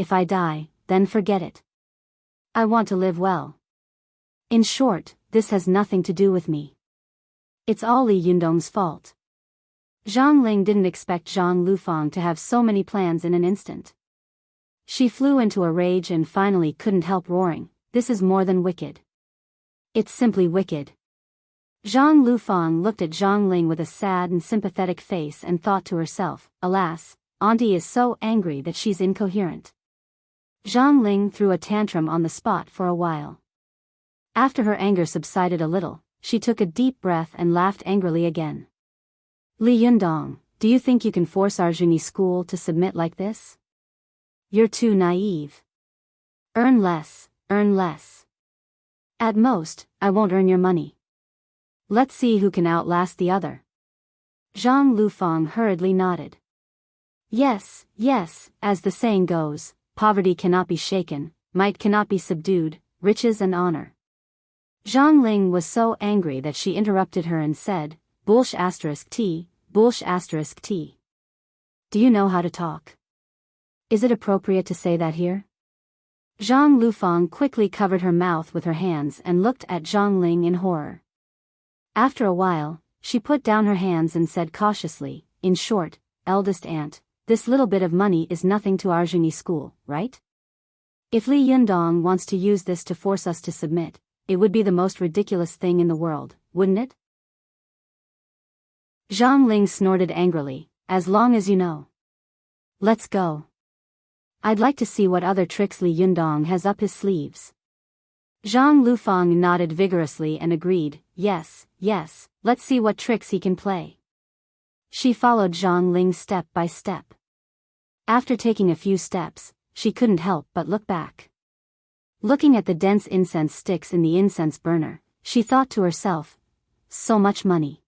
then forget it. I want to live well. In short, this has nothing to do with me. It's all Li Yundong's fault. Zhang Ling didn't expect Zhang Lufang to have so many plans in an instant. She flew into a rage and finally couldn't help roaring, this is more than wicked. It's simply wicked. Zhang Lufang looked at Zhang Ling with a sad and sympathetic face and thought to herself, alas, Auntie is so angry that she's incoherent. Zhang Ling threw a tantrum on the spot for a while. After her anger subsided a little, she took a deep breath and laughed angrily again. Li Yundong, do you think you can force our Zhengyi school to submit like this? You're too naive. Earn less. At most, I won't earn your money. Let's see who can outlast the other. Zhang Lufang hurriedly nodded. Yes, as the saying goes, poverty cannot be shaken, might cannot be subdued, riches and honor. Zhang Ling was so angry that she interrupted her and said, Bullsh**t. Do you know how to talk? Is it appropriate to say that here? Zhang Lufang quickly covered her mouth with her hands and looked at Zhang Ling in horror. After a while, she put down her hands and said cautiously, in short, eldest aunt, this little bit of money is nothing to our Zhengyi school, right? If Li Yundong wants to use this to force us to submit, it would be the most ridiculous thing in the world, wouldn't it? Zhang Ling snorted angrily, as long as you know. Let's go. I'd like to see what other tricks Li Yundong has up his sleeves. Zhang Lufang nodded vigorously and agreed, yes, let's see what tricks he can play. She followed Zhang Ling step by step. After taking a few steps, she couldn't help but look back. Looking at the dense incense sticks in the incense burner, she thought to herself, so much money.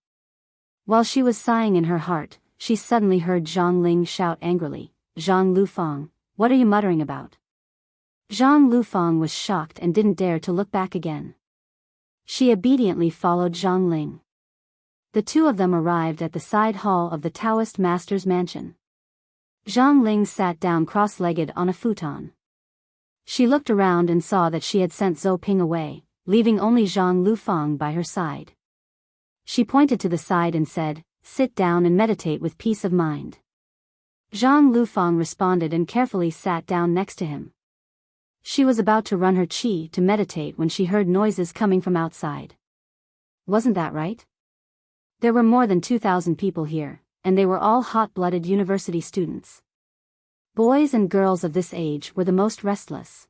While she was sighing in her heart, she suddenly heard Zhang Ling shout angrily, Zhang Lufang, what are you muttering about? Zhang Lufang was shocked and didn't dare to look back again. She obediently followed Zhang Ling. The two of them arrived at the side hall of the Taoist master's mansion. Zhang Ling sat down cross-legged on a futon. She looked around and saw that she had sent Zhou Ping away, leaving only Zhang Lufang by her side. She pointed to the side and said, "Sit down and meditate with peace of mind." Zhang Lufang responded and carefully sat down next to him. She was about to run her qi to meditate when she heard noises coming from outside. Wasn't that right? There were more than 2,000 people here, and they were all hot-blooded university students. Boys and girls of this age were the most restless.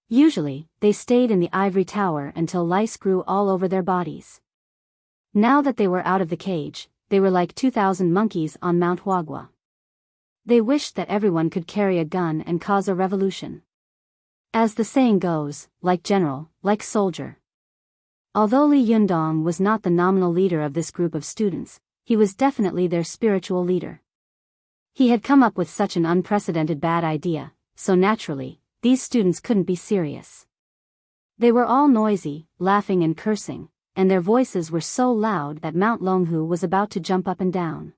Usually, they stayed in the ivory tower until lice grew all over their bodies. Now that they were out of the cage, they were like 2,000 monkeys on Mount Huagua. They wished that everyone could carry a gun and cause a revolution. As the saying goes, like general, like soldier. Although Li Yundong was not the nominal leader of this group of students, he was definitely their spiritual leader. He had come up with such an unprecedented bad idea, so naturally, these students couldn't be serious. They were all noisy, laughing and cursing, and their voices were so loud that Mount Longhu was about to jump up and down.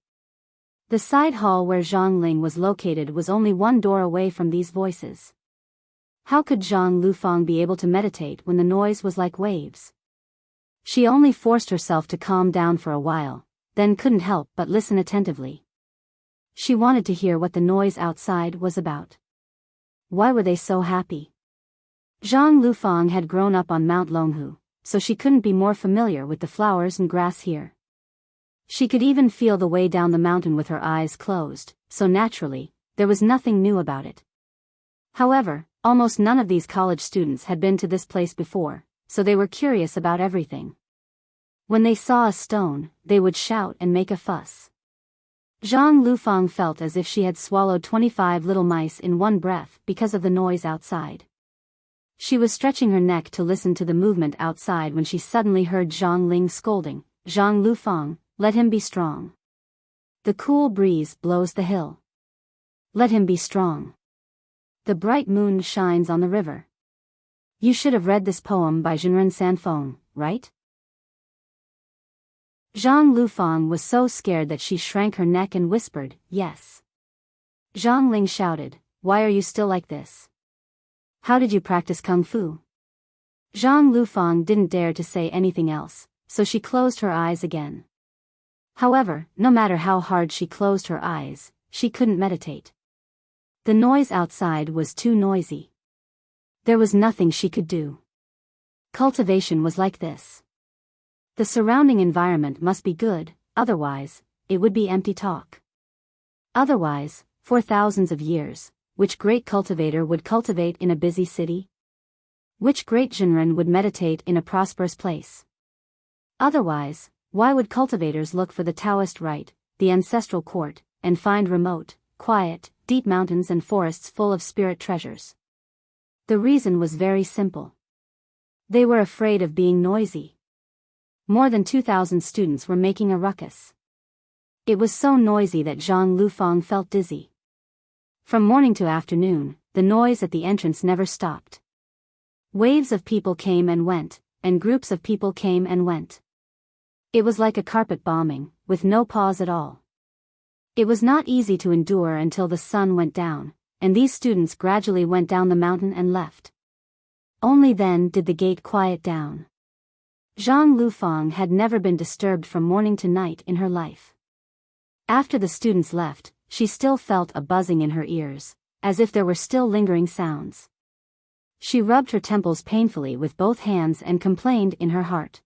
The side hall where Zhang Ling was located was only one door away from these voices. How could Zhang Lufang be able to meditate when the noise was like waves? She only forced herself to calm down for a while, then couldn't help but listen attentively. She wanted to hear what the noise outside was about. Why were they so happy? Zhang Lufang had grown up on Mount Longhu, so she couldn't be more familiar with the flowers and grass here. She could even feel the way down the mountain with her eyes closed, so naturally, there was nothing new about it. However, almost none of these college students had been to this place before, so they were curious about everything. When they saw a stone, they would shout and make a fuss. Zhang Lufang felt as if she had swallowed 25 little mice in one breath because of the noise outside. She was stretching her neck to listen to the movement outside when she suddenly heard Zhang Ling scolding, "Zhang Lufang, let him be strong. The cool breeze blows the hill. Let him be strong. The bright moon shines on the river." You should have read this poem by Zhenren Sanfeng, right? Zhang Lufang was so scared that she shrank her neck and whispered, "Yes." Zhang Ling shouted, "Why are you still like this? How did you practice kung fu?" Zhang Lufang didn't dare to say anything else, so she closed her eyes again. However, no matter how hard she closed her eyes, she couldn't meditate. The noise outside was too noisy. There was nothing she could do. Cultivation was like this. The surrounding environment must be good, otherwise, it would be empty talk. Otherwise, for thousands of years, which great cultivator would cultivate in a busy city? Which great Zhenren would meditate in a prosperous place? Otherwise, why would cultivators look for the Taoist rite, the ancestral court, and find remote, quiet, deep mountains and forests full of spirit treasures? The reason was very simple. They were afraid of being noisy. More than 2,000 students were making a ruckus. It was so noisy that Zhang Lufang felt dizzy. From morning to afternoon, the noise at the entrance never stopped. Waves of people came and went, and groups of people came and went. It was like a carpet bombing, with no pause at all. It was not easy to endure until the sun went down, and these students gradually went down the mountain and left. Only then did the gate quiet down. Zhang Lufang had never been disturbed from morning to night in her life. After the students left, she still felt a buzzing in her ears, as if there were still lingering sounds. She rubbed her temples painfully with both hands and complained in her heart.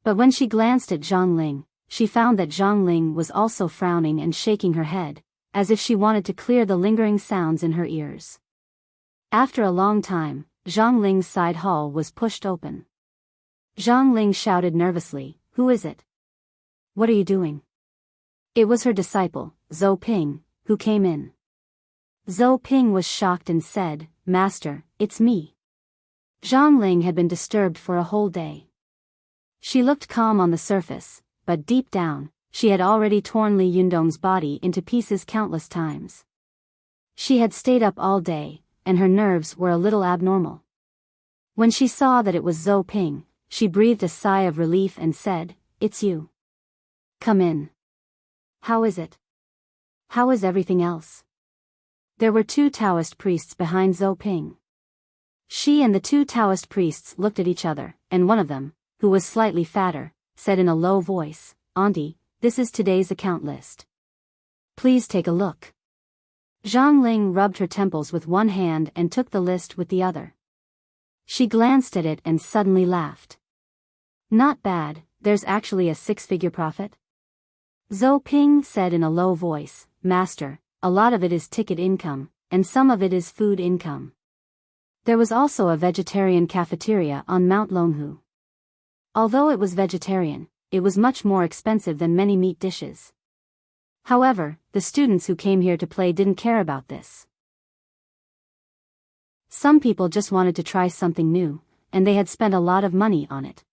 But when she glanced at Zhang Ling, she found that Zhang Ling was also frowning and shaking her head, as if she wanted to clear the lingering sounds in her ears. After a long time, Zhang Ling's side hall was pushed open. Zhang Ling shouted nervously, "Who is it? What are you doing?" It was her disciple, Zhou Ping, who came in. Zhou Ping was shocked and said, "Master, it's me." Zhang Ling had been disturbed for a whole day. She looked calm on the surface, but deep down, she had already torn Li Yundong's body into pieces countless times. She had stayed up all day, and her nerves were a little abnormal. When she saw that it was Zhou Ping, she breathed a sigh of relief and said, "It's you. Come in. How is it? How is everything else? There were 2 Taoist priests behind Zhou Ping. She and the 2 Taoist priests looked at each other, and one of them, who was slightly fatter, said in a low voice, "Auntie, this is today's account list. Please take a look." Zhang Ling rubbed her temples with one hand and took the list with the other. She glanced at it and suddenly laughed. "Not bad, there's actually a 6-figure profit." Zhou Ping said in a low voice, "Master, a lot of it is ticket income, and some of it is food income." There was also a vegetarian cafeteria on Mount Longhu. Although it was vegetarian, it was much more expensive than many meat dishes. However, the students who came here to play didn't care about this. Some people just wanted to try something new, and they had spent a lot of money on it.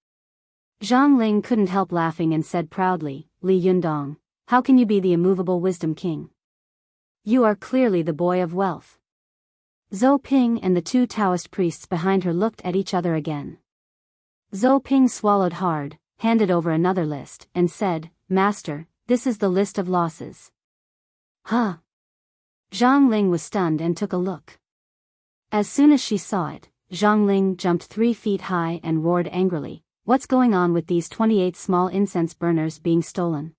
Zhang Ling couldn't help laughing and said proudly, "Li Yundong, how can you be the immovable wisdom king? You are clearly the boy of wealth." Zhou Ping and the 2 Taoist priests behind her looked at each other again. Zhou Ping swallowed hard, handed over another list, and said, "Master, this is the list of losses." Huh? Zhang Ling was stunned and took a look. As soon as she saw it, Zhang Ling jumped 3 feet high and roared angrily, "What's going on with these 28 small incense burners being stolen?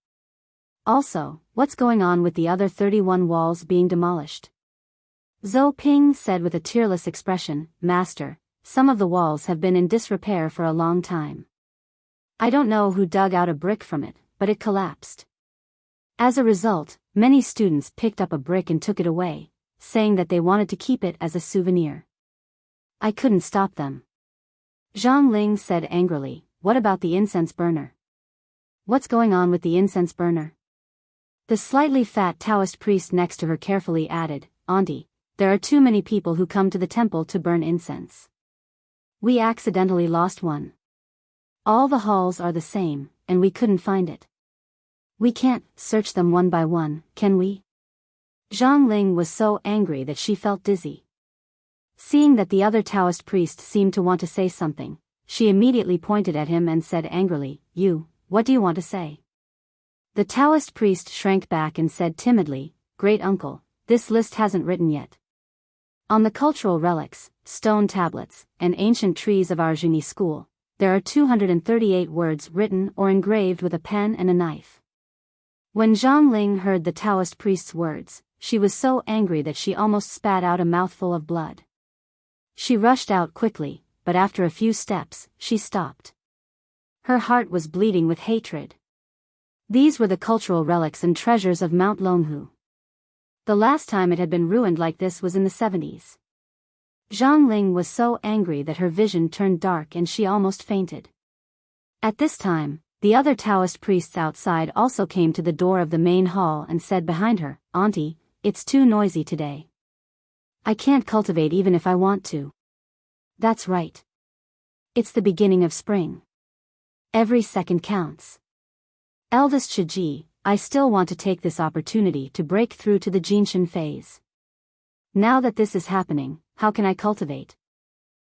Also, what's going on with the other 31 walls being demolished?" Zhou Ping said with a tearless expression, "Master, some of the walls have been in disrepair for a long time. I don't know who dug out a brick from it, but it collapsed. As a result, many students picked up a brick and took it away, saying that they wanted to keep it as a souvenir. I couldn't stop them." Zhang Ling said angrily, "What about the incense burner? What's going on with the incense burner?" The slightly fat Taoist priest next to her carefully added, "Auntie, there are too many people who come to the temple to burn incense. We accidentally lost one. All the halls are the same, and we couldn't find it. We can't search them one by one, can we?" Zhang Ling was so angry that she felt dizzy. Seeing that the other Taoist priest seemed to want to say something, she immediately pointed at him and said angrily, What do you want to say?" The Taoist priest shrank back and said timidly, "Great uncle, this list hasn't written yet. On the cultural relics, stone tablets, and ancient trees of our Juni school, there are 238 words written or engraved with a pen and a knife." When Zhang Ling heard the Taoist priest's words, she was so angry that she almost spat out a mouthful of blood. She rushed out quickly, but after a few steps, she stopped. Her heart was bleeding with hatred. These were the cultural relics and treasures of Mount Longhu. The last time it had been ruined like this was in the 70s. Zhang Ling was so angry that her vision turned dark and she almost fainted. At this time, the other Taoist priests outside also came to the door of the main hall and said behind her, "Auntie, it's too noisy today. I can't cultivate even if I want to." That's right. It's the beginning of spring. Every second counts. Eldest Shiji, I still want to take this opportunity to break through to the Jinshin phase. Now that this is happening, how can I cultivate?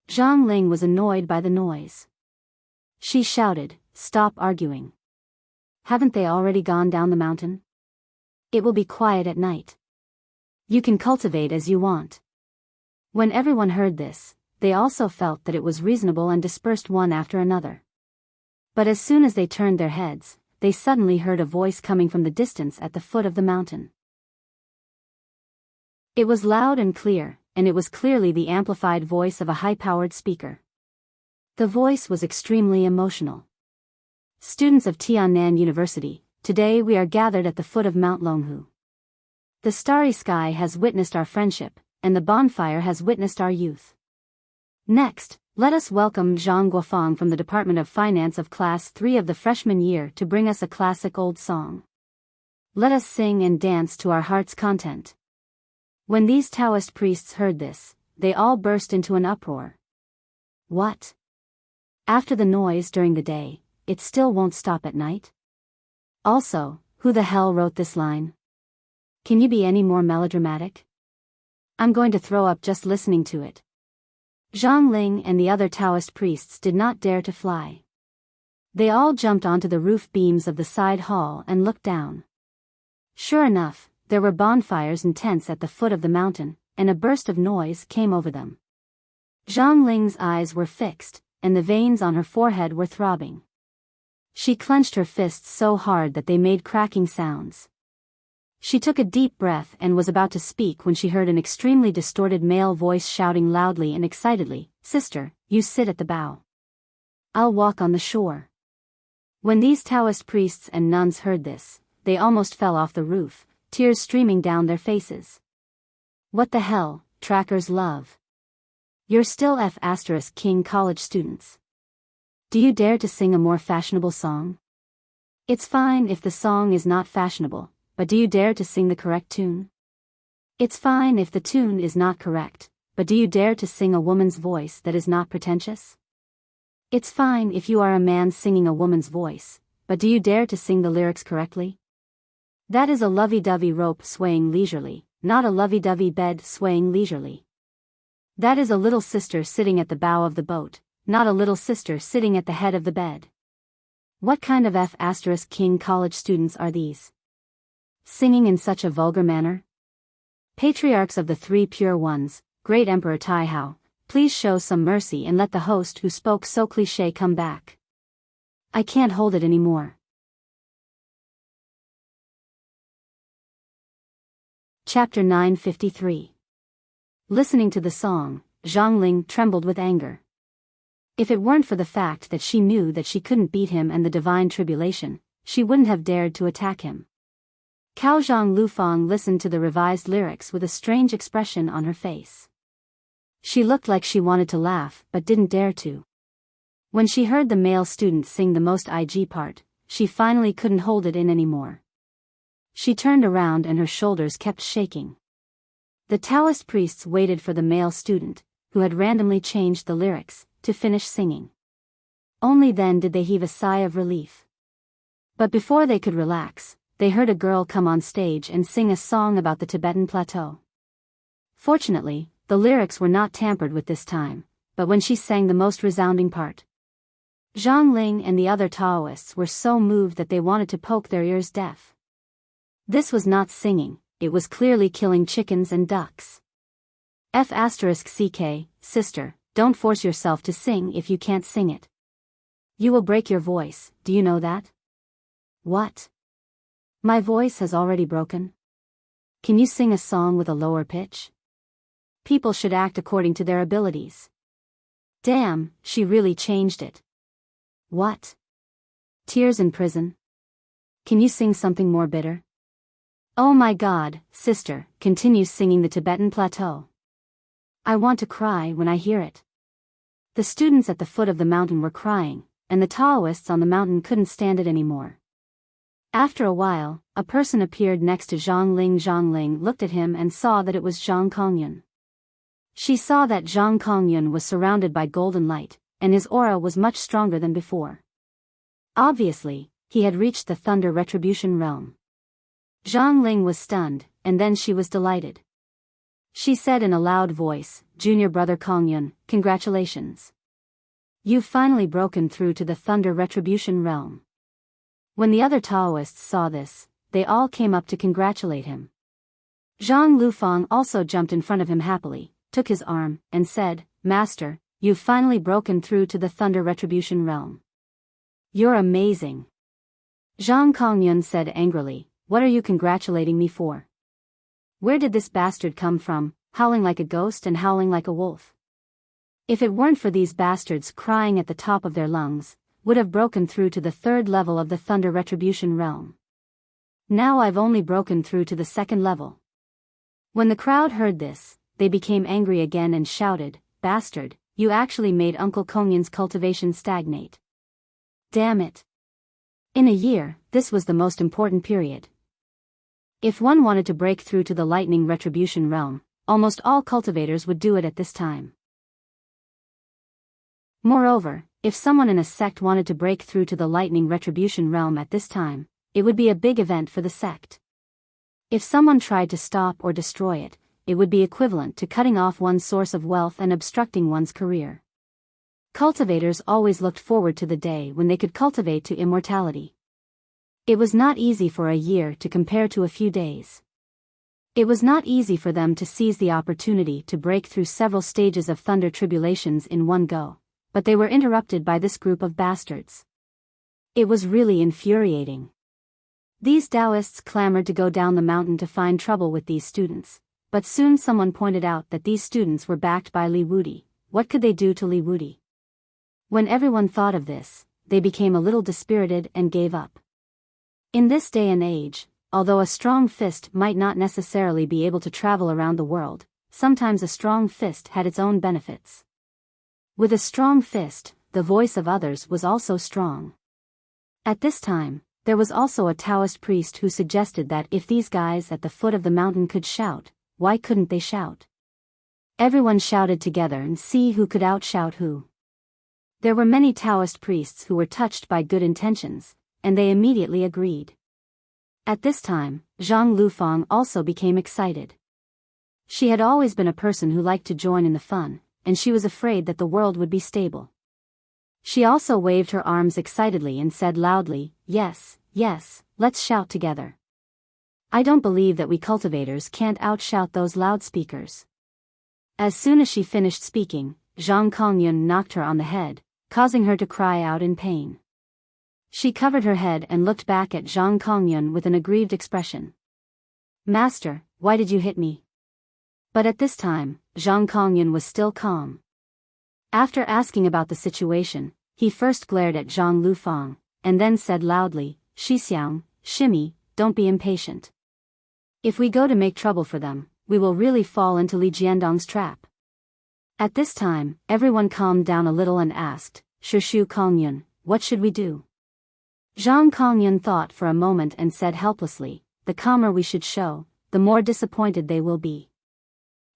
Zhang Ling was annoyed by the noise. She shouted, "Stop arguing. Haven't they already gone down the mountain? It will be quiet at night. You can cultivate as you want." When everyone heard this, they also felt that it was reasonable and dispersed one after another. But as soon as they turned their heads, they suddenly heard a voice coming from the distance at the foot of the mountain. It was loud and clear, and it was clearly the amplified voice of a high-powered speaker. The voice was extremely emotional. "Students of Tiannan University, today we are gathered at the foot of Mount Longhu. The starry sky has witnessed our friendship, and the bonfire has witnessed our youth. Next, let us welcome Zhang Guofang from the Department of Finance of Class 3 of the freshman year to bring us a classic old song. Let us sing and dance to our heart's content." When these Taoist priests heard this, they all burst into an uproar. What? After the noise during the day, it still won't stop at night? Also, who the hell wrote this line? Can you be any more melodramatic? I'm going to throw up just listening to it. Zhang Ling and the other Taoist priests did not dare to fly. They all jumped onto the roof beams of the side hall and looked down. Sure enough, There were bonfires and tents at the foot of the mountain, and a burst of noise came over them. Zhang Ling's eyes were fixed, and the veins on her forehead were throbbing. She clenched her fists so hard that they made cracking sounds. She took a deep breath and was about to speak when she heard an extremely distorted male voice shouting loudly and excitedly, "Sister, you sit at the bow. I'll walk on the shore." When these Taoist priests and nuns heard this, they almost fell off the roof, tears streaming down their faces. What the hell, trackers love. You're still F***King college students. Do you dare to sing a more fashionable song? It's fine if the song is not fashionable, but do you dare to sing the correct tune? It's fine if the tune is not correct, but do you dare to sing a woman's voice that is not pretentious? It's fine if you are a man singing a woman's voice, but do you dare to sing the lyrics correctly? That is a lovey-dovey rope swaying leisurely, not a lovey-dovey bed swaying leisurely. That is a little sister sitting at the bow of the boat, not a little sister sitting at the head of the bed. What kind of F***King college students are these? Singing in such a vulgar manner? Patriarchs of the Three Pure Ones, Great Emperor Taihao, please show some mercy and let the host who spoke so cliché come back. I can't hold it anymore. Chapter 953. Listening to the song, Zhang Ling trembled with anger. If it weren't for the fact that she knew that she couldn't beat him and the divine tribulation, she wouldn't have dared to attack him. Caozhang Lufang listened to the revised lyrics with a strange expression on her face. She looked like she wanted to laugh but didn't dare to. When she heard the male student sing the most IG part, she finally couldn't hold it in anymore. She turned around and her shoulders kept shaking. The Taoist priests waited for the male student, who had randomly changed the lyrics, to finish singing. Only then did they heave a sigh of relief. But before they could relax, they heard a girl come on stage and sing a song about the Tibetan plateau. Fortunately, the lyrics were not tampered with this time, but when she sang the most resounding part, Zhang Ling and the other Taoists were so moved that they wanted to poke their ears deaf. This was not singing, it was clearly killing chickens and ducks. F***ck, sister, don't force yourself to sing if you can't sing it. You will break your voice, do you know that? What? My voice has already broken? Can you sing a song with a lower pitch? People should act according to their abilities. Damn, she really changed it. What? Tears in prison? Can you sing something more bitter? Oh my God, sister, continue singing the Tibetan plateau. I want to cry when I hear it. The students at the foot of the mountain were crying, and the Taoists on the mountain couldn't stand it anymore. After a while, a person appeared next to Zhang Ling. Zhang Ling looked at him and saw that it was Zhang Kongyun. She saw that Zhang Kongyun was surrounded by golden light, and his aura was much stronger than before. Obviously, he had reached the Thunder Retribution realm. Zhang Ling was stunned, and then she was delighted. She said in a loud voice, "Junior brother Kongyun, congratulations. You've finally broken through to the Thunder Retribution realm." When the other Taoists saw this, they all came up to congratulate him. Zhang Lufang also jumped in front of him happily, took his arm, and said, "Master, you've finally broken through to the Thunder Retribution realm. You're amazing." Zhang Kongyun said angrily, "What are you congratulating me for? Where did this bastard come from, howling like a ghost and howling like a wolf? If it weren't for these bastards crying at the top of their lungs, would have broken through to the third level of the Thunder Retribution realm. Now I've only broken through to the second level." When the crowd heard this, they became angry again and shouted, "Bastard, you actually made Uncle Kongyun's cultivation stagnate. Damn it. In a year, this was the most important period. If one wanted to break through to the Lightning Retribution realm, almost all cultivators would do it at this time. Moreover, if someone in a sect wanted to break through to the Lightning Retribution realm at this time, it would be a big event for the sect. If someone tried to stop or destroy it, it would be equivalent to cutting off one's source of wealth and obstructing one's career. Cultivators always looked forward to the day when they could cultivate to immortality. It was not easy for a year to compare to a few days. It was not easy for them to seize the opportunity to break through several stages of thunder tribulations in one go, but they were interrupted by this group of bastards. It was really infuriating. These Taoists clamored to go down the mountain to find trouble with these students, but soon someone pointed out that these students were backed by Li Wudi. What could they do to Li Wudi? When everyone thought of this, they became a little dispirited and gave up. In this day and age, although a strong fist might not necessarily be able to travel around the world, sometimes a strong fist had its own benefits. With a strong fist, the voice of others was also strong. At this time, there was also a Taoist priest who suggested that if these guys at the foot of the mountain could shout, why couldn't they shout? Everyone shouted together and see who could outshout who. There were many Taoist priests who were touched by good intentions, and they immediately agreed. At this time, Zhang Lufang also became excited. She had always been a person who liked to join in the fun, and she was afraid that the world would be stable. She also waved her arms excitedly and said loudly, "Yes, yes, let's shout together. I don't believe that we cultivators can't outshout those loudspeakers." As soon as she finished speaking, Zhang Kongyun knocked her on the head, causing her to cry out in pain. She covered her head and looked back at Zhang Kongyun with an aggrieved expression. "Master, why did you hit me?" But at this time, Zhang Kongyun was still calm. After asking about the situation, he first glared at Zhang Lufang, and then said loudly, "Shixiang, Shimmy, don't be impatient. If we go to make trouble for them, we will really fall into Li Jiandong's trap." At this time, everyone calmed down a little and asked, "Shishu Kongyun, what should we do?" Zhang Kongyun thought for a moment and said helplessly, "The calmer we should show, the more disappointed they will be.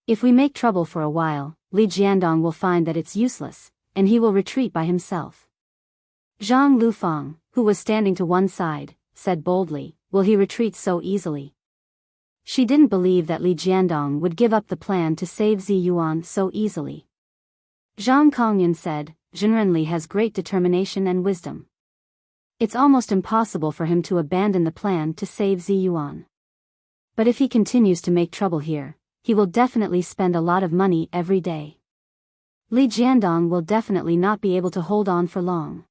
If we make trouble for a while, Li Jiandong will find that it's useless, and he will retreat by himself." Zhang Lufang, who was standing to one side, said boldly, "Will he retreat so easily?" She didn't believe that Li Jiandong would give up the plan to save Zi Yuan so easily. Zhang Kongyun said, "Zhenrenli has great determination and wisdom. It's almost impossible for him to abandon the plan to save Zi Yuan. But if he continues to make trouble here, he will definitely spend a lot of money every day. Li Jiandong will definitely not be able to hold on for long.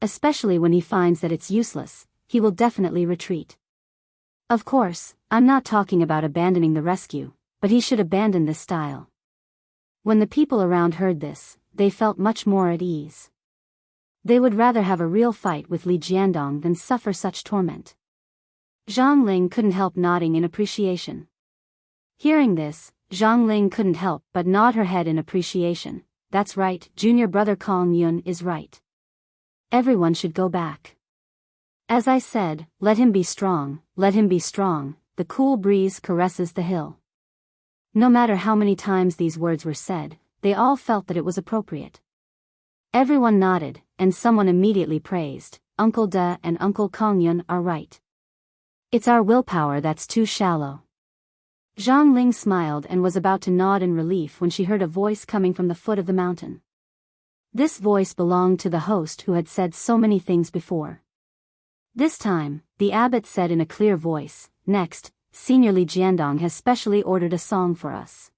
Especially when he finds that it's useless, he will definitely retreat. Of course, I'm not talking about abandoning the rescue, but he should abandon this style." When the people around heard this, they felt much more at ease. They would rather have a real fight with Li Jiandong than suffer such torment. Zhang Ling couldn't help nodding in appreciation. Hearing this, Zhang Ling couldn't help but nod her head in appreciation. "That's right, junior brother Kong Yun is right. Everyone should go back. As I said, let him be strong, let him be strong, the cool breeze caresses the hill." No matter how many times these words were said, they all felt that it was appropriate. Everyone nodded, and someone immediately praised, "Uncle De and Uncle Kongyun are right. It's our willpower that's too shallow." Zhang Ling smiled and was about to nod in relief when she heard a voice coming from the foot of the mountain. This voice belonged to the host who had said so many things before. This time, the abbot said in a clear voice, "Next, Senior Li Jiandong has specially ordered a song for us.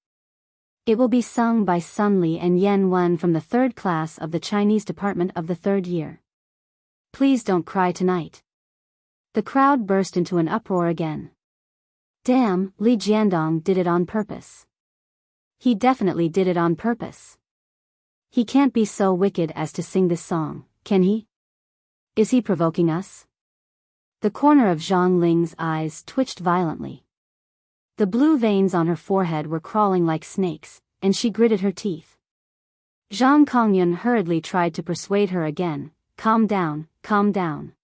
It will be sung by Sun Li and Yan Wen from the 3rd class of the Chinese department of the 3rd year. Please don't cry tonight." The crowd burst into an uproar again. Damn, Li Jiandong did it on purpose. He definitely did it on purpose. He can't be so wicked as to sing this song, can he? Is he provoking us? The corner of Zhang Ling's eyes twitched violently. The blue veins on her forehead were crawling like snakes, and she gritted her teeth. Zhang Kongyun hurriedly tried to persuade her again, calm down, calm down.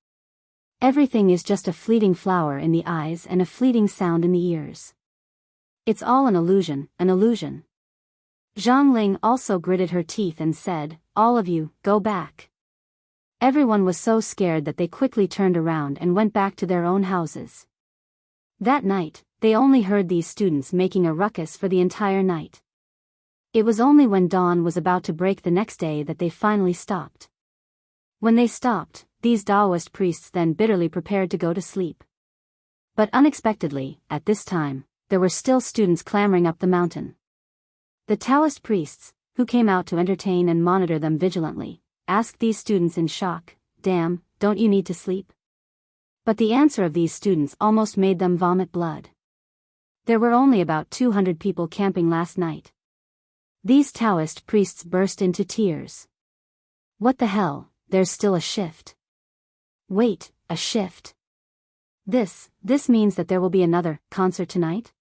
Everything is just a fleeting flower in the eyes and a fleeting sound in the ears. It's all an illusion, an illusion." Zhang Ling also gritted her teeth and said, "All of you, go back." Everyone was so scared that they quickly turned around and went back to their own houses. That night, they only heard these students making a ruckus for the entire night. It was only when dawn was about to break the next day that they finally stopped. When they stopped, these Taoist priests then bitterly prepared to go to sleep. But unexpectedly, at this time, there were still students clambering up the mountain. The Taoist priests, who came out to entertain and monitor them vigilantly, asked these students in shock, "Damn, don't you need to sleep?" But the answer of these students almost made them vomit blood. There were only about 200 people camping last night. These Taoist priests burst into tears. What the hell, there's still a shift. Wait, a shift. This means that there will be another concert tonight?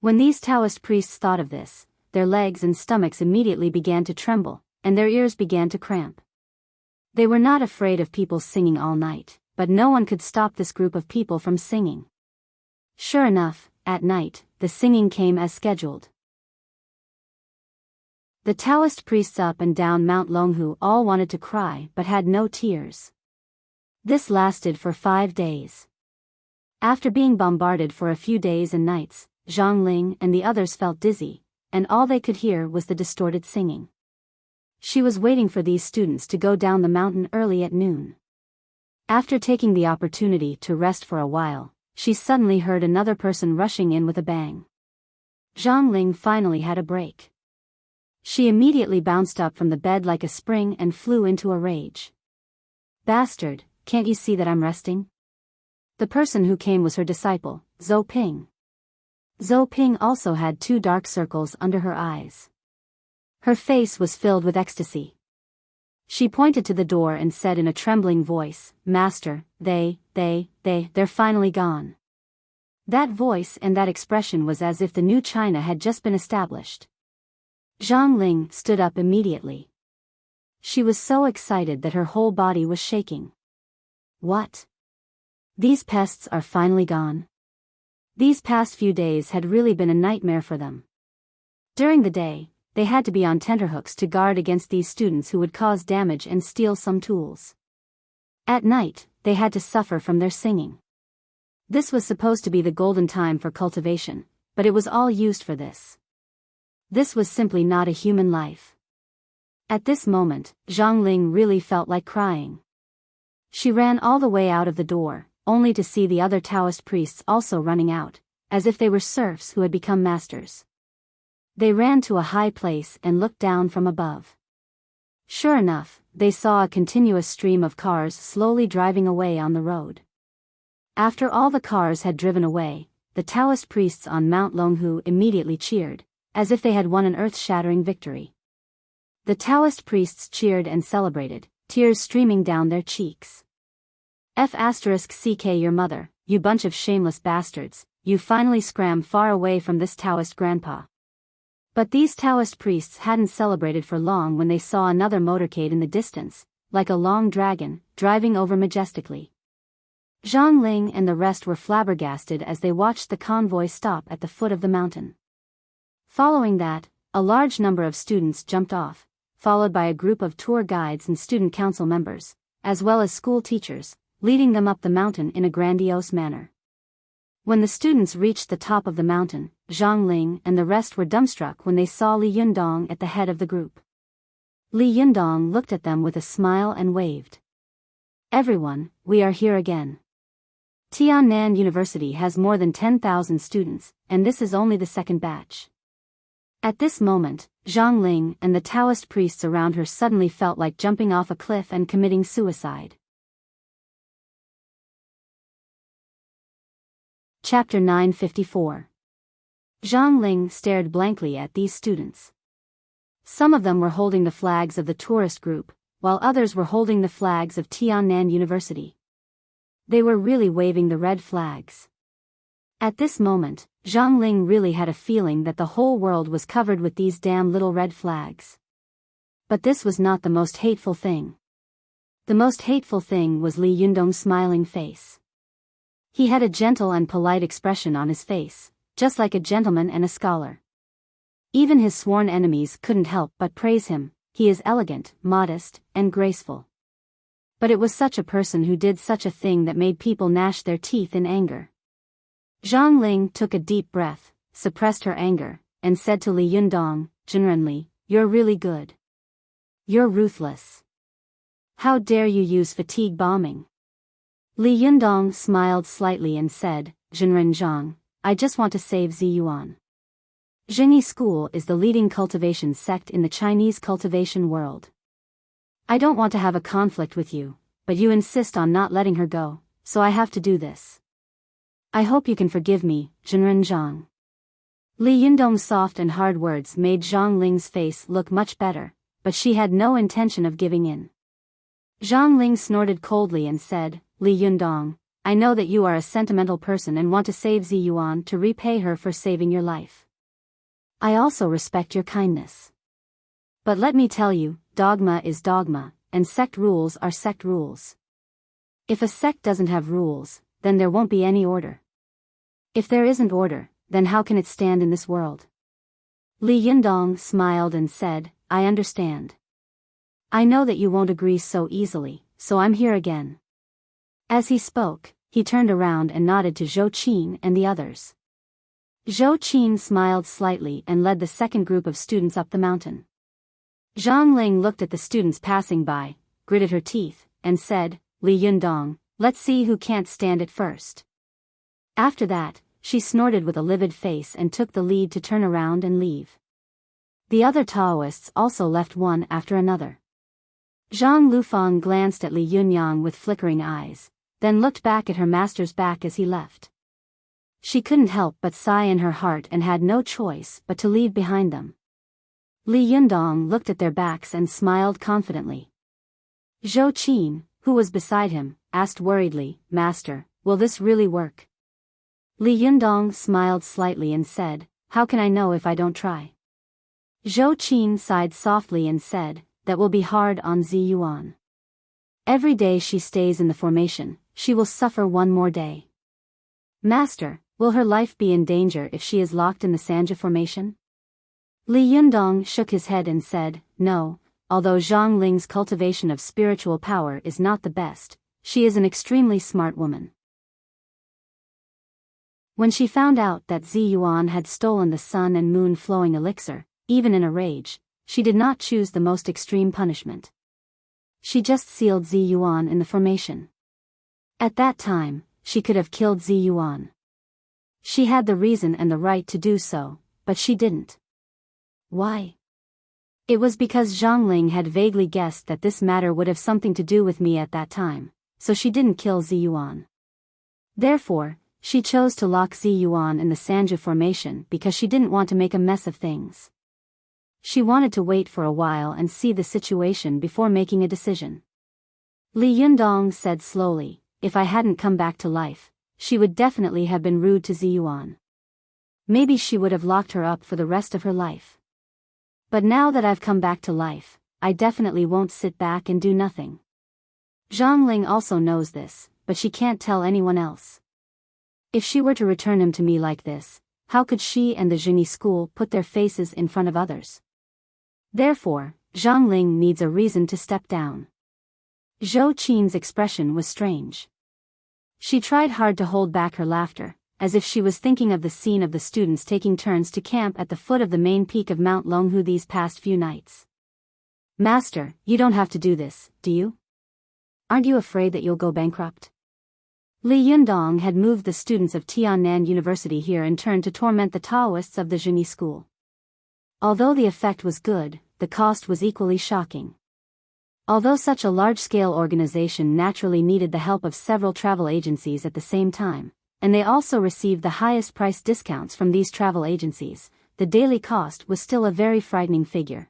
When these Taoist priests thought of this, their legs and stomachs immediately began to tremble, and their ears began to cramp. They were not afraid of people singing all night, but no one could stop this group of people from singing. Sure enough, at night, the singing came as scheduled. The Taoist priests up and down Mount Longhu all wanted to cry but had no tears. This lasted for 5 days. After being bombarded for a few days and nights, Zhang Ling and the others felt dizzy, and all they could hear was the distorted singing. She was waiting for these students to go down the mountain early at noon. After taking the opportunity to rest for a while, she suddenly heard another person rushing in with a bang. Zhang Ling finally had a break. She immediately bounced up from the bed like a spring and flew into a rage. "Bastard, can't you see that I'm resting?" The person who came was her disciple, Zhou Ping. Zhou Ping also had 2 dark circles under her eyes. Her face was filled with ecstasy. She pointed to the door and said in a trembling voice, "Master, they're finally gone." That voice and that expression was as if the new China had just been established. Zhang Ling stood up immediately. She was so excited that her whole body was shaking. What? These pests are finally gone? These past few days had really been a nightmare for them. During the day, they had to be on tenterhooks to guard against these students who would cause damage and steal some tools. At night, they had to suffer from their singing. This was supposed to be the golden time for cultivation, but it was all used for this. This was simply not a human life. At this moment, Zhang Ling really felt like crying. She ran all the way out of the door, only to see the other Taoist priests also running out, as if they were serfs who had become masters. They ran to a high place and looked down from above. Sure enough, they saw a continuous stream of cars slowly driving away on the road. After all the cars had driven away, the Taoist priests on Mount Longhu immediately cheered, as if they had won an earth-shattering victory. The Taoist priests cheered and celebrated, tears streaming down their cheeks. F***ck your mother, you bunch of shameless bastards, you finally scram far away from this Taoist grandpa. But these Taoist priests hadn't celebrated for long when they saw another motorcade in the distance, like a long dragon, driving over majestically. Zhang Ling and the rest were flabbergasted as they watched the convoy stop at the foot of the mountain. Following that, a large number of students jumped off, followed by a group of tour guides and student council members, as well as school teachers, leading them up the mountain in a grandiose manner. When the students reached the top of the mountain, Zhang Ling and the rest were dumbstruck when they saw Li Yundong at the head of the group. Li Yundong looked at them with a smile and waved. "Everyone, we are here again. Tiannan University has more than 10,000 students, and this is only the second batch." At this moment, Zhang Ling and the Taoist priests around her suddenly felt like jumping off a cliff and committing suicide. Chapter 954. Zhang Ling stared blankly at these students. Some of them were holding the flags of the tourist group, while others were holding the flags of Tiannan University. They were really waving the red flags. At this moment, Zhang Ling really had a feeling that the whole world was covered with these damn little red flags. But this was not the most hateful thing. The most hateful thing was Li Yundong's smiling face. He had a gentle and polite expression on his face, just like a gentleman and a scholar. Even his sworn enemies couldn't help but praise him. He is elegant, modest, and graceful. But it was such a person who did such a thing that made people gnash their teeth in anger. Zhang Ling took a deep breath, suppressed her anger, and said to Li Yundong, "Generally, you're really good. You're ruthless. How dare you use fatigue bombing?" Li Yundong smiled slightly and said, Jinren Zhang, I just want to save Ziyuan. Jingyi School is the leading cultivation sect in the Chinese cultivation world. I don't want to have a conflict with you, but you insist on not letting her go, so I have to do this. I hope you can forgive me, Jinren Zhang. Li Yundong's soft and hard words made Zhang Ling's face look much better, but she had no intention of giving in. Zhang Ling snorted coldly and said, Li Yundong, I know that you are a sentimental person and want to save Ziyuan to repay her for saving your life. I also respect your kindness. But let me tell you, dogma is dogma, and sect rules are sect rules. If a sect doesn't have rules, then there won't be any order. If there isn't order, then how can it stand in this world? Li Yundong smiled and said, I understand. I know that you won't agree so easily, so I'm here again. As he spoke, he turned around and nodded to Zhou Qin and the others. Zhou Qin smiled slightly and led the second group of students up the mountain. Zhang Ling looked at the students passing by, gritted her teeth, and said, Li Yundong, let's see who can't stand it first. After that, she snorted with a livid face and took the lead to turn around and leave. The other Taoists also left one after another. Zhang Lufang glanced at Li Yunyang with flickering eyes, then looked back at her master's back as he left. She couldn't help but sigh in her heart and had no choice but to leave behind them. Li Yundong looked at their backs and smiled confidently. Zhou Qin, who was beside him, asked worriedly, Master, will this really work? Li Yundong smiled slightly and said, How can I know if I don't try? Zhou Qin sighed softly and said, That will be hard on Ziyuan. Every day she stays in the formation, she will suffer one more day. Master, will her life be in danger if she is locked in the Sanja formation? Li Yundong shook his head and said, No, although Zhang Ling's cultivation of spiritual power is not the best, she is an extremely smart woman. When she found out that Ziyuan had stolen the sun and moon flowing elixir, even in a rage, she did not choose the most extreme punishment. She just sealed Ziyuan in the formation. At that time, she could have killed Ziyuan. She had the reason and the right to do so, but she didn't. Why? It was because Zhang Ling had vaguely guessed that this matter would have something to do with me at that time, so she didn't kill Ziyuan. Therefore, she chose to lock Ziyuan in the Sanja formation because she didn't want to make a mess of things. She wanted to wait for a while and see the situation before making a decision. Li Yundong said slowly, If I hadn't come back to life, she would definitely have been rude to Ziyuan. Maybe she would have locked her up for the rest of her life. But now that I've come back to life, I definitely won't sit back and do nothing. Zhang Ling also knows this, but she can't tell anyone else. If she were to return him to me like this, how could she and the Jingyi school put their faces in front of others? Therefore, Zhang Ling needs a reason to step down. Zhou Qin's expression was strange. She tried hard to hold back her laughter, as if she was thinking of the scene of the students taking turns to camp at the foot of the main peak of Mount Longhu these past few nights. Master, you don't have to do this, do you? Aren't you afraid that you'll go bankrupt? Li Yundong had moved the students of Tiannan University here in turn to torment the Taoists of the Jingyi school. Although the effect was good, the cost was equally shocking. Although such a large-scale organization naturally needed the help of several travel agencies at the same time, and they also received the highest price discounts from these travel agencies, the daily cost was still a very frightening figure.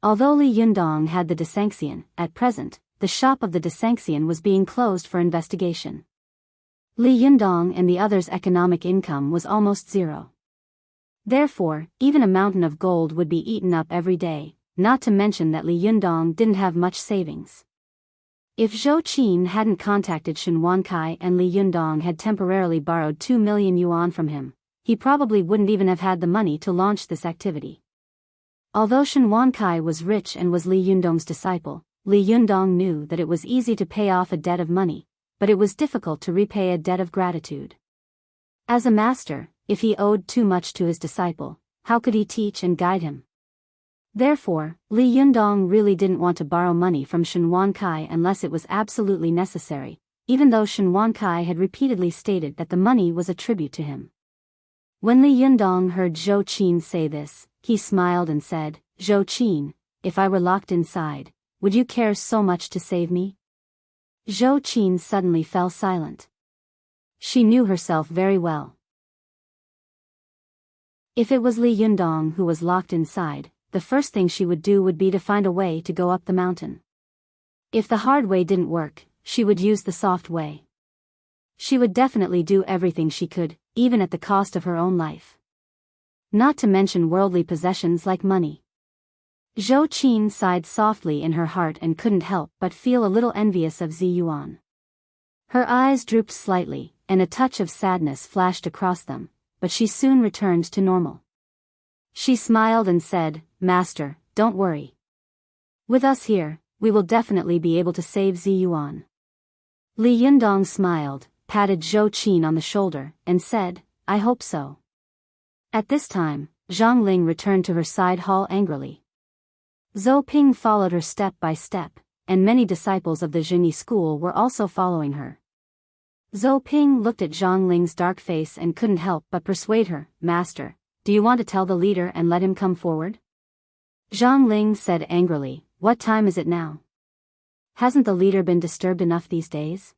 Although Li Yundong had the Desanxian, at present, the shop of the Desanxian was being closed for investigation. Li Yundong and the others' economic income was almost zero. Therefore, even a mountain of gold would be eaten up every day, not to mention that Li Yundong didn't have much savings. If Zhou Qin hadn't contacted Shen Wankai and Li Yundong had temporarily borrowed 2 million yuan from him, he probably wouldn't even have had the money to launch this activity. Although Shen Wankai was rich and was Li Yundong's disciple, Li Yundong knew that it was easy to pay off a debt of money, but it was difficult to repay a debt of gratitude. As a master, if he owed too much to his disciple, how could he teach and guide him? Therefore, Li Yundong really didn't want to borrow money from Shen Wankai unless it was absolutely necessary, even though Shen Wankai had repeatedly stated that the money was a tribute to him. When Li Yundong heard Zhou Qin say this, he smiled and said, "Zhou Qin, if I were locked inside, would you care so much to save me?" Zhou Qin suddenly fell silent. She knew herself very well. If it was Li Yundong who was locked inside, the first thing she would do would be to find a way to go up the mountain. If the hard way didn't work, she would use the soft way. She would definitely do everything she could, even at the cost of her own life. Not to mention worldly possessions like money. Zhou Qin sighed softly in her heart and couldn't help but feel a little envious of Zi Yuan. Her eyes drooped slightly, and a touch of sadness flashed across them, but she soon returned to normal. She smiled and said, "Master, don't worry. With us here, we will definitely be able to save Zi Yuan." Li Yundong smiled, patted Zhou Qin on the shoulder, and said, "I hope so." At this time, Zhang Ling returned to her side hall angrily. Zhou Ping followed her step by step, and many disciples of the Zhini school were also following her. Zhou Ping looked at Zhang Ling's dark face and couldn't help but persuade her, "Master, do you want to tell the leader and let him come forward?" Zhang Ling said angrily, "What time is it now? Hasn't the leader been disturbed enough these days?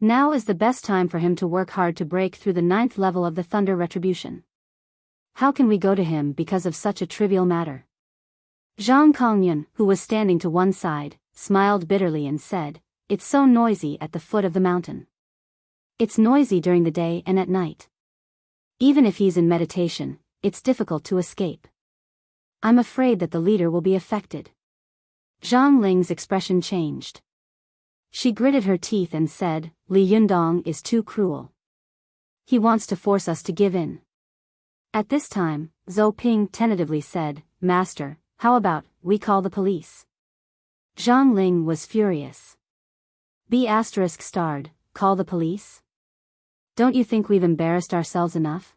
Now is the best time for him to work hard to break through the 9th level of the Thunder Retribution. How can we go to him because of such a trivial matter?" Zhang Kongyun, who was standing to one side, smiled bitterly and said, "It's so noisy at the foot of the mountain. It's noisy during the day and at night. Even if he's in meditation, it's difficult to escape. I'm afraid that the leader will be affected." Zhang Ling's expression changed. She gritted her teeth and said, "Li Yundong is too cruel. He wants to force us to give in." At this time, Zhou Ping tentatively said, "Master, how about we call the police?" Zhang Ling was furious. B****, call the police? Don't you think we've embarrassed ourselves enough?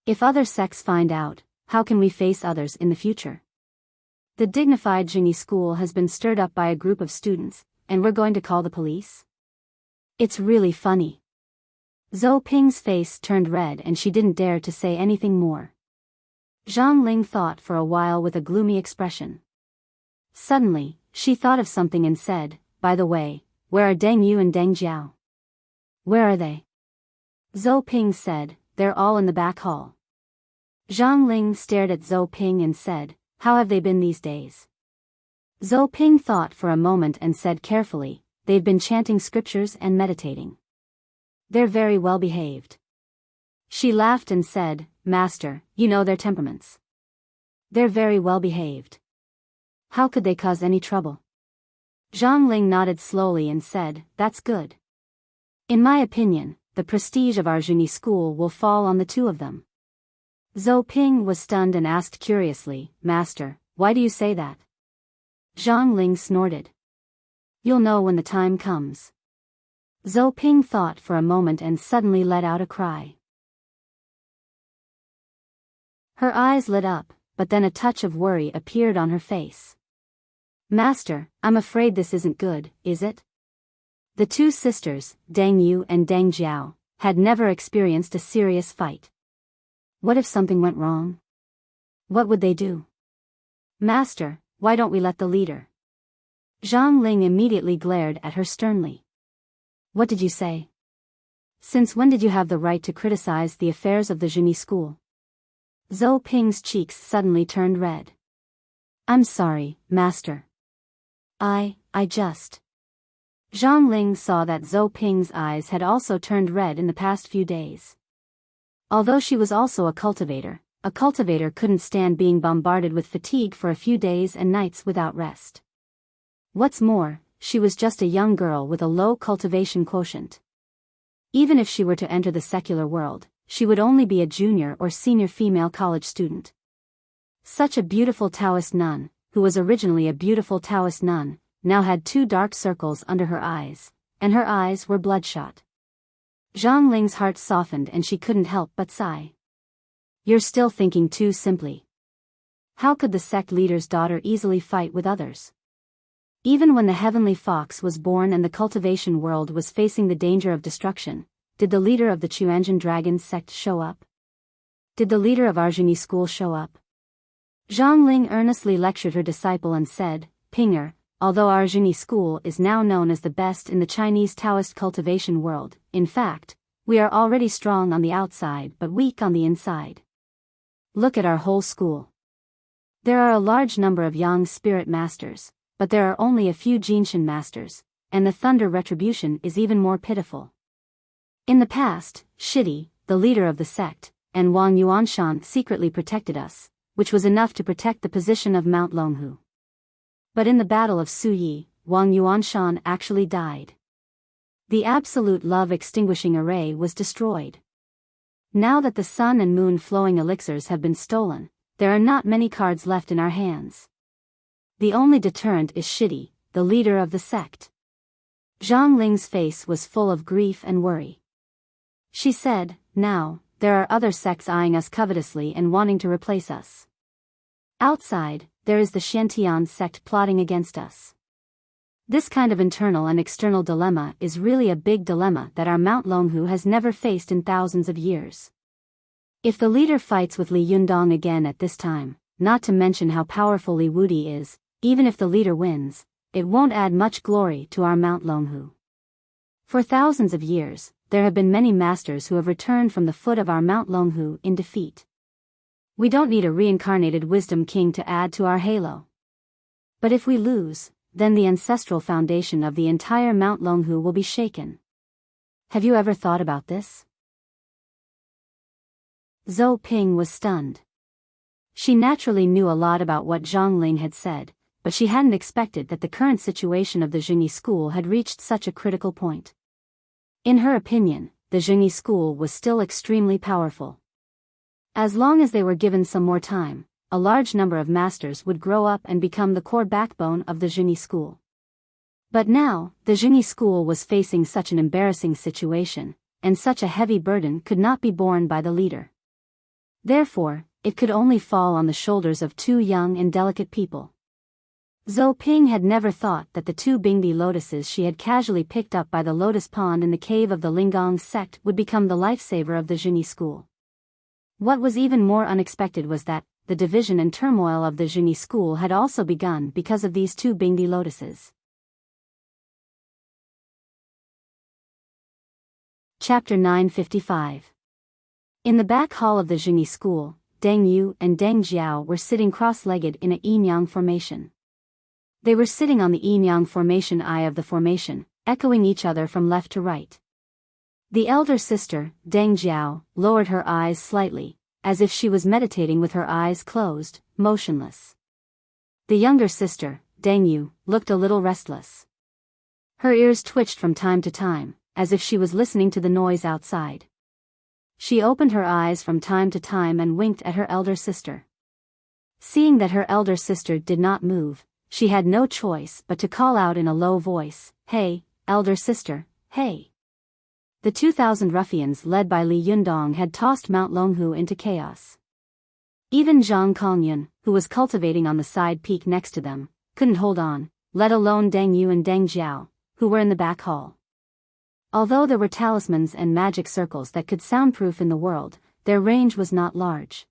If other sects find out, how can we face others in the future? The dignified Jingyi school has been stirred up by a group of students, and we're going to call the police? It's really funny. Zhou Ping's face turned red and she didn't dare to say anything more. Zhang Ling thought for a while with a gloomy expression. Suddenly, she thought of something and said, "By the way, where are Deng Yu and Deng Jiao?" "Where are they?" Zhou Ping said, "They're all in the back hall." Zhang Ling stared at Zhou Ping and said, "How have they been these days?" Zhou Ping thought for a moment and said carefully, "They've been chanting scriptures and meditating. They're very well behaved." She laughed and said, "Master, you know their temperaments. They're very well behaved. How could they cause any trouble?" Zhang Ling nodded slowly and said, "That's good. In my opinion, the prestige of our Juni school will fall on the two of them." Zhou Ping was stunned and asked curiously, "Master, why do you say that?" Zhang Ling snorted. "You'll know when the time comes." Zhou Ping thought for a moment and suddenly let out a cry. Her eyes lit up, but then a touch of worry appeared on her face. "Master, I'm afraid this isn't good, is it?" The two sisters, Deng Yu and Deng Jiao, had never experienced a serious fight. What if something went wrong? What would they do? "Master, why don't we let the leader?" Zhang Ling immediately glared at her sternly. "What did you say? Since when did you have the right to criticize the affairs of the Juni school?" Zhou Ping's cheeks suddenly turned red. "I'm sorry, Master. I just..." Zhang Ling saw that Zhou Ping's eyes had also turned red in the past few days. Although she was also a cultivator couldn't stand being bombarded with fatigue for a few days and nights without rest. What's more, she was just a young girl with a low cultivation quotient. Even if she were to enter the secular world, she would only be a junior or senior female college student. Such a beautiful Taoist nun, who was originally a beautiful Taoist nun, now had 2 dark circles under her eyes, and her eyes were bloodshot. Zhang Ling's heart softened and she couldn't help but sigh. "You're still thinking too simply. How could the sect leader's daughter easily fight with others?" Even when the heavenly fox was born and the cultivation world was facing the danger of destruction, did the leader of the Chuanjian dragon sect show up? Did the leader of our Zhengyi school show up? Zhang Ling earnestly lectured her disciple and said, Pinger, although our Zhengyi school is now known as the best in the Chinese Taoist cultivation world, in fact, we are already strong on the outside but weak on the inside. Look at our whole school. There are a large number of Yang spirit masters, but there are only a few Jinshin masters, and the thunder retribution is even more pitiful. In the past, Shidi, the leader of the sect, and Wang Yuanshan secretly protected us, which was enough to protect the position of Mount Longhu. But in the Battle of Suyi, Wang Yuanshan actually died. The absolute love extinguishing array was destroyed. Now that the sun and moon flowing elixirs have been stolen, there are not many cards left in our hands. The only deterrent is Shidi, the leader of the sect. Zhang Ling's face was full of grief and worry. She said, now, there are other sects eyeing us covetously and wanting to replace us. Outside, there is the Shantian sect plotting against us. This kind of internal and external dilemma is really a big dilemma that our Mount Longhu has never faced in thousands of years. If the leader fights with Li Yundong again at this time, not to mention how powerful Li Wudi is, even if the leader wins, it won't add much glory to our Mount Longhu. For thousands of years, there have been many masters who have returned from the foot of our Mount Longhu in defeat. We don't need a reincarnated wisdom king to add to our halo. But if we lose, then the ancestral foundation of the entire Mount Longhu will be shaken. Have you ever thought about this? Zhou Ping was stunned. She naturally knew a lot about what Zhang Ling had said, but she hadn't expected that the current situation of the Zhengyi school had reached such a critical point. In her opinion, the Zhengyi school was still extremely powerful. As long as they were given some more time, a large number of masters would grow up and become the core backbone of the Zhengyi school. But now, the Zhengyi school was facing such an embarrassing situation, and such a heavy burden could not be borne by the leader. Therefore, it could only fall on the shoulders of two young and delicate people. Zhou Ping had never thought that the two Bingbi lotuses she had casually picked up by the lotus pond in the cave of the Linggong sect would become the lifesaver of the Zhengyi school. What was even more unexpected was that the division and turmoil of the Zhengyi school had also begun because of these two Bingbi lotuses. Chapter 955. In the back hall of the Zhengyi school, Deng Yu and Deng Jiao were sitting cross-legged in a yin-yang formation. They were sitting on the yin-yang formation eye of the formation, echoing each other from left to right. The elder sister, Deng Jiao, lowered her eyes slightly, as if she was meditating with her eyes closed, motionless. The younger sister, Deng Yu, looked a little restless. Her ears twitched from time to time, as if she was listening to the noise outside. She opened her eyes from time to time and winked at her elder sister. Seeing that her elder sister did not move, she had no choice but to call out in a low voice, "Hey, elder sister, hey." The 2,000 ruffians led by Li Yundong had tossed Mount Longhu into chaos. Even Zhang Kongyun, who was cultivating on the side peak next to them, couldn't hold on, let alone Deng Yu and Deng Jiao, who were in the back hall. Although there were talismans and magic circles that could soundproof in the world, their range was not large.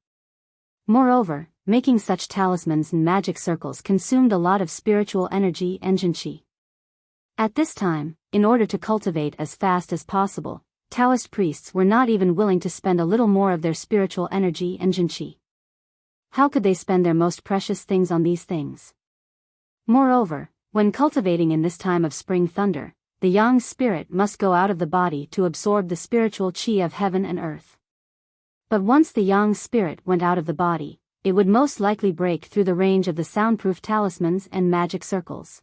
Moreover, making such talismans and magic circles consumed a lot of spiritual energy and jinqi. At this time, in order to cultivate as fast as possible, Taoist priests were not even willing to spend a little more of their spiritual energy and jinqi. How could they spend their most precious things on these things? Moreover, when cultivating in this time of spring thunder, the yang spirit must go out of the body to absorb the spiritual qi of heaven and earth. But once the yang spirit went out of the body, it would most likely break through the range of the soundproof talismans and magic circles.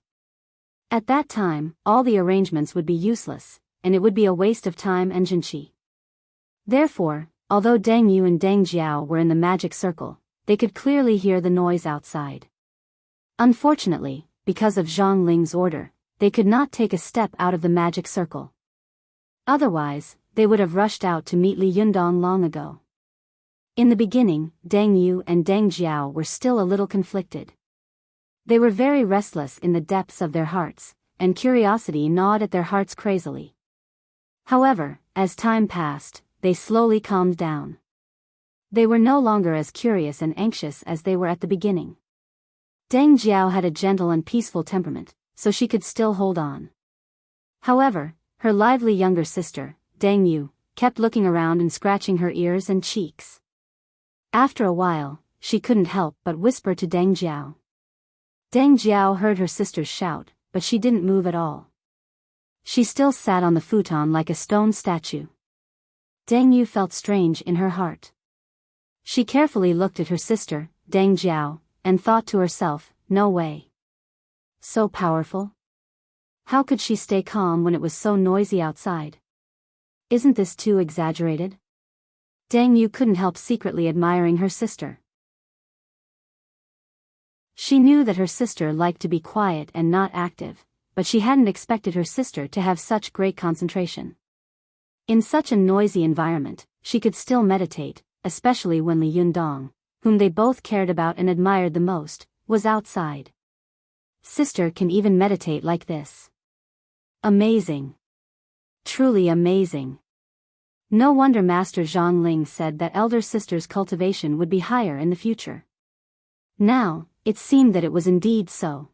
At that time, all the arrangements would be useless, and it would be a waste of time and jinqi. Therefore, although Deng Yu and Deng Jiao were in the magic circle, they could clearly hear the noise outside. Unfortunately, because of Zhang Ling's order, they could not take a step out of the magic circle. Otherwise, they would have rushed out to meet Li Yundong long ago. In the beginning, Deng Yu and Deng Jiao were still a little conflicted. They were very restless in the depths of their hearts, and curiosity gnawed at their hearts crazily. However, as time passed, they slowly calmed down. They were no longer as curious and anxious as they were at the beginning. Deng Jiao had a gentle and peaceful temperament, so she could still hold on. However, her lively younger sister, Deng Yu, kept looking around and scratching her ears and cheeks. After a while, she couldn't help but whisper to Deng Jiao. Deng Jiao heard her sister's shout, but she didn't move at all. She still sat on the futon like a stone statue. Deng Yu felt strange in her heart. She carefully looked at her sister, Deng Jiao, and thought to herself, no way. So powerful? How could she stay calm when it was so noisy outside? Isn't this too exaggerated? Deng Yu couldn't help secretly admiring her sister. She knew that her sister liked to be quiet and not active, but she hadn't expected her sister to have such great concentration. In such a noisy environment, she could still meditate, especially when Li Yundong, whom they both cared about and admired the most, was outside. Sister can even meditate like this. Amazing. Truly amazing. No wonder Master Zhongling said that elder sister's cultivation would be higher in the future. Now, it seemed that it was indeed so.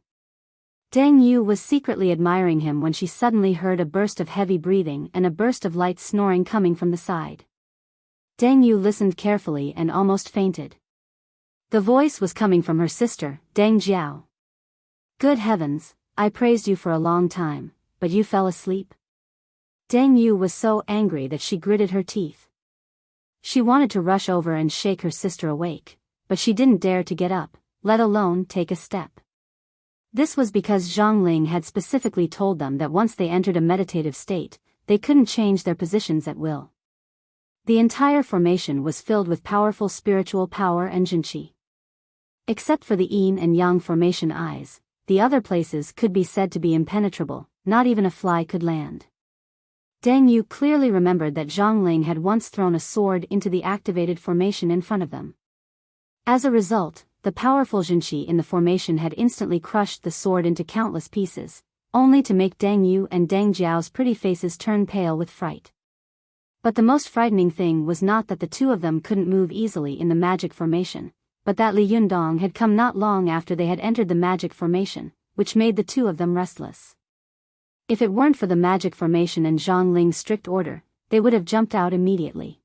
Deng Yu was secretly admiring him when she suddenly heard a burst of heavy breathing and a burst of light snoring coming from the side. Deng Yu listened carefully and almost fainted. The voice was coming from her sister, Deng Jiao. Good heavens, I praised you for a long time, but you fell asleep? Deng Yu was so angry that she gritted her teeth. She wanted to rush over and shake her sister awake, but she didn't dare to get up, let alone take a step. This was because Zhongling had specifically told them that once they entered a meditative state, they couldn't change their positions at will. The entire formation was filled with powerful spiritual power and jinqi. Except for the yin and yang formation eyes, the other places could be said to be impenetrable, not even a fly could land. Deng Yu clearly remembered that Zhongling had once thrown a sword into the activated formation in front of them. As a result, the powerful jinqi in the formation had instantly crushed the sword into countless pieces, only to make Deng Yu and Deng Jiao's pretty faces turn pale with fright. But the most frightening thing was not that the two of them couldn't move easily in the magic formation, but that Li Yundong had come not long after they had entered the magic formation, which made the two of them restless. If it weren't for the magic formation and Zhongling's strict order, they would have jumped out immediately.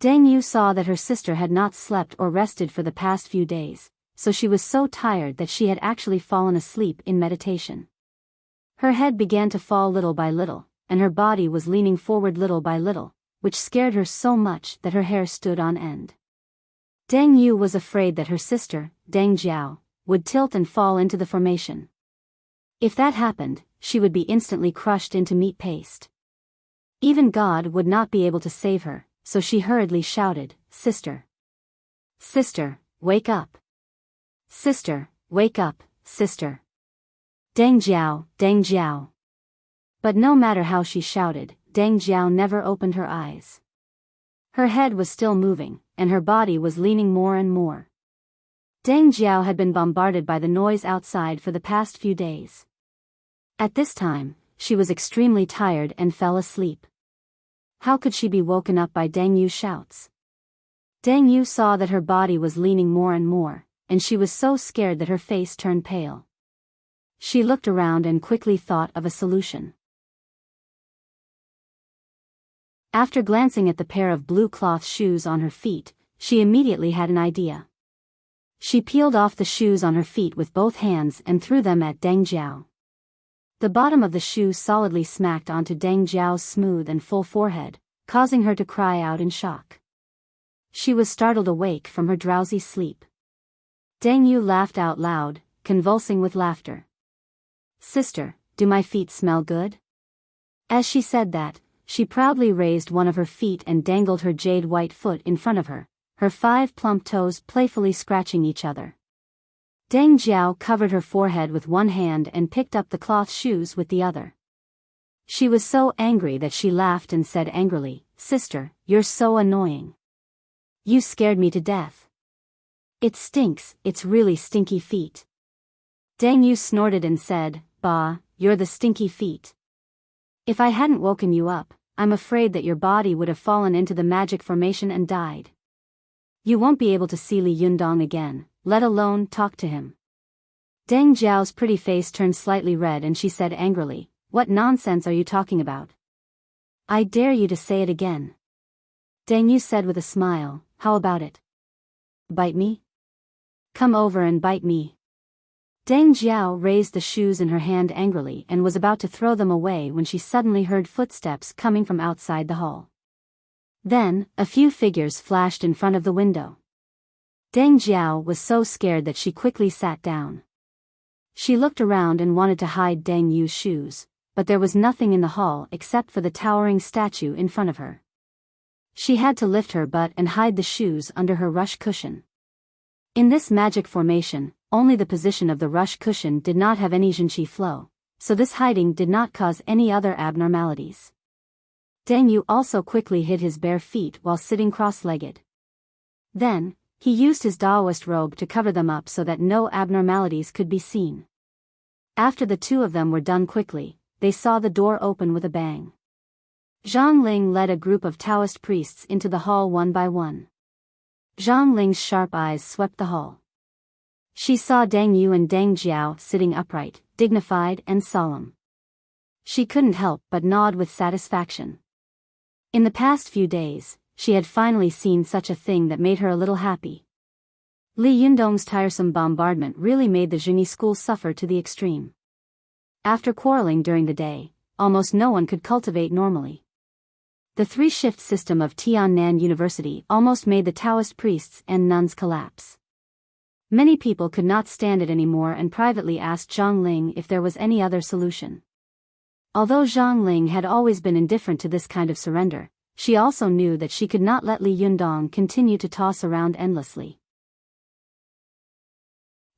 Deng Yu saw that her sister had not slept or rested for the past few days, so she was so tired that she had actually fallen asleep in meditation. Her head began to fall little by little, and her body was leaning forward little by little, which scared her so much that her hair stood on end. Deng Yu was afraid that her sister, Deng Jiao, would tilt and fall into the formation. If that happened, she would be instantly crushed into meat paste. Even God would not be able to save her, so she hurriedly shouted, "Sister! Sister, wake up! Sister, wake up, sister! Deng Jiao, Deng Jiao!" But no matter how she shouted, Deng Jiao never opened her eyes. Her head was still moving, and her body was leaning more and more. Deng Jiao had been bombarded by the noise outside for the past few days. At this time, she was extremely tired and fell asleep. How could she be woken up by Deng Yu's shouts? Deng Yu saw that her body was leaning more and more, and she was so scared that her face turned pale. She looked around and quickly thought of a solution. After glancing at the pair of blue cloth shoes on her feet, she immediately had an idea. She peeled off the shoes on her feet with both hands and threw them at Deng Jiao. The bottom of the shoe solidly smacked onto Deng Jiao's smooth and full forehead, causing her to cry out in shock. She was startled awake from her drowsy sleep. Deng Yu laughed out loud, convulsing with laughter. "Sister, do my feet smell good?" As she said that, she proudly raised one of her feet and dangled her jade white foot in front of her, her 5 plump toes playfully scratching each other. Deng Jiao covered her forehead with one hand and picked up the cloth shoes with the other. She was so angry that she laughed and said angrily, "Sister, you're so annoying. You scared me to death. It stinks, it's really stinky feet." Deng Yu snorted and said, "Bah, you're the stinky feet. If I hadn't woken you up, I'm afraid that your body would have fallen into the magic formation and died. You won't be able to see Li Yundong again, let alone talk to him." Deng Jiao's pretty face turned slightly red and she said angrily, "What nonsense are you talking about? I dare you to say it again." Deng Yu said with a smile, "How about it? Bite me? Come over and bite me." Deng Jiao raised the shoes in her hand angrily and was about to throw them away when she suddenly heard footsteps coming from outside the hall. Then, a few figures flashed in front of the window. Deng Jiao was so scared that she quickly sat down. She looked around and wanted to hide Deng Yu's shoes, but there was nothing in the hall except for the towering statue in front of her. She had to lift her butt and hide the shoes under her rush cushion. In this magic formation, only the position of the rush cushion did not have any zhenqi flow, so this hiding did not cause any other abnormalities. Deng Yu also quickly hid his bare feet while sitting cross-legged. Then, he used his Taoist robe to cover them up so that no abnormalities could be seen. After the two of them were done quickly, they saw the door open with a bang. Zhang Ling led a group of Taoist priests into the hall one by one. Zhang Ling's sharp eyes swept the hall. She saw Deng Yu and Deng Jiao sitting upright, dignified and solemn. She couldn't help but nod with satisfaction. In the past few days, she had finally seen such a thing that made her a little happy. Li Yundong's tiresome bombardment really made the Zhenyi school suffer to the extreme. After quarreling during the day, almost no one could cultivate normally. The three-shift system of Tiannan University almost made the Taoist priests and nuns collapse. Many people could not stand it anymore and privately asked Zhang Ling if there was any other solution. Although Zhang Ling had always been indifferent to this kind of surrender, she also knew that she could not let Li Yundong continue to toss around endlessly.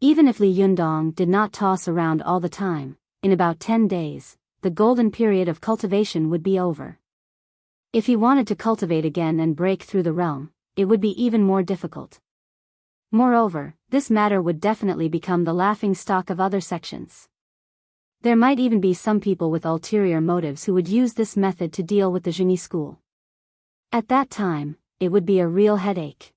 Even if Li Yundong did not toss around all the time, in about 10 days, the golden period of cultivation would be over. If he wanted to cultivate again and break through the realm, it would be even more difficult. Moreover, this matter would definitely become the laughing stock of other sections. There might even be some people with ulterior motives who would use this method to deal with the Zhenyi school. At that time, it would be a real headache.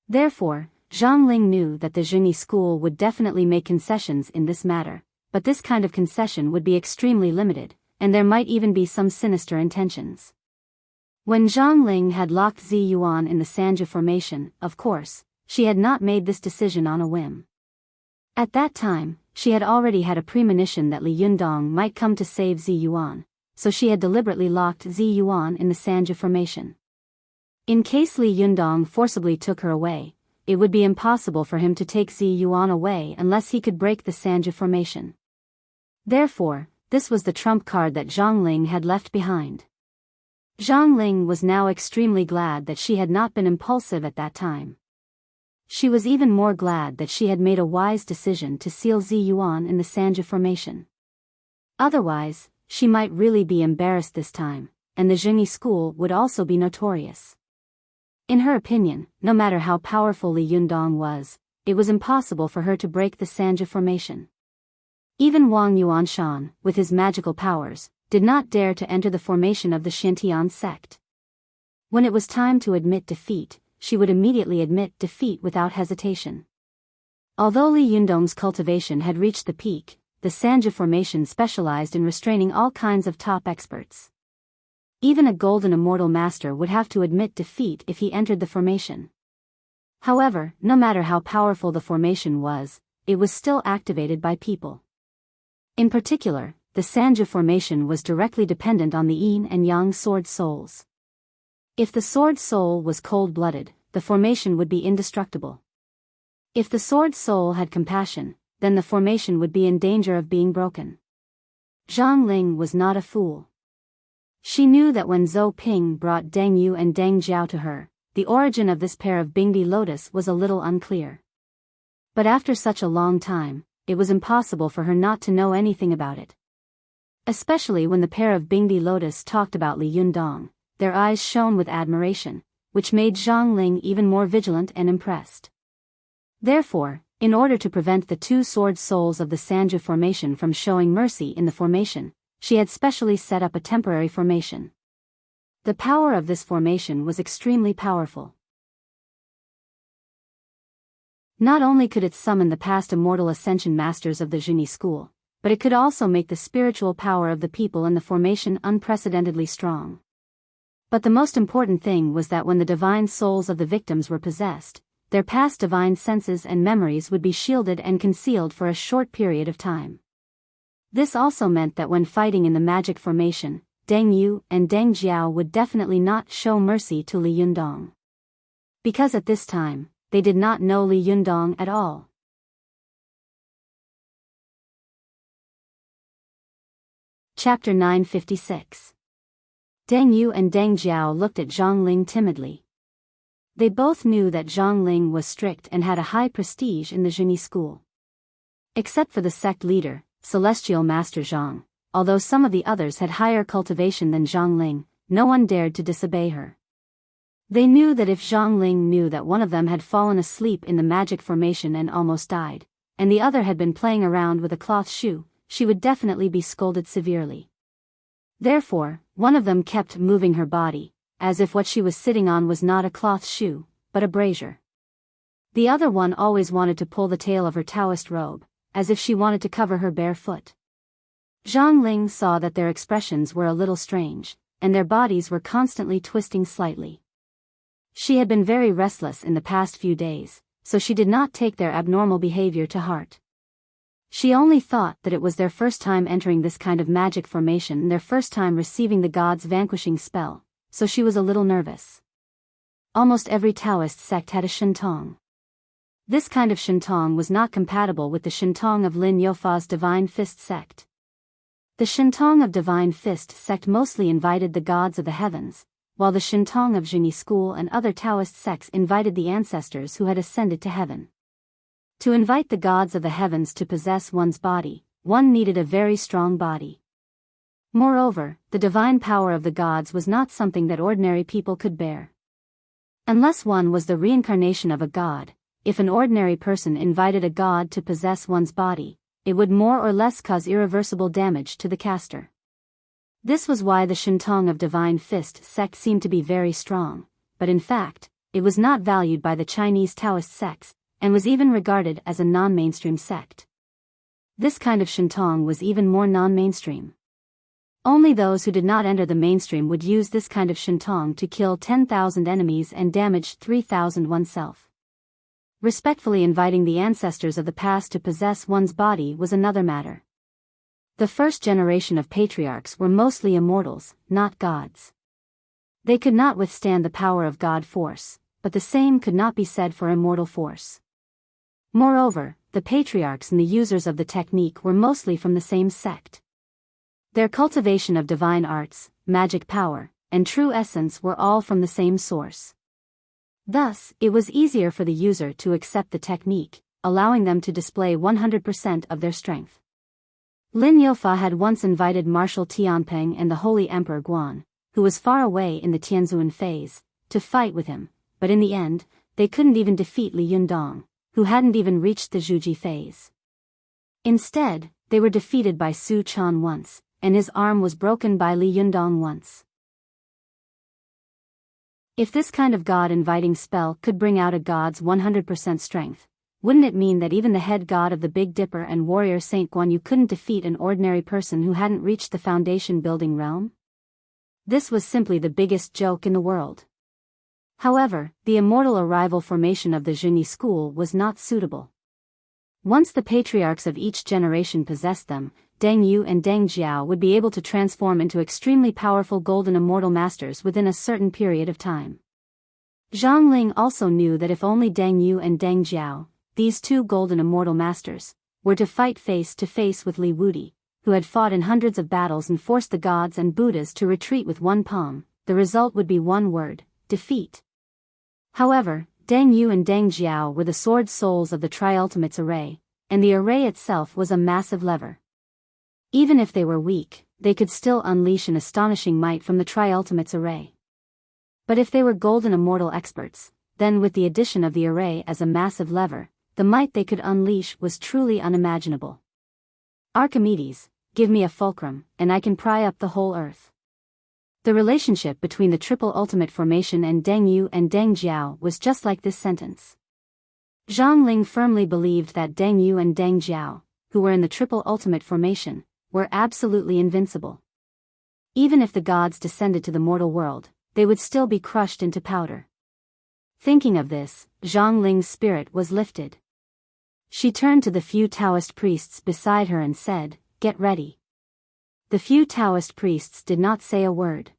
Therefore, Zhang Ling knew that the Zhenyi school would definitely make concessions in this matter, but this kind of concession would be extremely limited, and there might even be some sinister intentions. When Zhang Ling had locked Zi Yuan in the Sanju formation, of course, she had not made this decision on a whim. At that time, she had already had a premonition that Li Yundong might come to save Zi Yuan, so she had deliberately locked Zi Yuan in the Sanju formation. In case Li Yundong forcibly took her away, it would be impossible for him to take Zi Yuan away unless he could break the Sanju formation. Therefore, this was the trump card that Zhang Ling had left behind. Zhang Ling was now extremely glad that she had not been impulsive at that time. She was even more glad that she had made a wise decision to seal Zi Yuan in the Sanju formation. Otherwise, she might really be embarrassed this time, and the Zhenyi school would also be notorious. In her opinion, no matter how powerful Li Yundong was, it was impossible for her to break the Sanju formation. Even Wang Yuanshan, with his magical powers, did not dare to enter the formation of the Shantian sect. When it was time to admit defeat, she would immediately admit defeat without hesitation. Although Li Yundong's cultivation had reached the peak, the Sanju formation specialized in restraining all kinds of top experts. Even a golden immortal master would have to admit defeat if he entered the formation. However, no matter how powerful the formation was, it was still activated by people. In particular, the Sanju formation was directly dependent on the yin and yang sword souls. If the sword soul was cold-blooded, the formation would be indestructible. If the sword soul had compassion, then the formation would be in danger of being broken. Zhang Ling was not a fool. She knew that when Zhou Ping brought Deng Yu and Deng Jiao to her, the origin of this pair of Bingdi lotus was a little unclear. But after such a long time, it was impossible for her not to know anything about it. Especially when the pair of Bingdi lotus talked about Li Yundong, their eyes shone with admiration, which made Zhang Ling even more vigilant and impressed. Therefore, In order to prevent the two sword souls of the Sanju formation from showing mercy in the formation, she had specially set up a temporary formation. The power of this formation was extremely powerful. Not only could it summon the past immortal ascension masters of the Zhuni school, but it could also make the spiritual power of the people in the formation unprecedentedly strong. But the most important thing was that when the divine souls of the victims were possessed, their past divine senses and memories would be shielded and concealed for a short period of time. This also meant that when fighting in the magic formation, Deng Yu and Deng Jiao would definitely not show mercy to Li Yundong. Because at this time, they did not know Li Yundong at all. Chapter 956. Deng Yu and Deng Jiao looked at Zhang Ling timidly. They both knew that Zhang Ling was strict and had a high prestige in the Zhuni school. Except for the sect leader, Celestial Master Zhang, although some of the others had higher cultivation than Zhang Ling, no one dared to disobey her. They knew that if Zhang Ling knew that one of them had fallen asleep in the magic formation and almost died, and the other had been playing around with a cloth shoe, she would definitely be scolded severely. Therefore, one of them kept moving her body, as if what she was sitting on was not a cloth shoe, but a brazier. The other one always wanted to pull the tail of her Taoist robe, as if she wanted to cover her bare foot. Zhang Ling saw that their expressions were a little strange, and their bodies were constantly twisting slightly. She had been very restless in the past few days, so she did not take their abnormal behavior to heart. She only thought that it was their first time entering this kind of magic formation and their first time receiving the god's vanquishing spell, so she was a little nervous. Almost every Taoist sect had a Shintong. This kind of Shintong was not compatible with the Shintong of Lin Youfa's Divine Fist sect. The Shintong of Divine Fist sect mostly invited the gods of the heavens, while the Shintong of Zhuni school and other Taoist sects invited the ancestors who had ascended to heaven. To invite the gods of the heavens to possess one's body, one needed a very strong body. Moreover, the divine power of the gods was not something that ordinary people could bear. Unless one was the reincarnation of a god, if an ordinary person invited a god to possess one's body, it would more or less cause irreversible damage to the caster. This was why the Shintong of Divine Fist sect seemed to be very strong, but in fact, it was not valued by the Chinese Taoist sects, and was even regarded as a non-mainstream sect. This kind of Shintong was even more non-mainstream. Only those who did not enter the mainstream would use this kind of Shintong to kill 10,000 enemies and damage 3,000 oneself. Respectfully inviting the ancestors of the past to possess one's body was another matter. The first generation of patriarchs were mostly immortals, not gods. They could not withstand the power of god force, but the same could not be said for immortal force. Moreover, the patriarchs and the users of the technique were mostly from the same sect. Their cultivation of divine arts, magic power, and true essence were all from the same source. Thus, it was easier for the user to accept the technique, allowing them to display 100% of their strength. Lin Youfa had once invited Marshal Tianpeng and the Holy Emperor Guan, who was far away in the Tianzun phase, to fight with him, but in the end, they couldn't even defeat Li Yundong, who hadn't even reached the Zhuji phase. Instead, they were defeated by Su Chan once, and his arm was broken by Li Yundong once. If this kind of god-inviting spell could bring out a god's 100% strength, wouldn't it mean that even the head god of the Big Dipper and warrior Saint Guan Yu couldn't defeat an ordinary person who hadn't reached the foundation-building realm? This was simply the biggest joke in the world. However, the immortal arrival formation of the Zhuni school was not suitable. Once the patriarchs of each generation possessed them, Deng Yu and Deng Jiao would be able to transform into extremely powerful golden immortal masters within a certain period of time. Zhang Ling also knew that if only Deng Yu and Deng Jiao, these two golden immortal masters, were to fight face to face with Li Wudi, who had fought in hundreds of battles and forced the gods and Buddhas to retreat with one palm, the result would be one word: defeat. However, Deng Yu and Deng Jiao were the sword souls of the Triultimate's array, and the array itself was a massive lever. Even if they were weak, they could still unleash an astonishing might from the Triultimate's array. But if they were golden immortal experts, then with the addition of the array as a massive lever, the might they could unleash was truly unimaginable. Archimedes, give me a fulcrum, and I can pry up the whole earth. The relationship between the Triple Ultimate Formation and Deng Yu and Deng Jiao was just like this sentence. Zhang Ling firmly believed that Deng Yu and Deng Jiao, who were in the Triple Ultimate Formation, were absolutely invincible. Even if the gods descended to the mortal world, they would still be crushed into powder. Thinking of this, Zhang Ling's spirit was lifted. She turned to the few Taoist priests beside her and said, "Get ready." The few Taoist priests did not say a word.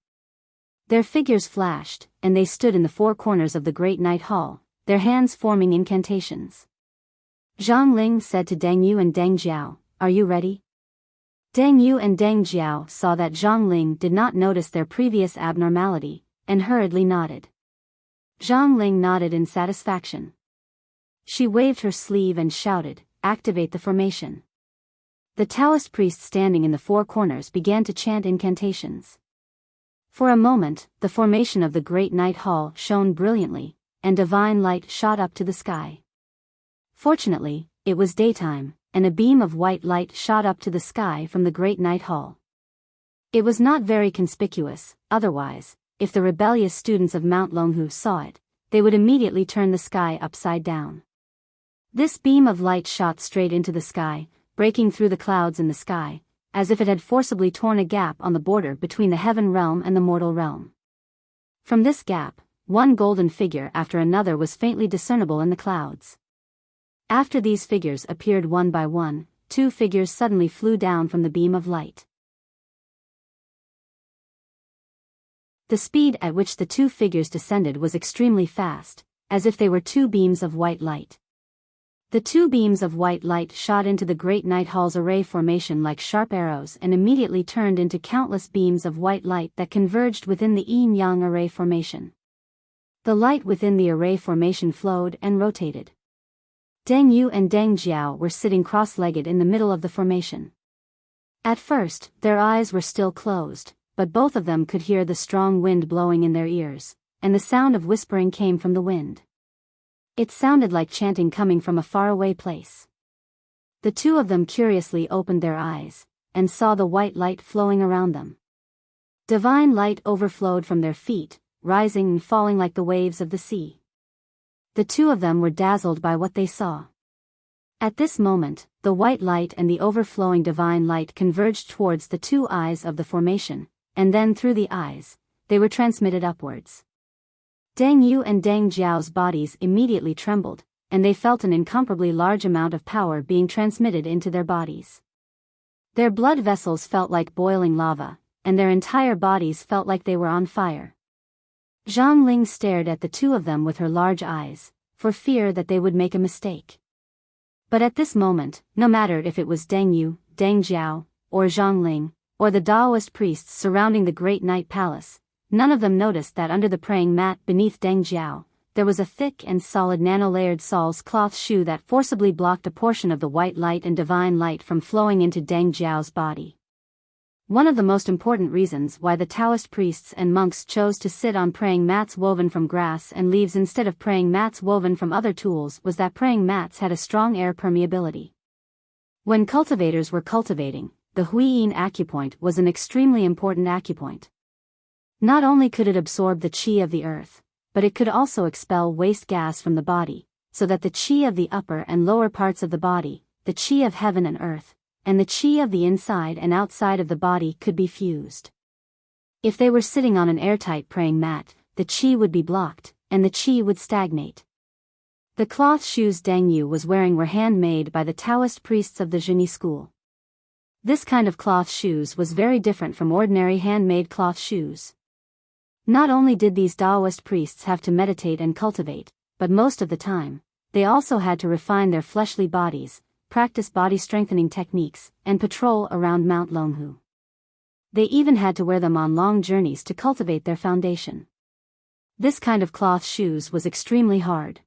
Their figures flashed, and they stood in the four corners of the great night hall, their hands forming incantations. Zhang Ling said to Deng Yu and Deng Jiao, "Are you ready?" Deng Yu and Deng Jiao saw that Zhang Ling did not notice their previous abnormality, and hurriedly nodded. Zhang Ling nodded in satisfaction. She waved her sleeve and shouted, "Activate the formation." The Taoist priests standing in the four corners began to chant incantations. For a moment, the formation of the great night hall shone brilliantly, and divine light shot up to the sky. Fortunately, it was daytime, and a beam of white light shot up to the sky from the great night hall. It was not very conspicuous, otherwise, if the rebellious students of Mount Longhu saw it, they would immediately turn the sky upside down. This beam of light shot straight into the sky, breaking through the clouds in the sky, as if it had forcibly torn a gap on the border between the heaven realm and the mortal realm. From this gap, one golden figure after another was faintly discernible in the clouds. After these figures appeared one by one, two figures suddenly flew down from the beam of light. The speed at which the two figures descended was extremely fast, as if they were two beams of white light. The two beams of white light shot into the great night hall's array formation like sharp arrows and immediately turned into countless beams of white light that converged within the yin-yang array formation. The light within the array formation flowed and rotated. Deng Yu and Deng Jiao were sitting cross-legged in the middle of the formation. At first, their eyes were still closed, but both of them could hear the strong wind blowing in their ears, and the sound of whispering came from the wind. It sounded like chanting coming from a faraway place. The two of them curiously opened their eyes, and saw the white light flowing around them. Divine light overflowed from their feet, rising and falling like the waves of the sea. The two of them were dazzled by what they saw. At this moment, the white light and the overflowing divine light converged towards the two eyes of the formation, and then through the eyes, they were transmitted upwards. Deng Yu and Deng Jiao's bodies immediately trembled, and they felt an incomparably large amount of power being transmitted into their bodies. Their blood vessels felt like boiling lava, and their entire bodies felt like they were on fire. Zhang Ling stared at the two of them with her large eyes, for fear that they would make a mistake. But at this moment, no matter if it was Deng Yu, Deng Jiao, or Zhang Ling, or the Taoist priests surrounding the great night palace, none of them noticed that under the praying mat beneath Deng Jiao, there was a thick and solid nano-layered Saul's cloth shoe that forcibly blocked a portion of the white light and divine light from flowing into Deng Jiao's body. One of the most important reasons why the Taoist priests and monks chose to sit on praying mats woven from grass and leaves instead of praying mats woven from other tools was that praying mats had a strong air permeability. When cultivators were cultivating, the Huiyin acupoint was an extremely important acupoint. Not only could it absorb the qi of the earth, but it could also expel waste gas from the body, so that the qi of the upper and lower parts of the body, the qi of heaven and earth, and the qi of the inside and outside of the body could be fused. If they were sitting on an airtight praying mat, the qi would be blocked, and the qi would stagnate. The cloth shoes Deng Yu was wearing were handmade by the Taoist priests of the Zheni school. This kind of cloth shoes was very different from ordinary handmade cloth shoes. Not only did these Taoist priests have to meditate and cultivate, but most of the time, they also had to refine their fleshly bodies, practice body-strengthening techniques, and patrol around Mount Longhu. They even had to wear them on long journeys to cultivate their foundation. This kind of cloth shoes was extremely hard.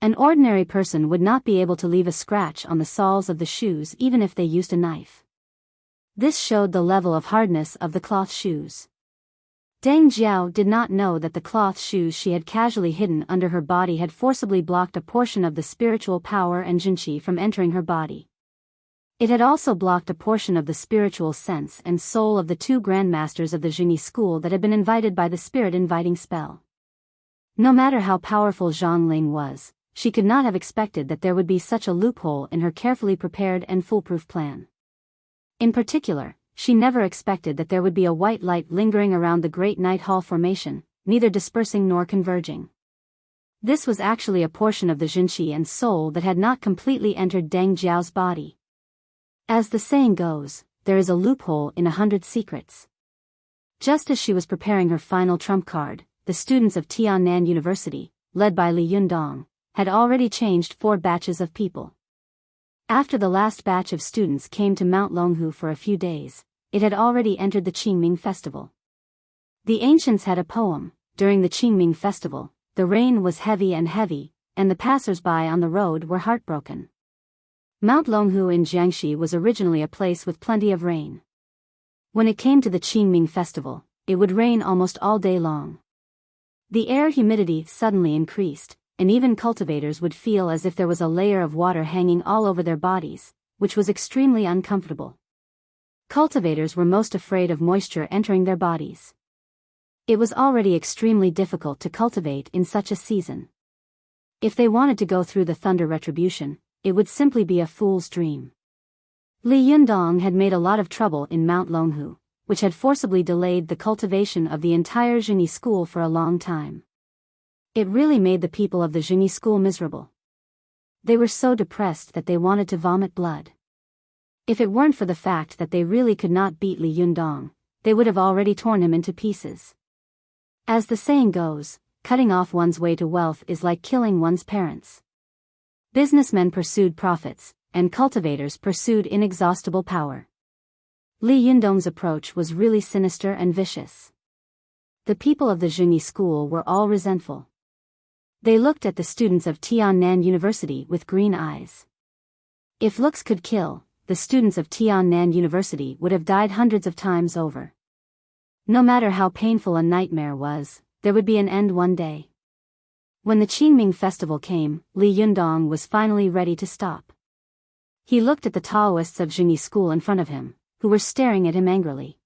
An ordinary person would not be able to leave a scratch on the soles of the shoes even if they used a knife. This showed the level of hardness of the cloth shoes. Deng Jiao did not know that the cloth shoes she had casually hidden under her body had forcibly blocked a portion of the spiritual power and jinqi from entering her body. It had also blocked a portion of the spiritual sense and soul of the two grandmasters of the Jini school that had been invited by the spirit-inviting spell. No matter how powerful Zhang Ling was, she could not have expected that there would be such a loophole in her carefully prepared and foolproof plan. In particular, she never expected that there would be a white light lingering around the Great Night Hall formation, neither dispersing nor converging. This was actually a portion of the jinqi and soul that had not completely entered Deng Jiao's body. As the saying goes, there is a loophole in 100 secrets. Just as she was preparing her final trump card, the students of Tiannan University, led by Li Yundong, had already changed 4 batches of people. After the last batch of students came to Mount Longhu for a few days, it had already entered the Qingming festival. The ancients had a poem: during the Qingming festival, the rain was heavy, and the passers-by on the road were heartbroken. Mount Longhu in Jiangxi was originally a place with plenty of rain. When it came to the Qingming festival, it would rain almost all day long. The air humidity suddenly increased, and even cultivators would feel as if there was a layer of water hanging all over their bodies, which was extremely uncomfortable. Cultivators were most afraid of moisture entering their bodies. It was already extremely difficult to cultivate in such a season. If they wanted to go through the thunder retribution, it would simply be a fool's dream. Li Yundong had made a lot of trouble in Mount Longhu, which had forcibly delayed the cultivation of the entire Jini school for a long time. It really made the people of the Jini school miserable. They were so depressed that they wanted to vomit blood. If it weren't for the fact that they really could not beat Li Yundong, they would have already torn him into pieces. As the saying goes, cutting off one's way to wealth is like killing one's parents. Businessmen pursued profits, and cultivators pursued inexhaustible power. Li Yundong's approach was really sinister and vicious. The people of the Jini school were all resentful. They looked at the students of Tiannan University with green eyes. If looks could kill, the students of Tiannan University would have died hundreds of times over. No matter how painful a nightmare was, there would be an end one day. When the Qingming festival came, Li Yundong was finally ready to stop. He looked at the Taoists of Jini school in front of him, who were staring at him angrily.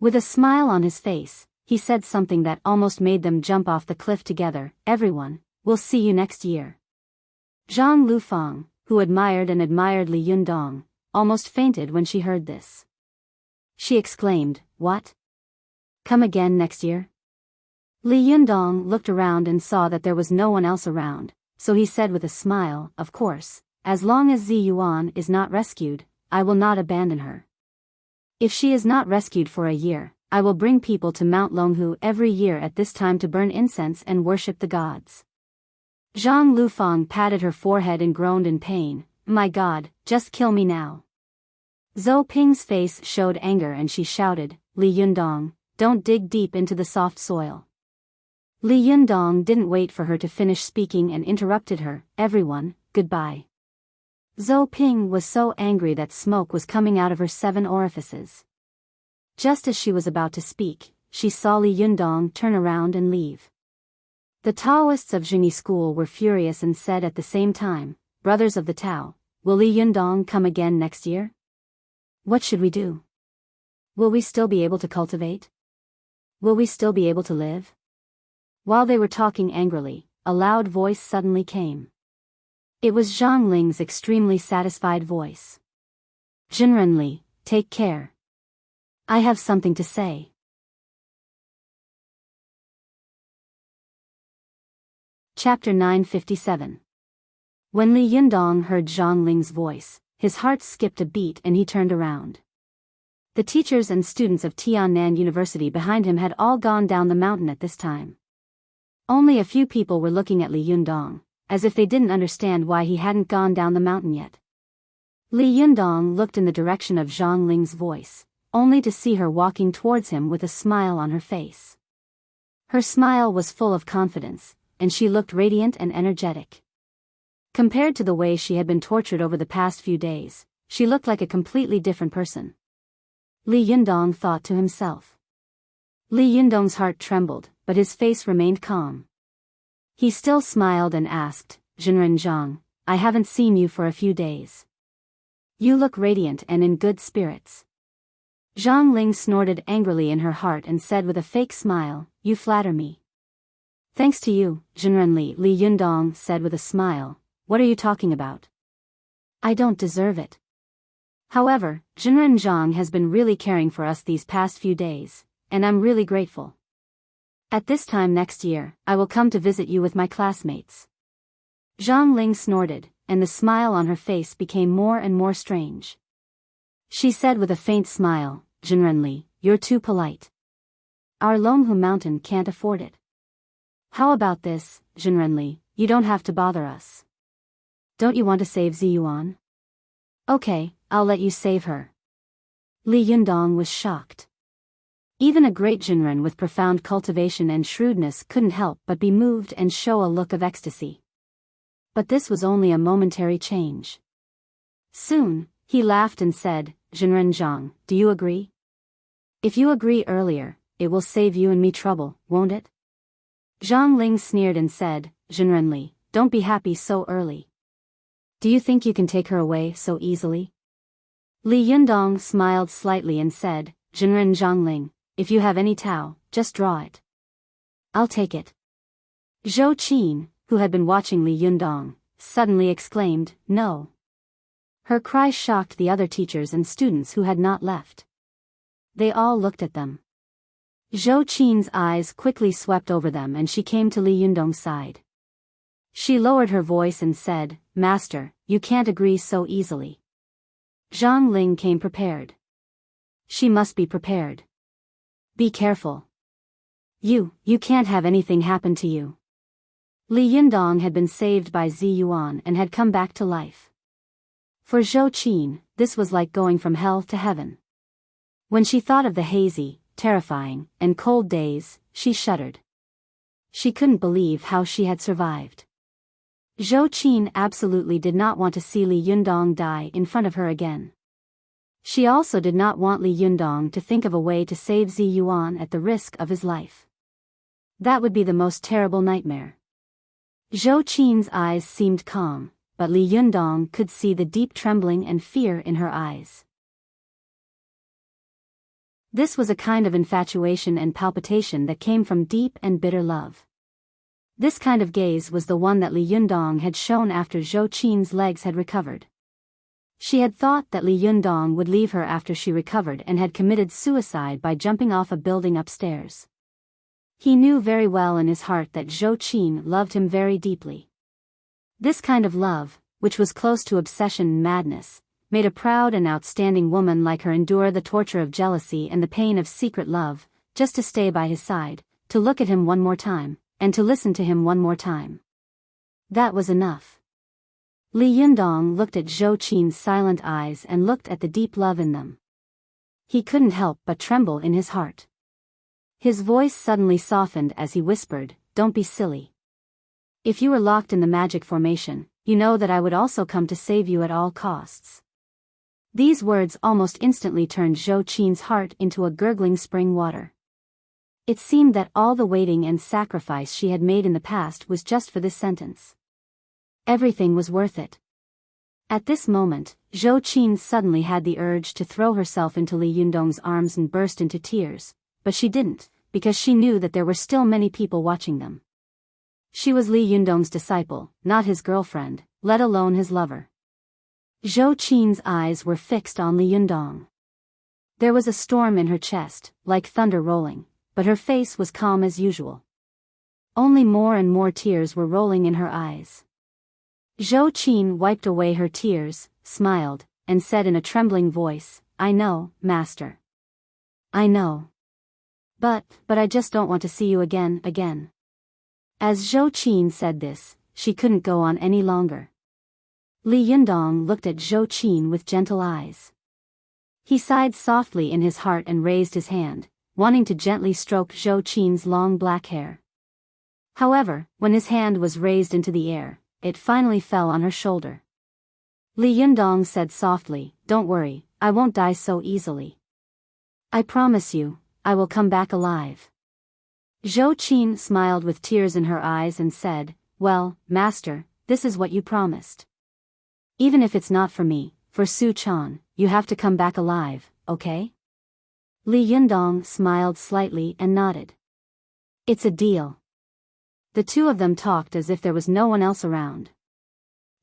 With a smile on his face, he said something that almost made them jump off the cliff together. "Everyone, we'll see you next year." Zhang Lufang, who admired Li Yundong, almost fainted when she heard this. She exclaimed, "What? Come again next year?" Li Yundong looked around and saw that there was no one else around, so he said with a smile, "Of course, as long as Zi Yuan is not rescued, I will not abandon her. If she is not rescued for a year, I will bring people to Mount Longhu every year at this time to burn incense and worship the gods." Zhang Lufang patted her forehead and groaned in pain. "My God, just kill me now." Zhou Ping's face showed anger and she shouted, "Li Yundong, don't dig deep into the soft soil." Li Yundong didn't wait for her to finish speaking and interrupted her, "Everyone, goodbye." Zhou Ping was so angry that smoke was coming out of her 7 orifices. Just as she was about to speak, she saw Li Yundong turn around and leave. The Taoists of Jini school were furious and said at the same time, "Brothers of the Tao, will Li Yundong come again next year? What should we do? Will we still be able to cultivate? Will we still be able to live?" While they were talking angrily, a loud voice suddenly came. It was Zhang Ling's extremely satisfied voice. "Jinren Li, take care. I have something to say." Chapter 957. When Li Yundong heard Zhang Ling's voice, his heart skipped a beat and he turned around. The teachers and students of Tiannan University behind him had all gone down the mountain at this time. Only a few people were looking at Li Yundong, as if they didn't understand why he hadn't gone down the mountain yet. Li Yundong looked in the direction of Zhang Ling's voice, only to see her walking towards him with a smile on her face. Her smile was full of confidence, and she looked radiant and energetic. Compared to the way she had been tortured over the past few days, she looked like a completely different person. Li Yundong thought to himself. Li Yundong's heart trembled, but his face remained calm. He still smiled and asked, Jinren Zhang, I haven't seen you for a few days. You look radiant and in good spirits. Zhang Ling snorted angrily in her heart and said with a fake smile, You flatter me. Thanks to you, Jinren Li Yundong said with a smile, What are you talking about? I don't deserve it. However, Jinren Zhang has been really caring for us these past few days, and I'm really grateful. At this time next year, I will come to visit you with my classmates. Zhang Ling snorted, and the smile on her face became more and more strange. She said with a faint smile, Jinren Li, you're too polite. Our Longhu Mountain can't afford it. How about this, Jinren Li, you don't have to bother us. Don't you want to save Ziyuan? Okay, I'll let you save her. Li Yundong was shocked. Even a great Jinren with profound cultivation and shrewdness couldn't help but be moved and show a look of ecstasy. But this was only a momentary change. Soon, he laughed and said, Jinren Zhang, do you agree? If you agree earlier, it will save you and me trouble, won't it? Zhang Ling sneered and said, Jinren Li, don't be happy so early. Do you think you can take her away so easily? Li Yundong smiled slightly and said, Jinren Zhangling, if you have any Tao, just draw it. I'll take it. Zhou Qin, who had been watching Li Yundong, suddenly exclaimed, No. Her cry shocked the other teachers and students who had not left. They all looked at them. Zhou Qin's eyes quickly swept over them and she came to Li Yundong's side. She lowered her voice and said, Master, you can't agree so easily. Zhang Ling came prepared. She must be prepared. Be careful. You can't have anything happen to you. Li Yundong had been saved by Ziyuan and had come back to life. For Zhou Qin, this was like going from hell to heaven. When she thought of the hazy, terrifying, and cold days, she shuddered. She couldn't believe how she had survived. Zhou Qin absolutely did not want to see Li Yundong die in front of her again. She also did not want Li Yundong to think of a way to save Ziyuan at the risk of his life. That would be the most terrible nightmare. Zhou Qin's eyes seemed calm, but Li Yundong could see the deep trembling and fear in her eyes. This was a kind of infatuation and palpitation that came from deep and bitter love. This kind of gaze was the one that Li Yundong had shown after Zhou Qin's legs had recovered. She had thought that Li Yundong would leave her after she recovered and had committed suicide by jumping off a building upstairs. He knew very well in his heart that Zhou Qin loved him very deeply. This kind of love, which was close to obsession and madness, made a proud and outstanding woman like her endure the torture of jealousy and the pain of secret love, just to stay by his side, to look at him one more time, and to listen to him one more time. That was enough. Li Yundong looked at Zhou Qin's silent eyes and looked at the deep love in them. He couldn't help but tremble in his heart. His voice suddenly softened as he whispered, Don't be silly. If you were locked in the magic formation, you know that I would also come to save you at all costs. These words almost instantly turned Zhou Qin's heart into a gurgling spring water. It seemed that all the waiting and sacrifice she had made in the past was just for this sentence. Everything was worth it. At this moment, Zhou Qin suddenly had the urge to throw herself into Li Yundong's arms and burst into tears, but she didn't, because she knew that there were still many people watching them. She was Li Yundong's disciple, not his girlfriend, let alone his lover. Zhou Qin's eyes were fixed on Li Yundong. There was a storm in her chest, like thunder rolling, but her face was calm as usual. Only more and more tears were rolling in her eyes. Zhou Qin wiped away her tears, smiled, and said in a trembling voice, I know, Master. I know. But I just don't want to see you again. As Zhou Qin said this, she couldn't go on any longer. Li Yundong looked at Zhou Qin with gentle eyes. He sighed softly in his heart and raised his hand, wanting to gently stroke Zhou Qin's long black hair. However, when his hand was raised into the air, it finally fell on her shoulder. Li Yundong said softly, Don't worry, I won't die so easily. I promise you, I will come back alive. Zhou Qin smiled with tears in her eyes and said, well, master, this is what you promised. Even if it's not for me, for Su Chan, you have to come back alive, okay? Li Yundong smiled slightly and nodded. It's a deal. The two of them talked as if there was no one else around.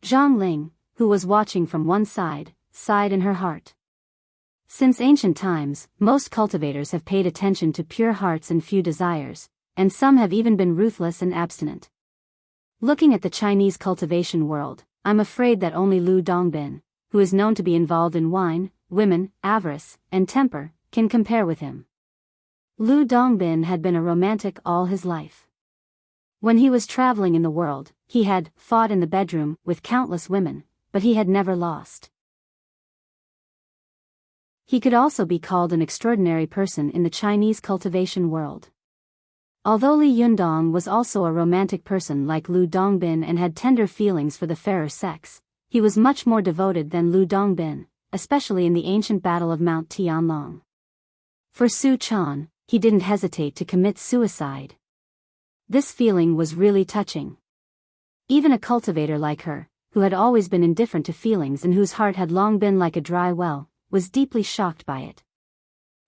Zhang Ling, who was watching from one side, sighed in her heart. Since ancient times, most cultivators have paid attention to pure hearts and few desires, and some have even been ruthless and abstinent. Looking at the Chinese cultivation world, I'm afraid that only Lu Dongbin, who is known to be involved in wine, women, avarice, and temper, can compare with him. Lu Dongbin had been a romantic all his life. When he was traveling in the world, he had fought in the bedroom with countless women, but he had never lost. He could also be called an extraordinary person in the Chinese cultivation world. Although Li Yundong was also a romantic person like Lu Dongbin and had tender feelings for the fairer sex, he was much more devoted than Lu Dongbin, especially in the ancient battle of Mount Tianlong. For Su Chan, he didn't hesitate to commit suicide. This feeling was really touching. Even a cultivator like her, who had always been indifferent to feelings and whose heart had long been like a dry well, was deeply shocked by it.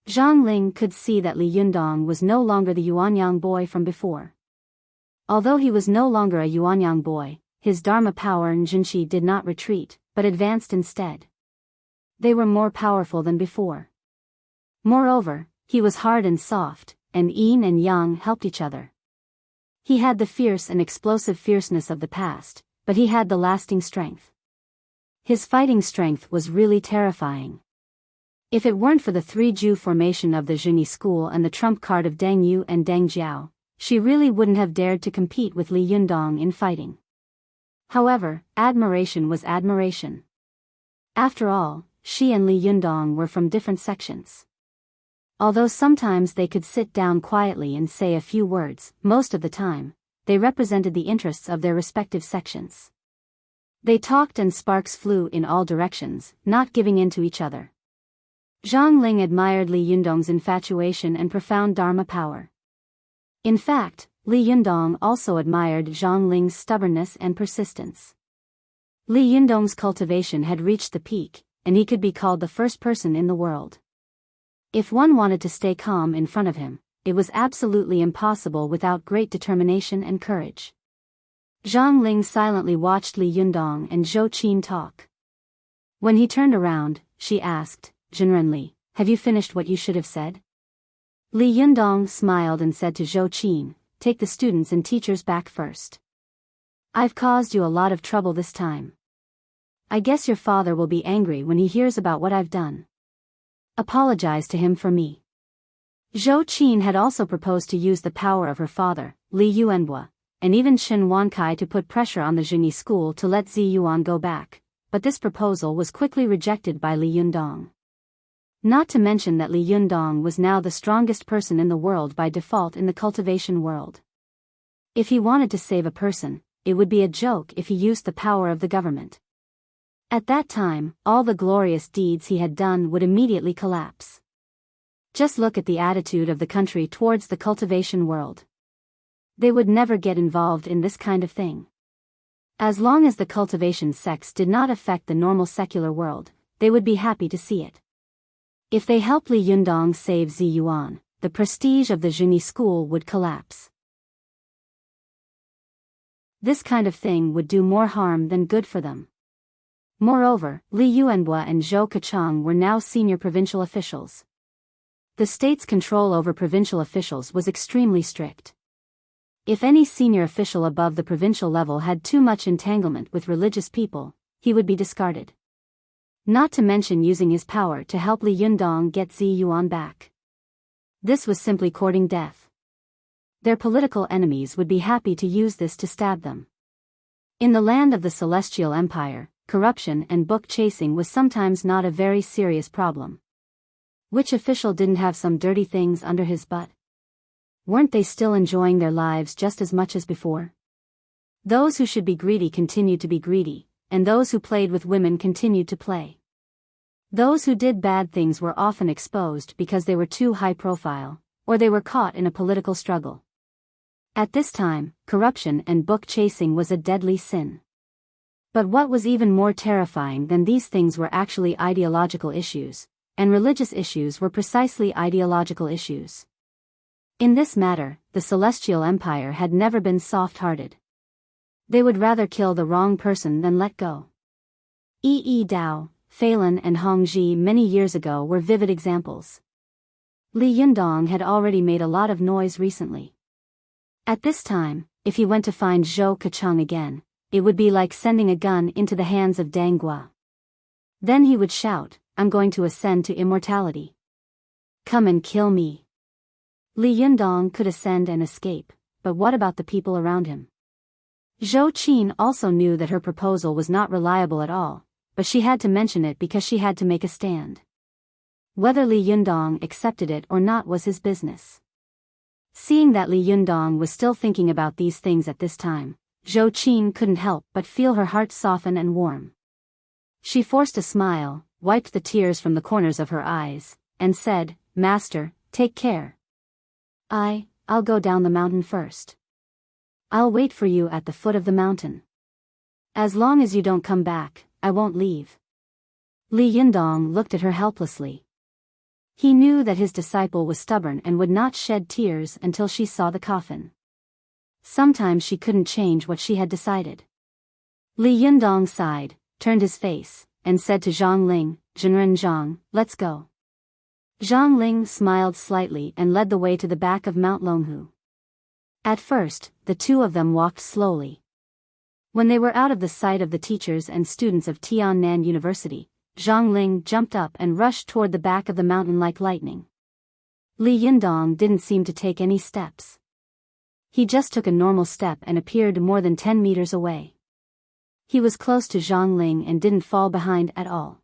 Zhang Ling could see that Li Yundong was no longer the Yuanyang boy from before. Although he was no longer a Yuanyang boy, his Dharma power and Jinshi did not retreat, but advanced instead. They were more powerful than before. Moreover, he was hard and soft, and yin and yang helped each other. He had the fierce and explosive fierceness of the past, but he had the lasting strength. His fighting strength was really terrifying. If it weren't for the three-Ju formation of the Zhini school and the trump card of Deng Yu and Deng Jiao, she really wouldn't have dared to compete with Li Yundong in fighting. However, admiration was admiration. After all, she and Li Yundong were from different sections. Although sometimes they could sit down quietly and say a few words, most of the time, they represented the interests of their respective sections. They talked and sparks flew in all directions, not giving in to each other. Zhang Ling admired Li Yundong's infatuation and profound Dharma power. In fact, Li Yundong also admired Zhang Ling's stubbornness and persistence. Li Yundong's cultivation had reached the peak, and he could be called the first person in the world. If one wanted to stay calm in front of him, it was absolutely impossible without great determination and courage. Zhang Ling silently watched Li Yundong and Zhou Qin talk. When he turned around, she asked, Jinrenli, have you finished what you should have said? Li Yundong smiled and said to Zhou Qin, take the students and teachers back first. I've caused you a lot of trouble this time. I guess your father will be angry when he hears about what I've done. Apologize to him for me. Zhou Qin had also proposed to use the power of her father, Li Yuanhua, and even Shen Wankai to put pressure on the Zhini school to let Zi Yuan go back, but this proposal was quickly rejected by Li Yundong. Not to mention that Li Yundong was now the strongest person in the world by default in the cultivation world. If he wanted to save a person, it would be a joke if he used the power of the government. At that time, all the glorious deeds he had done would immediately collapse. Just look at the attitude of the country towards the cultivation world. They would never get involved in this kind of thing. As long as the cultivation sects did not affect the normal secular world, they would be happy to see it. If they helped Li Yundong save Zi Yuan, the prestige of the Zhini school would collapse. This kind of thing would do more harm than good for them. Moreover, Li Yuanhua and Zhou Kachang were now senior provincial officials. The state's control over provincial officials was extremely strict. If any senior official above the provincial level had too much entanglement with religious people, he would be discarded. Not to mention using his power to help Li Yundong get Zi Yuan back. This was simply courting death. Their political enemies would be happy to use this to stab them. In the land of the Celestial Empire, corruption and book chasing was sometimes not a very serious problem. Which official didn't have some dirty things under his butt? Weren't they still enjoying their lives just as much as before? Those who should be greedy continued to be greedy, and those who played with women continued to play. Those who did bad things were often exposed because they were too high profile, or they were caught in a political struggle. At this time, corruption and book chasing was a deadly sin. But what was even more terrifying than these things were actually ideological issues, and religious issues were precisely ideological issues. In this matter, the Celestial Empire had never been soft-hearted. They would rather kill the wrong person than let go. Dao, Phelan and Hongji many years ago were vivid examples. Li Yundong had already made a lot of noise recently. At this time, if he went to find Zhou Kacheng again, it would be like sending a gun into the hands of Dang Gua. Then he would shout, "I'm going to ascend to immortality. Come and kill me." Li Yundong could ascend and escape, but what about the people around him? Zhou Qin also knew that her proposal was not reliable at all, but she had to mention it because she had to make a stand. Whether Li Yundong accepted it or not was his business. Seeing that Li Yundong was still thinking about these things at this time, Zhou Qin couldn't help but feel her heart soften and warm. She forced a smile, wiped the tears from the corners of her eyes, and said, "Master, take care. I'll go down the mountain first. I'll wait for you at the foot of the mountain. As long as you don't come back, I won't leave." Li Yundong looked at her helplessly. He knew that his disciple was stubborn and would not shed tears until she saw the coffin. Sometimes she couldn't change what she had decided. Li Yundong sighed, turned his face, and said to Zhang Ling, "Zhenren Zhang, let's go." Zhang Ling smiled slightly and led the way to the back of Mount Longhu. At first, the two of them walked slowly. When they were out of the sight of the teachers and students of Tiannan University, Zhang Ling jumped up and rushed toward the back of the mountain like lightning. Li Yundong didn't seem to take any steps. He just took a normal step and appeared more than 10 meters away. He was close to Zhang Ling and didn't fall behind at all.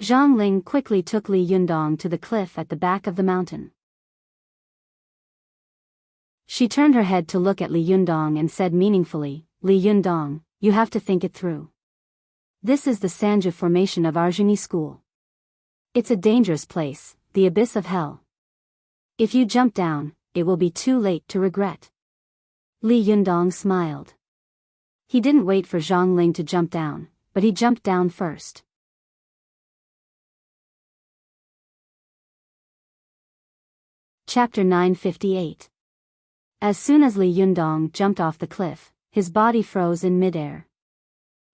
Zhang Ling quickly took Li Yundong to the cliff at the back of the mountain. She turned her head to look at Li Yundong and said meaningfully, "Li Yundong, you have to think it through. This is the Sanju formation of Arjuni school. It's a dangerous place, the abyss of hell. If you jump down, it will be too late to regret." Li Yundong smiled. He didn't wait for Zhang Ling to jump down, but he jumped down first. Chapter 958. As soon as Li Yundong jumped off the cliff, his body froze in midair.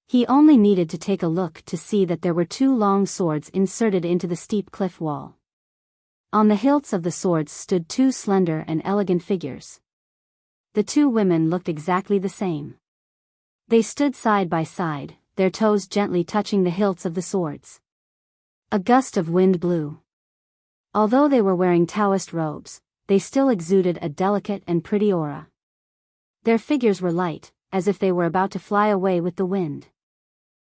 He only needed to take a look to see that there were two long swords inserted into the steep cliff wall. On the hilts of the swords stood two slender and elegant figures. The two women looked exactly the same. They stood side by side, their toes gently touching the hilts of the swords. A gust of wind blew. Although they were wearing Taoist robes, they still exuded a delicate and pretty aura. Their figures were light, as if they were about to fly away with the wind.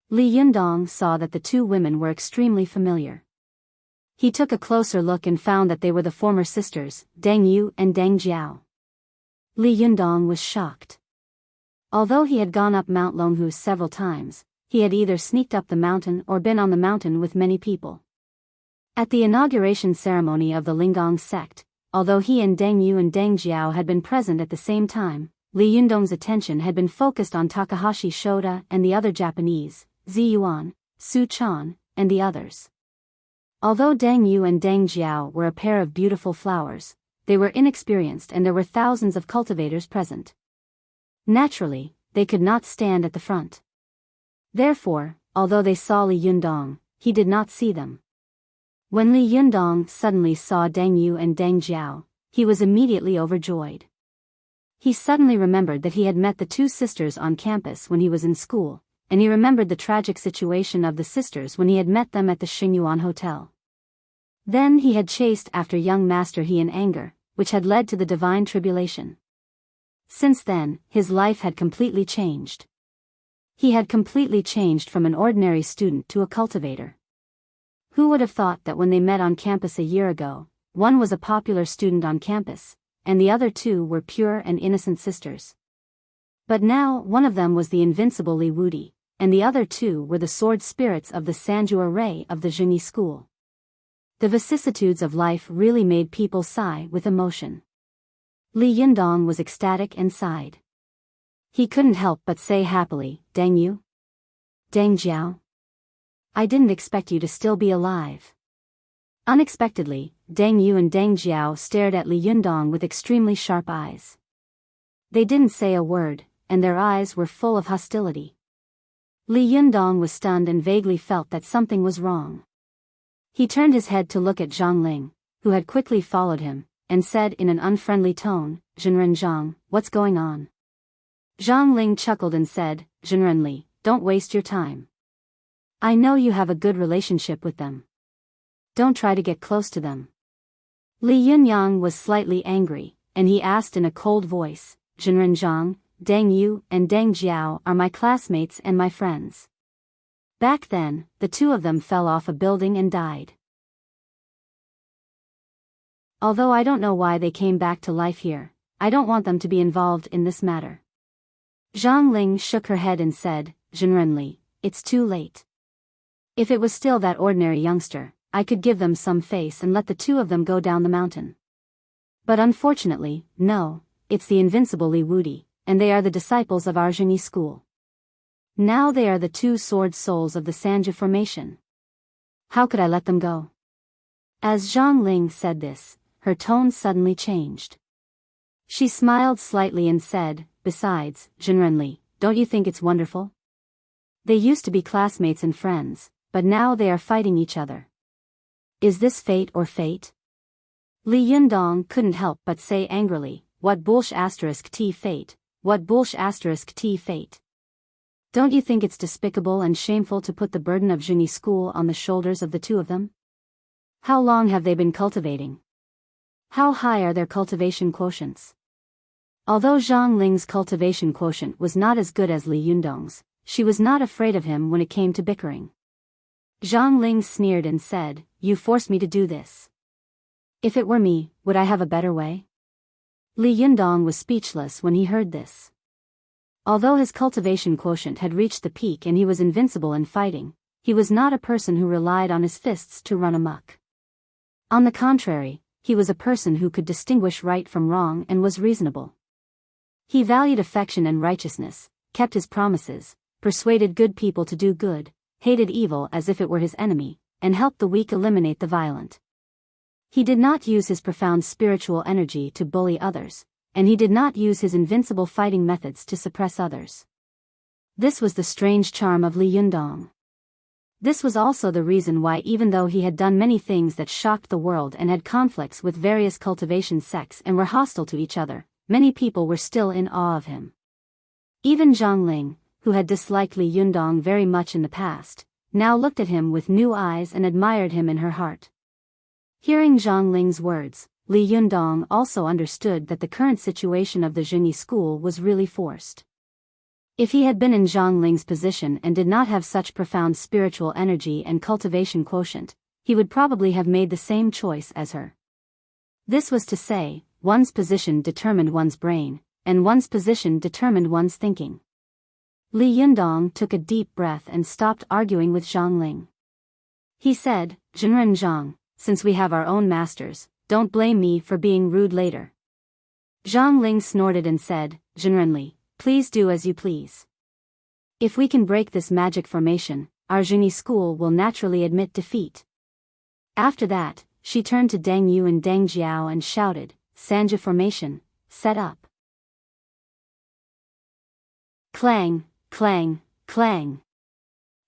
Li Yundong saw that the two women were extremely familiar. He took a closer look and found that they were the former sisters, Dang Yu and Dang Jiao. Li Yundong was shocked. Although he had gone up Mount Longhu several times, he had either sneaked up the mountain or been on the mountain with many people. At the inauguration ceremony of the Linggong sect, although he and Dang Yu and Dang Jiao had been present at the same time, Li Yundong's attention had been focused on Takahashi Shoda and the other Japanese, Zi Yuan, Su Chan, and the others. Although Dang Yu and Dang Jiao were a pair of beautiful flowers, they were inexperienced and there were thousands of cultivators present. Naturally, they could not stand at the front. Therefore, although they saw Li Yundong, he did not see them. When Li Yundong suddenly saw Dang Yu and Dang Jiao, he was immediately overjoyed. He suddenly remembered that he had met the two sisters on campus when he was in school, and he remembered the tragic situation of the sisters when he had met them at the Xingyuan Hotel. Then he had chased after young Master He in anger, which had led to the divine tribulation. Since then, his life had completely changed. He had completely changed from an ordinary student to a cultivator. Who would have thought that when they met on campus a year ago, one was a popular student on campus, and the other two were pure and innocent sisters. But now one of them was the invincible Li Wudi, and the other two were the sword spirits of the Sanju array of the Zhenyi school. The vicissitudes of life really made people sigh with emotion. Li Yundong was ecstatic and sighed. He couldn't help but say happily, "Dang you? Dang Jiao? I didn't expect you to still be alive." Unexpectedly, Dang Yu and Dang Jiao stared at Li Yundong with extremely sharp eyes. They didn't say a word, and their eyes were full of hostility. Li Yundong was stunned and vaguely felt that something was wrong. He turned his head to look at Zhang Ling, who had quickly followed him, and said in an unfriendly tone, "Zhenren Zhang, what's going on?" Zhang Ling chuckled and said, "Zhenren Li, don't waste your time. I know you have a good relationship with them. Don't try to get close to them." Li Yunyang was slightly angry, and he asked in a cold voice, "Zhenren Zhang, Dang Yu and Dang Jiao are my classmates and my friends. Back then, the two of them fell off a building and died. Although I don't know why they came back to life here, I don't want them to be involved in this matter." Zhang Ling shook her head and said, "Zhenren Li, it's too late. If it was still that ordinary youngster, I could give them some face and let the two of them go down the mountain. But unfortunately, no, it's the invincible Li Wudi, and they are the disciples of our Zhenyi school. Now they are the two sword souls of the Sanju formation. How could I let them go?" As Zhang Ling said this, her tone suddenly changed. She smiled slightly and said, "Besides, Zhenren Li, don't you think it's wonderful? They used to be classmates and friends, but now they are fighting each other. Is this fate or fate?" Li Yundong couldn't help but say angrily, "What bullsh asterisk t fate, what bullsh asterisk t fate. Don't you think it's despicable and shameful to put the burden of Zhenyi school on the shoulders of the two of them? How long have they been cultivating? How high are their cultivation quotients?" Although Zhang Ling's cultivation quotient was not as good as Li Yundong's, she was not afraid of him when it came to bickering. Zhang Ling sneered and said, "You forced me to do this. If it were me, would I have a better way?" Li Yundong was speechless when he heard this. Although his cultivation quotient had reached the peak and he was invincible in fighting, he was not a person who relied on his fists to run amok. On the contrary, he was a person who could distinguish right from wrong and was reasonable. He valued affection and righteousness, kept his promises, persuaded good people to do good, hated evil as if it were his enemy, and helped the weak eliminate the violent. He did not use his profound spiritual energy to bully others, and he did not use his invincible fighting methods to suppress others. This was the strange charm of Li Yundong. This was also the reason why, even though he had done many things that shocked the world and had conflicts with various cultivation sects and were hostile to each other, many people were still in awe of him. Even Zhang Ling, who had disliked Li Yundong very much in the past, now looked at him with new eyes and admired him in her heart. Hearing Zhang Ling's words, Li Yundong also understood that the current situation of the Zhenyi school was really forced. If he had been in Zhang Ling's position and did not have such profound spiritual energy and cultivation quotient, he would probably have made the same choice as her. This was to say, one's position determined one's brain, and one's position determined one's thinking. Li Yundong took a deep breath and stopped arguing with Zhang Ling. He said, "Zhenren Zhang, since we have our own masters, don't blame me for being rude later." Zhang Ling snorted and said, "Zhenren Li, please do as you please. If we can break this magic formation, our Zhenyi school will naturally admit defeat." After that, she turned to Dang Yu and Dang Jiao and shouted, "Sanju formation, set up." Clang, clang, clang.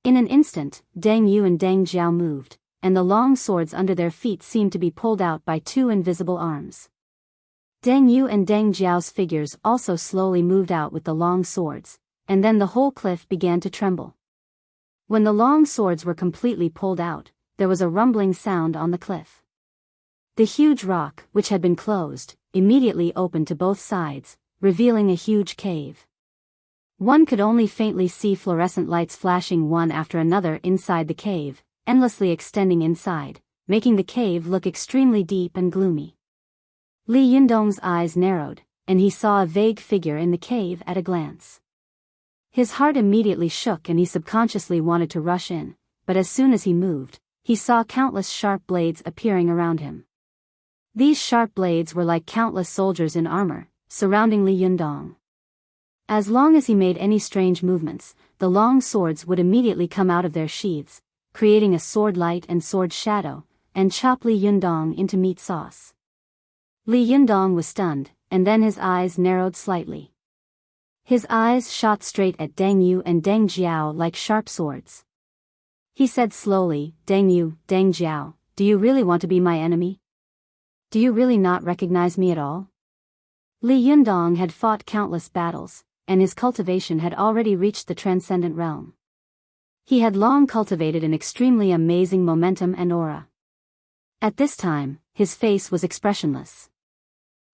In an instant, Dang Yu and Dang Jiao moved, and the long swords under their feet seemed to be pulled out by two invisible arms. Dang Yu and Dang Jiao's figures also slowly moved out with the long swords, and then the whole cliff began to tremble. When the long swords were completely pulled out, there was a rumbling sound on the cliff. The huge rock, which had been closed, immediately opened to both sides, revealing a huge cave. One could only faintly see fluorescent lights flashing one after another inside the cave, endlessly extending inside, making the cave look extremely deep and gloomy. Li Yundong's eyes narrowed, and he saw a vague figure in the cave at a glance. His heart immediately shook and he subconsciously wanted to rush in, but as soon as he moved, he saw countless sharp blades appearing around him. These sharp blades were like countless soldiers in armor, surrounding Li Yundong. As long as he made any strange movements, the long swords would immediately come out of their sheaths, creating a sword light and sword shadow, and chop Li Yundong into meat sauce. Li Yundong was stunned, and then his eyes narrowed slightly. His eyes shot straight at Deng Yu and Deng Jiao like sharp swords. He said slowly, "Deng Yu, Deng Jiao, do you really want to be my enemy? Do you really not recognize me at all?" Li Yundong had fought countless battles, and his cultivation had already reached the transcendent realm. He had long cultivated an extremely amazing momentum and aura. At this time, his face was expressionless.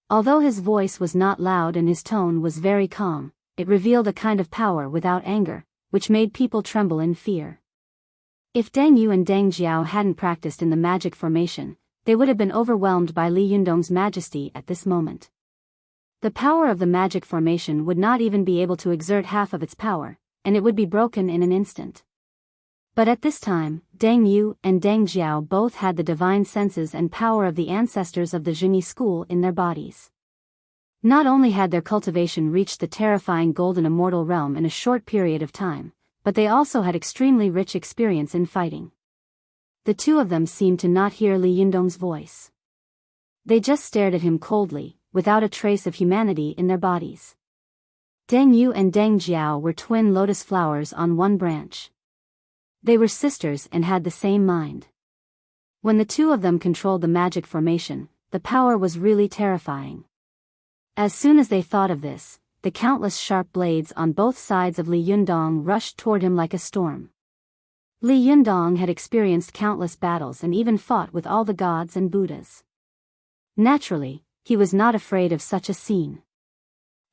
Although his voice was not loud and his tone was very calm, it revealed a kind of power without anger, which made people tremble in fear. If Deng Yu and Deng Jiao hadn't practiced in the magic formation, they would have been overwhelmed by Li Yundong's majesty at this moment. The power of the magic formation would not even be able to exert half of its power, and it would be broken in an instant. But at this time, Deng Yu and Deng Jiao both had the divine senses and power of the ancestors of the Zhengyi school in their bodies. Not only had their cultivation reached the terrifying golden immortal realm in a short period of time, but they also had extremely rich experience in fighting. The two of them seemed to not hear Li Yundong's voice. They just stared at him coldly, without a trace of humanity in their bodies. Deng Yu and Deng Jiao were twin lotus flowers on one branch. They were sisters and had the same mind. When the two of them controlled the magic formation, the power was really terrifying. As soon as they thought of this, the countless sharp blades on both sides of Li Yundong rushed toward him like a storm. Li Yundong had experienced countless battles and even fought with all the gods and Buddhas. Naturally, he was not afraid of such a scene.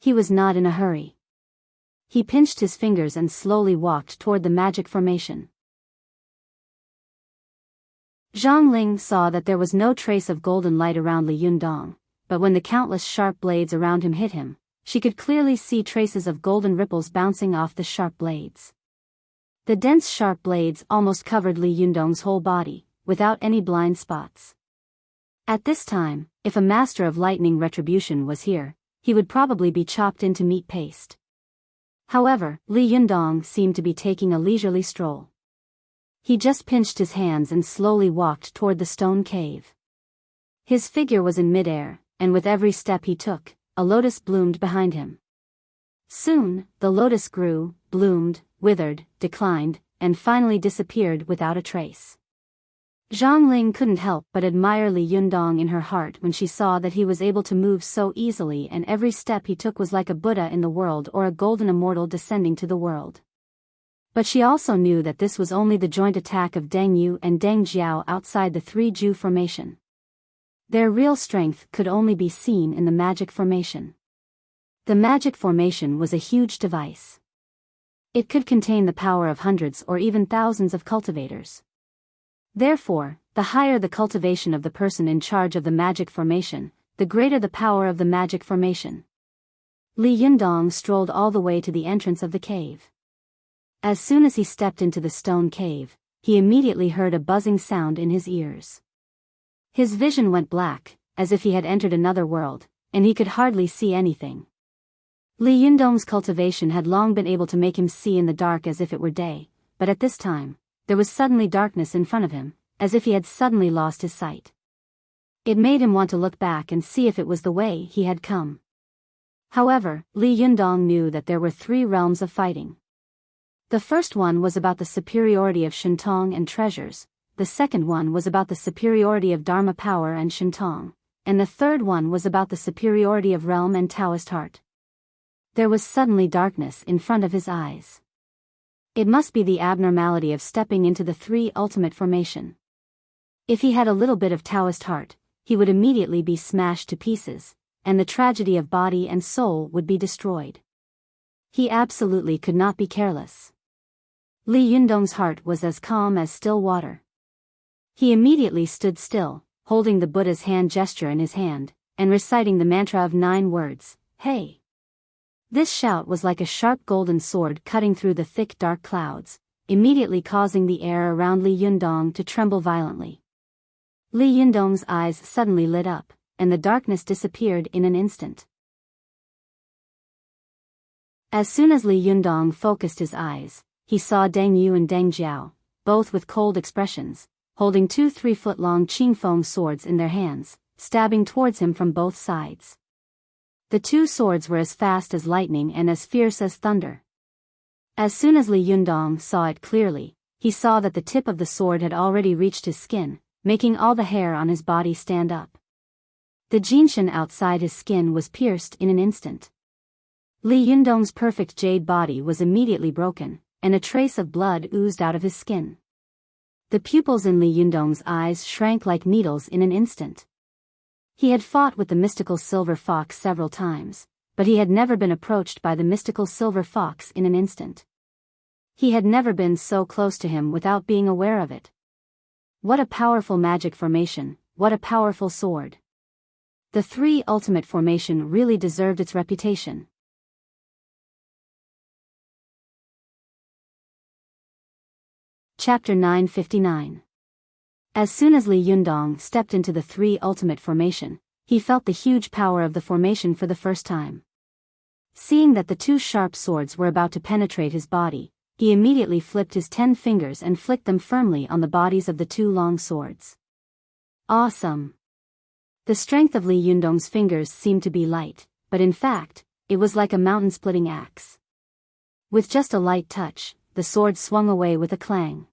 He was not in a hurry. He pinched his fingers and slowly walked toward the magic formation. Zhang Ling saw that there was no trace of golden light around Li Yundong, but when the countless sharp blades around him hit him, she could clearly see traces of golden ripples bouncing off the sharp blades. The dense sharp blades almost covered Li Yundong's whole body, without any blind spots. At this time, if a master of lightning retribution was here, he would probably be chopped into meat paste. However, Li Yundong seemed to be taking a leisurely stroll. He just pinched his hands and slowly walked toward the stone cave. His figure was in midair, and with every step he took, a lotus bloomed behind him. Soon, the lotus grew, bloomed, withered, declined, and finally disappeared without a trace. Zhang Ling couldn't help but admire Li Yundong in her heart when she saw that he was able to move so easily and every step he took was like a Buddha in the world or a golden immortal descending to the world. But she also knew that this was only the joint attack of Deng Yu and Deng Jiao outside the three-Ju formation. Their real strength could only be seen in the magic formation. The magic formation was a huge device. It could contain the power of hundreds or even thousands of cultivators. Therefore, the higher the cultivation of the person in charge of the magic formation, the greater the power of the magic formation. Li Yundong strolled all the way to the entrance of the cave. As soon as he stepped into the stone cave, he immediately heard a buzzing sound in his ears. His vision went black, as if he had entered another world, and he could hardly see anything. Li Yundong's cultivation had long been able to make him see in the dark as if it were day, but at this time, there was suddenly darkness in front of him, as if he had suddenly lost his sight. It made him want to look back and see if it was the way he had come. However, Li Yundong knew that there were three realms of fighting. The first one was about the superiority of Shentong and treasures, the second one was about the superiority of Dharma power and Shentong, and the third one was about the superiority of realm and Taoist heart. There was suddenly darkness in front of his eyes. It must be the abnormality of stepping into the three ultimate formation. If he had a little bit of Taoist heart, he would immediately be smashed to pieces, and the tragedy of body and soul would be destroyed. He absolutely could not be careless. Li Yundong's heart was as calm as still water. He immediately stood still, holding the Buddha's hand gesture in his hand, and reciting the mantra of 9 words, "Hey." This shout was like a sharp golden sword cutting through the thick dark clouds, immediately causing the air around Li Yundong to tremble violently. Li Yundong's eyes suddenly lit up, and the darkness disappeared in an instant. As soon as Li Yundong focused his eyes, he saw Deng Yu and Deng Jiao, both with cold expressions, holding 2 3-foot-long Qingfeng swords in their hands, stabbing towards him from both sides. The 2 swords were as fast as lightning and as fierce as thunder. As soon as Li Yundong saw it clearly, he saw that the tip of the sword had already reached his skin, making all the hair on his body stand up. The jinshan outside his skin was pierced in an instant. Li Yundong's perfect jade body was immediately broken, and a trace of blood oozed out of his skin. The pupils in Li Yundong's eyes shrank like needles in an instant. He had fought with the mystical silver fox several times, but he had never been approached by the mystical silver fox in an instant. He had never been so close to him without being aware of it. What a powerful magic formation, what a powerful sword. The 3 ultimate formation really deserved its reputation. Chapter 959. As soon as Li Yundong stepped into the 3 ultimate formation, he felt the huge power of the formation for the first time. Seeing that the 2 sharp swords were about to penetrate his body, he immediately flipped his 10 fingers and flicked them firmly on the bodies of the 2 long swords. Awesome! The strength of Li Yundong's fingers seemed to be light, but in fact, it was like a mountain-splitting axe. With just a light touch, the sword swung away with a clang.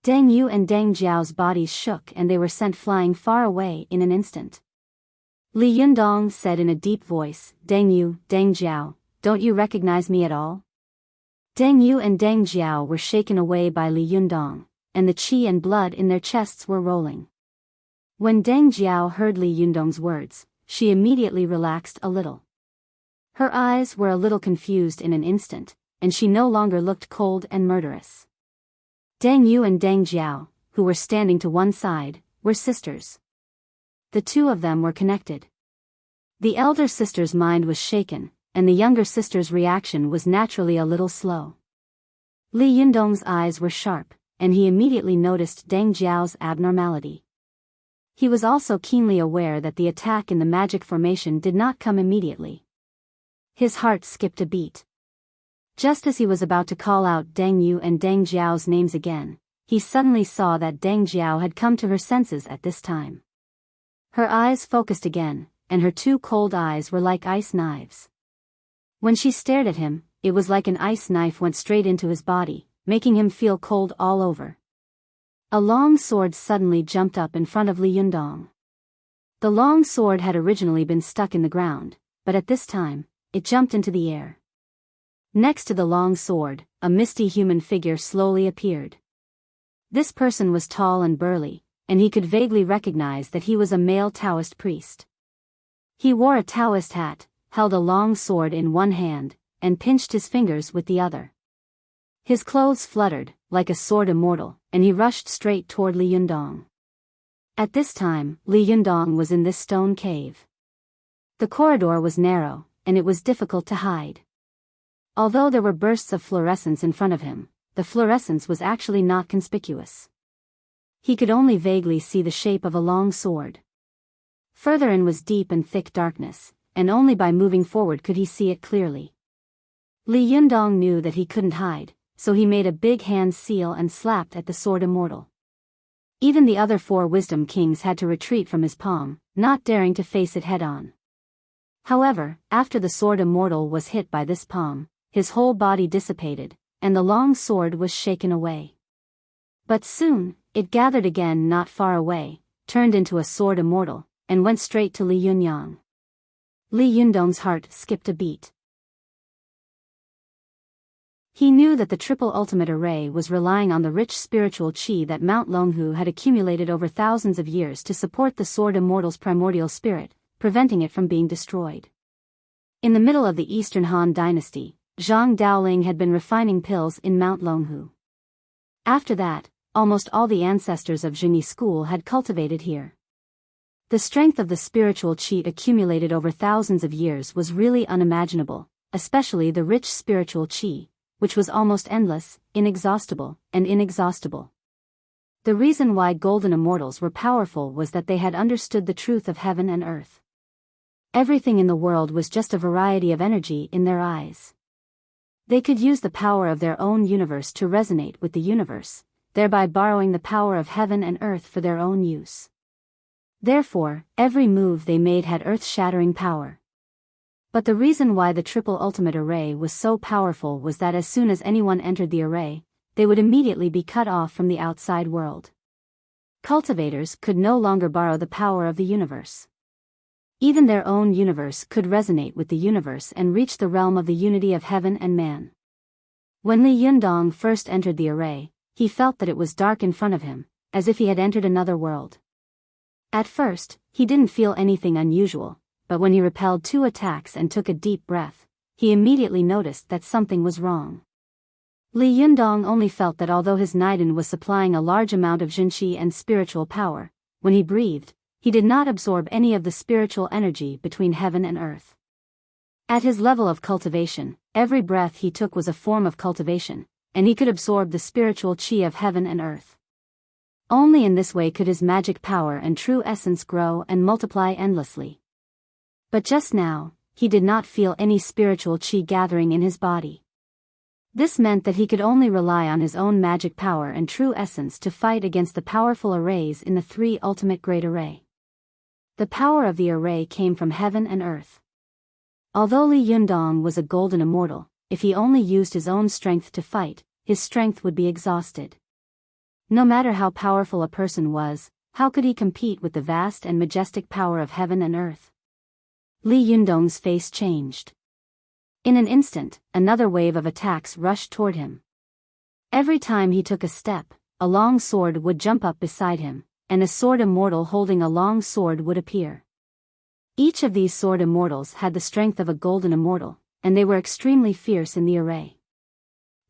Deng Yu and Deng Jiao's bodies shook and they were sent flying far away in an instant. Li Yundong said in a deep voice, "Deng Yu, Deng Jiao, don't you recognize me at all?" Deng Yu and Deng Jiao were shaken away by Li Yundong, and the qi and blood in their chests were rolling. When Deng Jiao heard Li Yundong's words, she immediately relaxed a little. Her eyes were a little confused in an instant, and she no longer looked cold and murderous. Deng Yu and Deng Jiao, who were standing to one side, were sisters. The 2 of them were connected. The elder sister's mind was shaken, and the younger sister's reaction was naturally a little slow. Li Yundong's eyes were sharp, and he immediately noticed Deng Jiao's abnormality. He was also keenly aware that the attack in the magic formation did not come immediately. His heart skipped a beat. Just as he was about to call out Deng Yu and Deng Jiao's names again, he suddenly saw that Deng Jiao had come to her senses at this time. Her eyes focused again, and her 2 cold eyes were like ice knives. When she stared at him, it was like an ice knife went straight into his body, making him feel cold all over. A long sword suddenly jumped up in front of Li Yundong. The long sword had originally been stuck in the ground, but at this time, it jumped into the air. Next to the long sword, a misty human figure slowly appeared. This person was tall and burly, and he could vaguely recognize that he was a male Taoist priest. He wore a Taoist hat, held a long sword in one hand, and pinched his fingers with the other. His clothes fluttered, like a sword immortal, and he rushed straight toward Li Yundong. At this time, Li Yundong was in this stone cave. The corridor was narrow, and it was difficult to hide. Although there were bursts of fluorescence in front of him, the fluorescence was actually not conspicuous. He could only vaguely see the shape of a long sword. Further in was deep and thick darkness, and only by moving forward could he see it clearly. Li Yundong knew that he couldn't hide, so he made a big hand seal and slapped at the sword immortal. Even the other 4 wisdom kings had to retreat from his palm, not daring to face it head-on. However, after the sword immortal was hit by this palm, his whole body dissipated, and the long sword was shaken away. But soon, it gathered again not far away, turned into a sword immortal, and went straight to Li Yunyang. Li Yundong's heart skipped a beat. He knew that the triple ultimate array was relying on the rich spiritual qi that Mount Longhu had accumulated over thousands of years to support the sword immortal's primordial spirit, preventing it from being destroyed. In the middle of the Eastern Han dynasty, Zhang Daoling had been refining pills in Mount Longhu. After that, almost all the ancestors of Zhengyi school had cultivated here. The strength of the spiritual qi accumulated over thousands of years was really unimaginable, especially the rich spiritual qi, which was almost endless, inexhaustible. The reason why golden immortals were powerful was that they had understood the truth of heaven and earth. Everything in the world was just a variety of energy in their eyes. They could use the power of their own universe to resonate with the universe, thereby borrowing the power of heaven and earth for their own use. Therefore, every move they made had earth-shattering power. But the reason why the triple ultimate array was so powerful was that as soon as anyone entered the array, they would immediately be cut off from the outside world. Cultivators could no longer borrow the power of the universe. Even their own universe could resonate with the universe and reach the realm of the unity of heaven and man. When Li Yundong first entered the array, he felt that it was dark in front of him, as if he had entered another world. At first, he didn't feel anything unusual, but when he repelled 2 attacks and took a deep breath, he immediately noticed that something was wrong. Li Yundong only felt that although his Naiden was supplying a large amount of Jinqi and spiritual power, when he breathed, he did not absorb any of the spiritual energy between heaven and earth. At his level of cultivation, every breath he took was a form of cultivation, and he could absorb the spiritual qi of heaven and earth. Only in this way could his magic power and true essence grow and multiply endlessly. But just now, he did not feel any spiritual qi gathering in his body. This meant that he could only rely on his own magic power and true essence to fight against the powerful arrays in the 3 ultimate great array. The power of the array came from heaven and earth. Although Li Yundong was a golden immortal, if he only used his own strength to fight, his strength would be exhausted. No matter how powerful a person was, how could he compete with the vast and majestic power of heaven and earth? Li Yundong's face changed. In an instant, another wave of attacks rushed toward him. Every time he took a step, a long sword would jump up beside him, and a sword immortal holding a long sword would appear. Each of these sword immortals had the strength of a golden immortal, and they were extremely fierce in the array.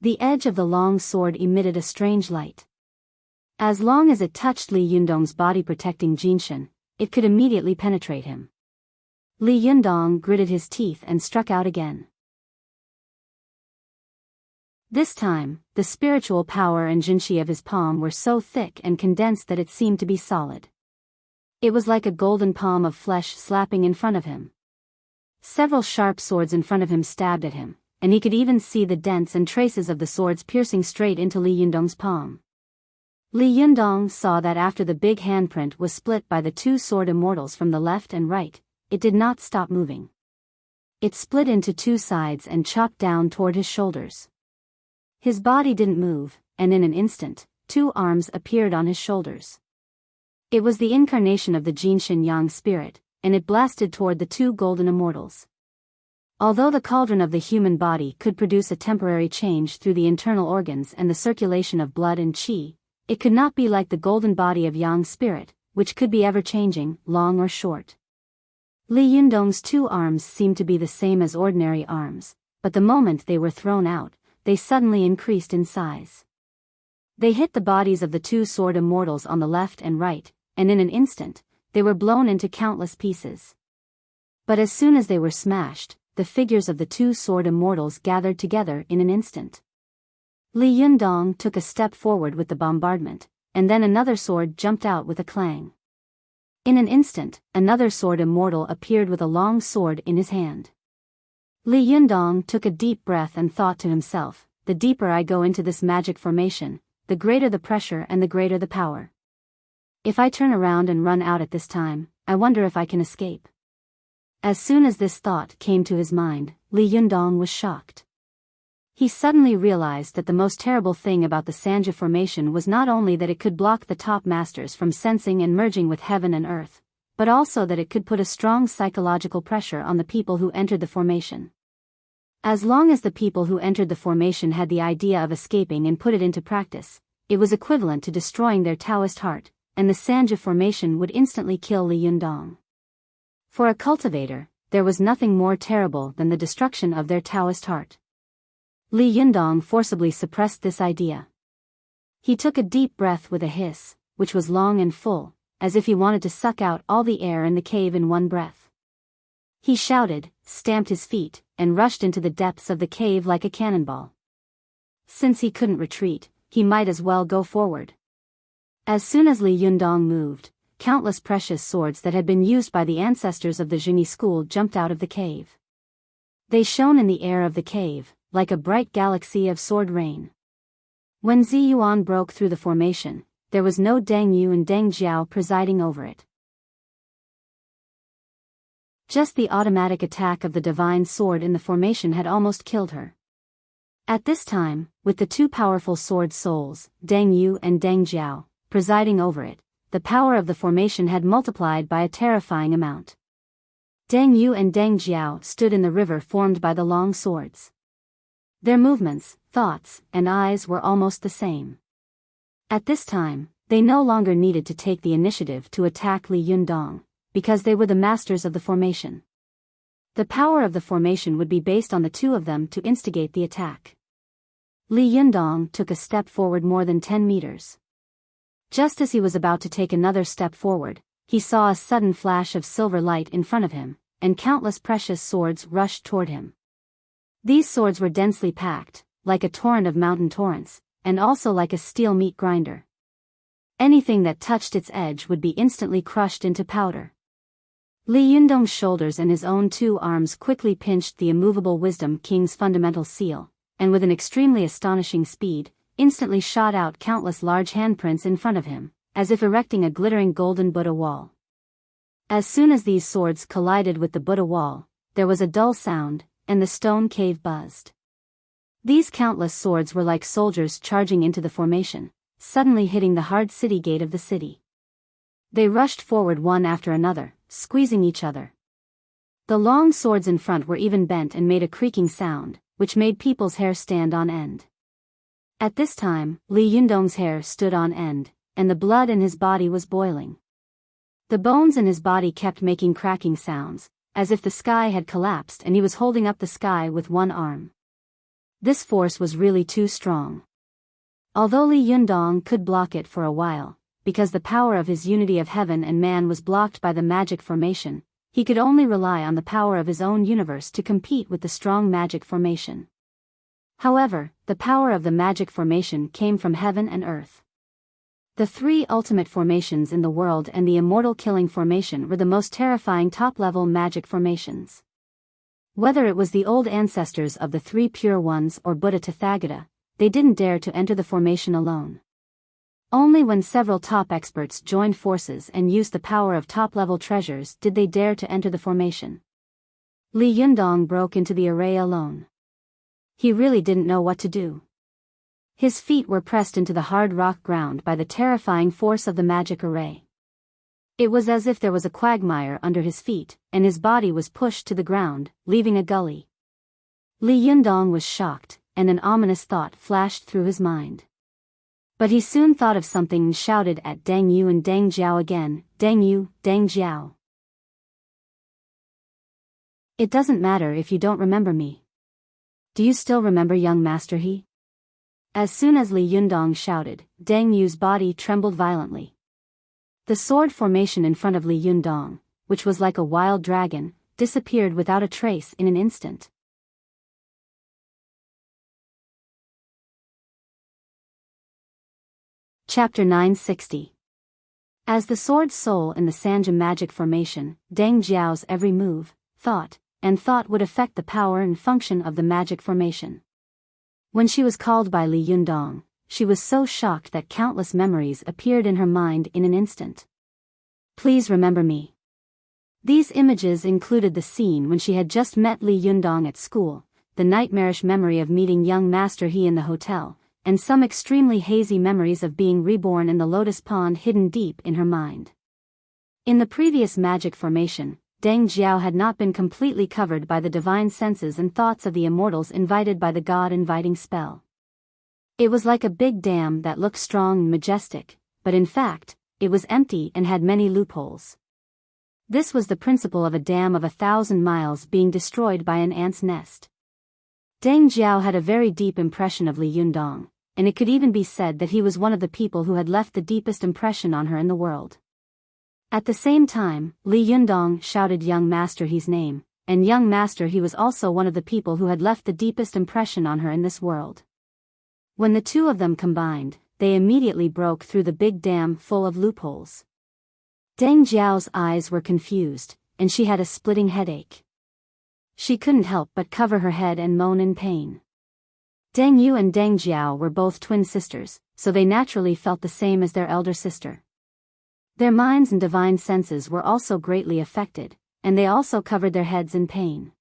The edge of the long sword emitted a strange light. As long as it touched Li Yundong's body protecting Jinshin, it could immediately penetrate him. Li Yundong gritted his teeth and struck out again. This time, the spiritual power and Jinqi of his palm were so thick and condensed that it seemed to be solid. It was like a golden palm of flesh slapping in front of him. Several sharp swords in front of him stabbed at him, and he could even see the dents and traces of the swords piercing straight into Li Yundong's palm. Li Yundong saw that after the big handprint was split by the 2 sword immortals from the left and right, it did not stop moving. It split into 2 sides and chopped down toward his shoulders. His body didn't move, and in an instant, 2 arms appeared on his shoulders. It was the incarnation of the Jinshin Yang spirit, and it blasted toward the 2 golden immortals. Although the cauldron of the human body could produce a temporary change through the internal organs and the circulation of blood and qi, it could not be like the golden body of Yang spirit, which could be ever-changing, long or short. Li Yundong's 2 arms seemed to be the same as ordinary arms, but the moment they were thrown out, they suddenly increased in size. They hit the bodies of the 2 sword immortals on the left and right, and in an instant, they were blown into countless pieces. But as soon as they were smashed, the figures of the 2 sword immortals gathered together in an instant. Li Yundong took a step forward with the bombardment, and then another sword jumped out with a clang. In an instant, another sword immortal appeared with a long sword in his hand. Li Yundong took a deep breath and thought to himself, the deeper I go into this magic formation, the greater the pressure and the greater the power. If I turn around and run out at this time, I wonder if I can escape. As soon as this thought came to his mind, Li Yundong was shocked. He suddenly realized that the most terrible thing about the Sanja formation was not only that it could block the top masters from sensing and merging with heaven and earth, but also that it could put a strong psychological pressure on the people who entered the formation. As long as the people who entered the formation had the idea of escaping and put it into practice, it was equivalent to destroying their Taoist heart, and the Sanja formation would instantly kill Li Yundong. For a cultivator, there was nothing more terrible than the destruction of their Taoist heart. Li Yundong forcibly suppressed this idea. He took a deep breath with a hiss, which was long and full, as if he wanted to suck out all the air in the cave in one breath. He shouted, stamped his feet, and rushed into the depths of the cave like a cannonball. Since he couldn't retreat, he might as well go forward. As soon as Li Yundong moved, countless precious swords that had been used by the ancestors of the Zhengyi school jumped out of the cave. They shone in the air of the cave, like a bright galaxy of sword rain. When Ziyuan broke through the formation, there was no Deng Yu and Deng Jiao presiding over it. Just the automatic attack of the divine sword in the formation had almost killed her. At this time, with the two powerful sword souls, Deng Yu and Deng Jiao, presiding over it, the power of the formation had multiplied by a terrifying amount. Deng Yu and Deng Jiao stood in the river formed by the long swords. Their movements, thoughts, and eyes were almost the same. At this time, they no longer needed to take the initiative to attack Li Yundong, because they were the masters of the formation. The power of the formation would be based on the two of them to instigate the attack. Li Yundong took a step forward more than 10 meters. Just as he was about to take another step forward, he saw a sudden flash of silver light in front of him, and countless precious swords rushed toward him. These swords were densely packed, like a torrent of mountain torrents, and also like a steel meat grinder. Anything that touched its edge would be instantly crushed into powder. Li Yundong's shoulders and his own two arms quickly pinched the immovable Wisdom King's fundamental seal, and with an extremely astonishing speed, instantly shot out countless large handprints in front of him, as if erecting a glittering golden Buddha wall. As soon as these swords collided with the Buddha wall, there was a dull sound, and the stone cave buzzed. These countless swords were like soldiers charging into the formation, suddenly hitting the hard city gate of the city. They rushed forward one after another, squeezing each other. The long swords in front were even bent and made a creaking sound, which made people's hair stand on end. At this time, Li Yundong's hair stood on end, and the blood in his body was boiling. The bones in his body kept making cracking sounds, as if the sky had collapsed and he was holding up the sky with one arm. This force was really too strong. Although Li Yundong could block it for a while, because the power of his unity of heaven and man was blocked by the magic formation, he could only rely on the power of his own universe to compete with the strong magic formation. However, the power of the magic formation came from heaven and earth. The three ultimate formations in the world and the immortal killing formation were the most terrifying top-level magic formations. Whether it was the old ancestors of the three pure ones or Buddha Tathagata, they didn't dare to enter the formation alone. Only when several top experts joined forces and used the power of top-level treasures did they dare to enter the formation. Li Yundong broke into the array alone. He really didn't know what to do. His feet were pressed into the hard rock ground by the terrifying force of the magic array. It was as if there was a quagmire under his feet, and his body was pushed to the ground, leaving a gully. Li Yundong was shocked, and an ominous thought flashed through his mind. But he soon thought of something and shouted at Deng Yu and Deng Jiao again, "Deng Yu, Deng Jiao. It doesn't matter if you don't remember me. Do you still remember young Master He?" As soon as Li Yundong shouted, Deng Yu's body trembled violently. The sword formation in front of Li Yundong, which was like a wild dragon, disappeared without a trace in an instant. Chapter 960. As the sword soul in the Sanja magic formation, Deng Jiao's every move, thought would affect the power and function of the magic formation. When she was called by Li Yundong, she was so shocked that countless memories appeared in her mind in an instant. Please remember me. These images included the scene when she had just met Li Yundong at school, the nightmarish memory of meeting young Master He in the hotel, and some extremely hazy memories of being reborn in the lotus pond hidden deep in her mind. In the previous magic formation, Deng Jiao had not been completely covered by the divine senses and thoughts of the immortals invited by the God-inviting spell. It was like a big dam that looked strong and majestic, but in fact, it was empty and had many loopholes. This was the principle of a dam of 1,000 miles being destroyed by an ant's nest. Deng Jiao had a very deep impression of Li Yundong, and it could even be said that he was one of the people who had left the deepest impression on her in the world. At the same time, Li Yundong shouted young Master He's name, and young Master He was also one of the people who had left the deepest impression on her in this world. When the two of them combined, they immediately broke through the big dam full of loopholes. Deng Jiao's eyes were confused, and she had a splitting headache. She couldn't help but cover her head and moan in pain. Deng Yu and Deng Jiao were both twin sisters, so they naturally felt the same as their elder sister. Their minds and divine senses were also greatly affected, and they also covered their heads in pain.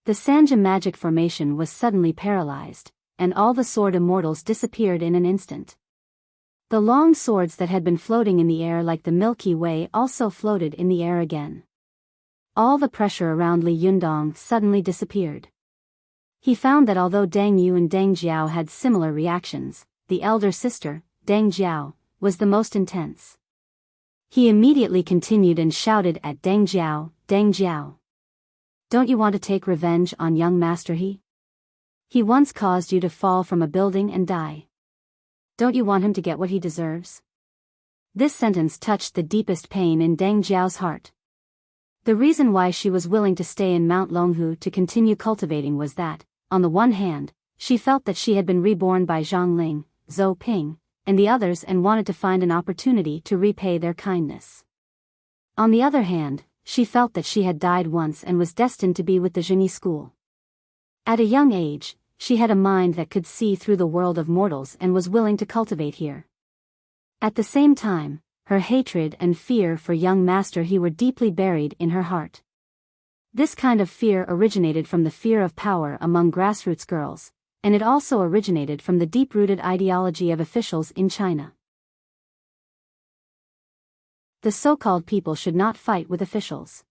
The Sanja magic formation was suddenly paralyzed, and all the sword immortals disappeared in an instant. The long swords that had been floating in the air like the Milky Way also floated in the air again. All the pressure around Li Yundong suddenly disappeared. He found that although Deng Yu and Deng Jiao had similar reactions, the elder sister, Deng Jiao, was the most intense. He immediately continued and shouted at Deng Jiao, "Deng Jiao! Don't you want to take revenge on young Master He? He once caused you to fall from a building and die. Don't you want him to get what he deserves?" This sentence touched the deepest pain in Deng Jiao's heart. The reason why she was willing to stay in Mount Longhu to continue cultivating was that, on the one hand, she felt that she had been reborn by Zhang Ling, Zhou Ping, and the others and wanted to find an opportunity to repay their kindness. On the other hand, she felt that she had died once and was destined to be with the Zhenyi school. At a young age, she had a mind that could see through the world of mortals and was willing to cultivate here. At the same time, her hatred and fear for young Master He were deeply buried in her heart. This kind of fear originated from the fear of power among grassroots girls, and it also originated from the deep-rooted ideology of officials in China. The so-called people should not fight with officials.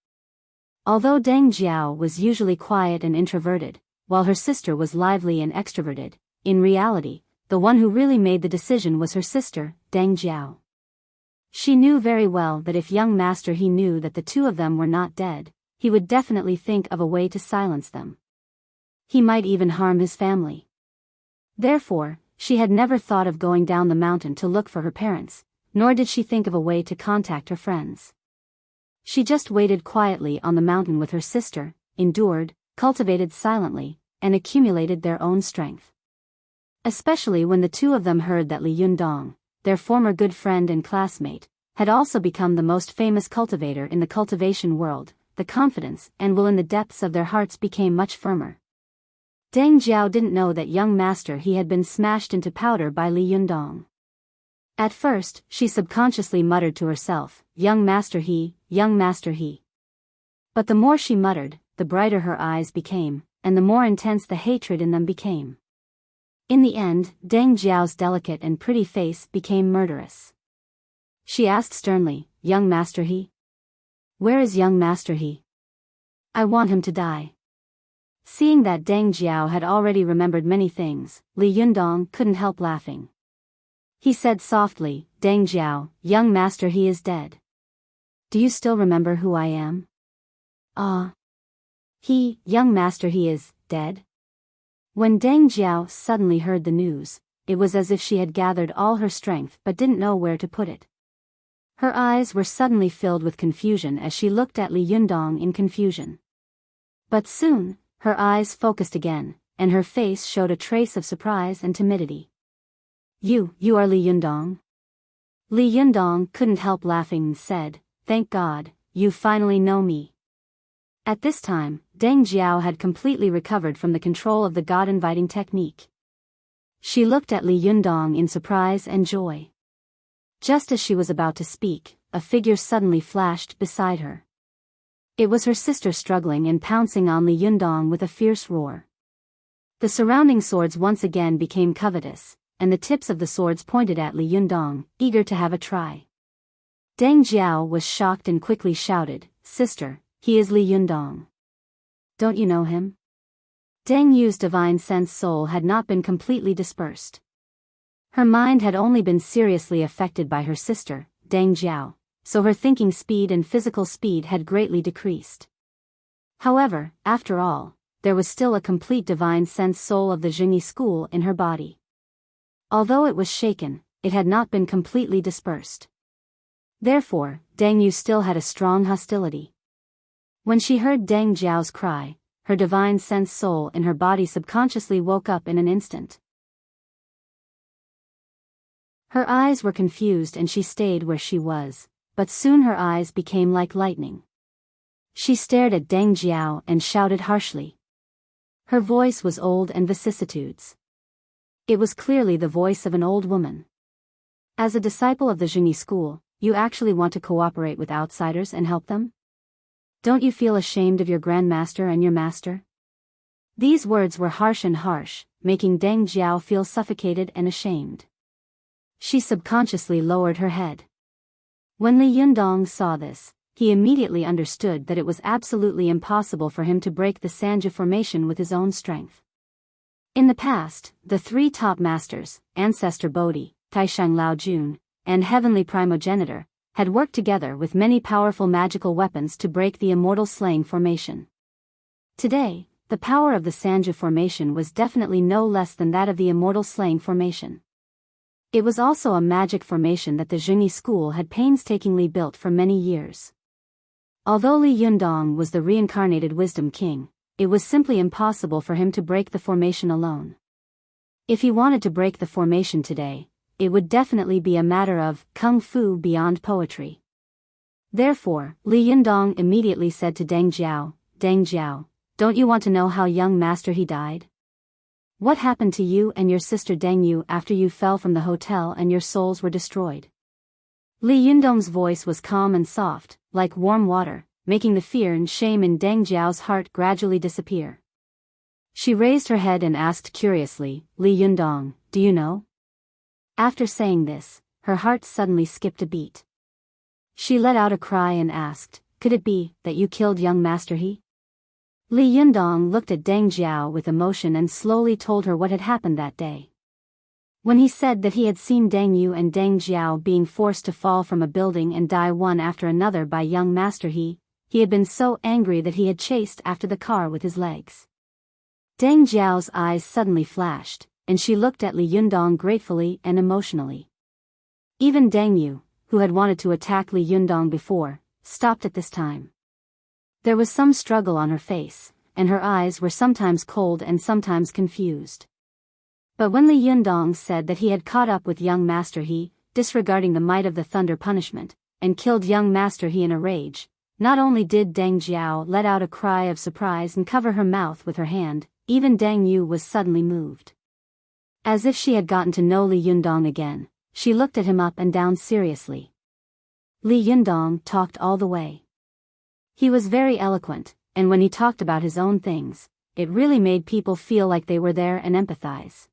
Although Deng Jiao was usually quiet and introverted, while her sister was lively and extroverted, in reality, the one who really made the decision was her sister, Deng Jiao. She knew very well that if young Master He knew that the two of them were not dead, he would definitely think of a way to silence them. He might even harm his family. Therefore, she had never thought of going down the mountain to look for her parents, nor did she think of a way to contact her friends. She just waited quietly on the mountain with her sister, endured, cultivated silently, and accumulated their own strength. Especially when the two of them heard that Li Yundong, their former good friend and classmate, had also become the most famous cultivator in the cultivation world, the confidence and will in the depths of their hearts became much firmer. Deng Jiao didn't know that young Master He had been smashed into powder by Li Yundong. At first, she subconsciously muttered to herself, "Young Master He, young Master He." But the more she muttered, the brighter her eyes became, and the more intense the hatred in them became. In the end, Deng Jiao's delicate and pretty face became murderous. She asked sternly, "Young Master He? Where is young Master He? I want him to die." Seeing that Deng Jiao had already remembered many things, Li Yundong couldn't help laughing. He said softly, "Deng Jiao, young Master He is dead. Do you still remember who I am?" "Ah. Young Master He is dead?" When Deng Jiao suddenly heard the news, it was as if she had gathered all her strength but didn't know where to put it. Her eyes were suddenly filled with confusion as she looked at Li Yundong in confusion. But soon, her eyes focused again, and her face showed a trace of surprise and timidity. You are Li Yundong?" Li Yundong couldn't help laughing and said, "Thank God, you finally know me." At this time, Deng Jiao had completely recovered from the control of the God-inviting technique. She looked at Li Yundong in surprise and joy. Just as she was about to speak, a figure suddenly flashed beside her. It was her sister struggling and pouncing on Li Yundong with a fierce roar. The surrounding swords once again became covetous, and the tips of the swords pointed at Li Yundong, eager to have a try. Deng Jiao was shocked and quickly shouted, "Sister, he is Li Yundong. Don't you know him?" Deng Yu's divine sense soul had not been completely dispersed. Her mind had only been seriously affected by her sister, Deng Jiao, so her thinking speed and physical speed had greatly decreased. However, after all, there was still a complete divine sense soul of the Zhenyi school in her body. Although it was shaken, it had not been completely dispersed. Therefore, Deng Yu still had a strong hostility. When she heard Deng Jiao's cry, her divine sense soul in her body subconsciously woke up in an instant. Her eyes were confused and she stayed where she was, but soon her eyes became like lightning. She stared at Deng Jiao and shouted harshly. Her voice was old and vicissitudes. It was clearly the voice of an old woman. As a disciple of the Zhengyi school, you actually want to cooperate with outsiders and help them? Don't you feel ashamed of your grandmaster and your master? These words were harsh, making Deng Jiao feel suffocated and ashamed. She subconsciously lowered her head. When Li Yundong saw this, he immediately understood that it was absolutely impossible for him to break the Sanja formation with his own strength. In the past, the three top masters, Ancestor Bodhi, Taishang Lao Jun, and Heavenly Primogenitor, had worked together with many powerful magical weapons to break the Immortal Slaying formation. Today, the power of the Sanja formation was definitely no less than that of the Immortal Slaying formation. It was also a magic formation that the Zhengyi school had painstakingly built for many years. Although Li Yundong was the reincarnated Wisdom King, it was simply impossible for him to break the formation alone. If he wanted to break the formation today, it would definitely be a matter of kung fu beyond poetry. Therefore, Li Yundong immediately said to Deng Jiao, don't you want to know how young master he died? What happened to you and your sister Deng Yu after you fell from the hotel and your souls were destroyed? Li Yundong's voice was calm and soft, like warm water, making the fear and shame in Deng Jiao's heart gradually disappear. She raised her head and asked curiously, Li Yundong, do you know? After saying this, her heart suddenly skipped a beat. She let out a cry and asked, could it be that you killed young Master He? Li Yundong looked at Deng Jiao with emotion and slowly told her what had happened that day. When he said that he had seen Deng Yu and Deng Jiao being forced to fall from a building and die one after another by young Master He had been so angry that he had chased after the car with his legs. Deng Jiao's eyes suddenly flashed, and she looked at Li Yundong gratefully and emotionally. Even Deng Yu, who had wanted to attack Li Yundong before, stopped at this time. There was some struggle on her face, and her eyes were sometimes cold and sometimes confused. But when Li Yundong said that he had caught up with young Master He, disregarding the might of the thunder punishment, and killed young Master He in a rage, not only did Deng Jiao let out a cry of surprise and cover her mouth with her hand, even Deng Yu was suddenly moved. As if she had gotten to know Li Yundong again, she looked at him up and down seriously. Li Yundong talked all the way. He was very eloquent, and when he talked about his own things, it really made people feel like they were there and empathize.